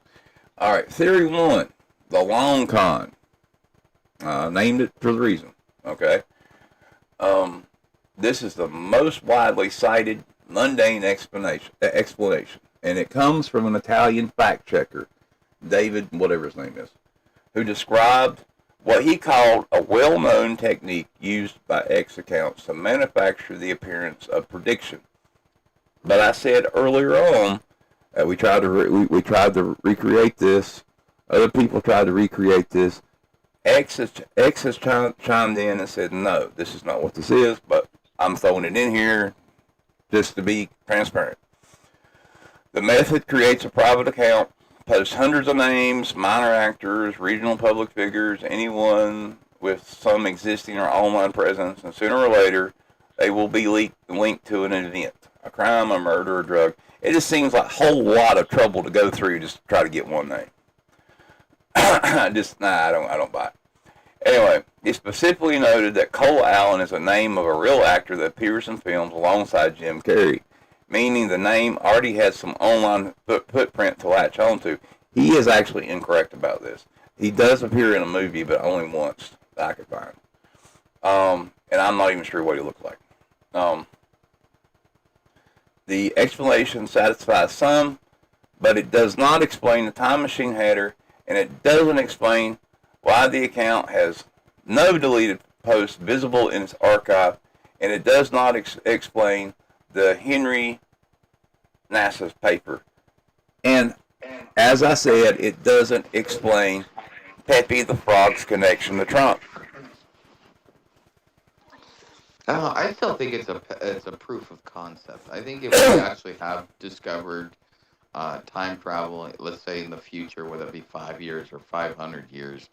All right, theory one, the long con. Named it for the reason. Okay. This is the most widely cited mundane explanation, and it comes from an Italian fact checker, David, whatever his name is, who described what he called a well-known technique used by X accounts to manufacture the appearance of prediction. But I said earlier on that we tried to recreate this. Other people tried to recreate this. X has chimed in and said, no, this is not what this is, but I'm throwing it in here just to be transparent. The method creates a private account, posts hundreds of names, minor actors, regional public figures, anyone with some existing or online presence, and sooner or later, they will be linked to an event, a crime, a murder, a drug. It just seems like a whole lot of trouble to go through just to try to get one name. I don't buy it. Anyway, he specifically noted that Cole Allen is a name of a real actor that appears in films alongside Jim Carrey, meaning the name already has some online footprint to latch onto. He is actually incorrect about this. He does appear in a movie, but only once that I could find. And I'm not even sure what he looked like. The explanation satisfies some, but it does not explain the time machine header, and it doesn't explain why the account has no deleted posts visible in its archive, and it does not explain the Henry NASA's paper. And as I said, it doesn't explain Pepe the Frog's connection to Trump. I still think it's a proof of concept. I think if we actually have discovered time travel, let's say in the future, whether it be 5 years or 500 years,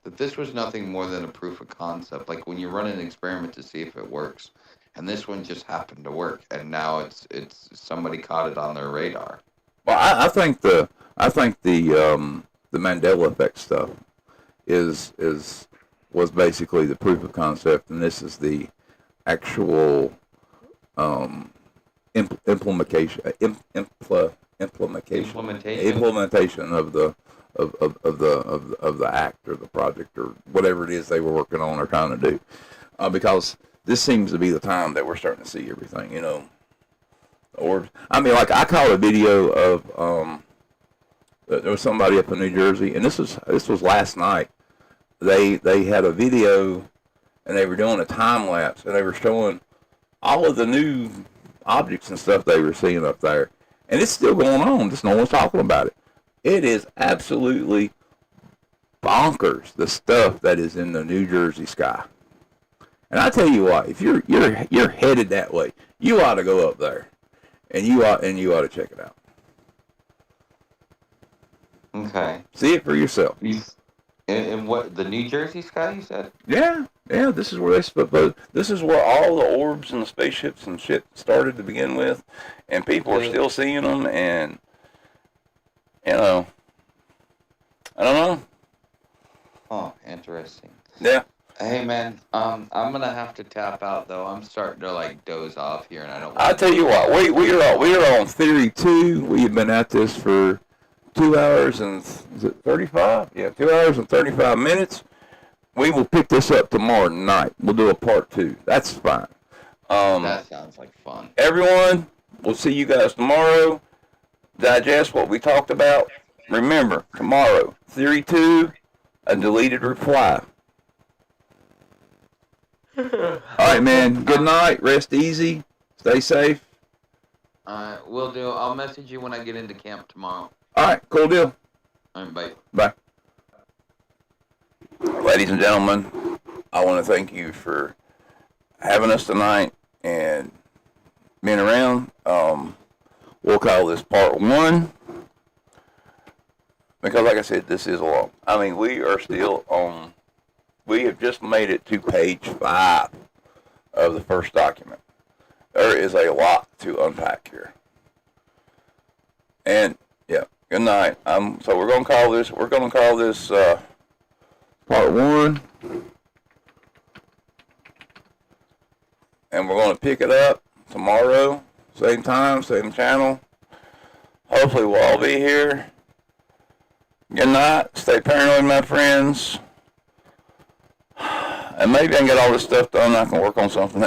that this was nothing more than a proof of concept. Like when you run an experiment to see if it works, and this one just happened to work, and now it's somebody caught it on their radar. Well, I think the Mandela effect stuff was basically the proof of concept, and this is the actual implementation of the act or the project or whatever it is they were working on or trying to do, because this seems to be the time that we're starting to see everything, you know. Or I mean, like I caught a video of there was somebody up in New Jersey, and this was last night. They had a video, and they were doing a time lapse, and they were showing all of the new objects and stuff they were seeing up there, and it's still going on. Just no one's talking about it. It is absolutely bonkers, the stuff that is in the New Jersey sky. And I tell you what, if you're headed that way, you ought to go up there, and you ought to check it out. Okay. See it for yourself. And what, the New Jersey sky, you said? Yeah. This is where this is where all the orbs and the spaceships and shit started to begin with, and people are still seeing them. And I don't know. Oh, interesting. Yeah. Hey man, I'm gonna have to tap out though. I'm starting to like doze off here, and I don't. I tell you what, we are on theory 2. We have been at this for 2 hours and is it 35? Yeah, 2 hours and 35 minutes. We will pick this up tomorrow night. We'll do a part 2. That's fine. That sounds like fun. Everyone, we'll see you guys tomorrow. Digest what we talked about. Remember, tomorrow, theory 2, a deleted reply. All right, man. Good night. Rest easy. Stay safe. Will do. I'll message you when I get into camp tomorrow. All right, cool deal. All right, bye. Bye. Ladies and gentlemen, I want to thank you for having us tonight and being around. We'll call this part 1 because, like I said, this is long. I mean, we are still on. We have just made it to page 5 of the first document. There is a lot to unpack here. And yeah, good night. So we're gonna call this. Part 1, and we're gonna pick it up tomorrow, same time, same channel. Hopefully, we'll all be here. Good night. Stay paranoid, my friends. And maybe I can get all this stuff done. I can work on something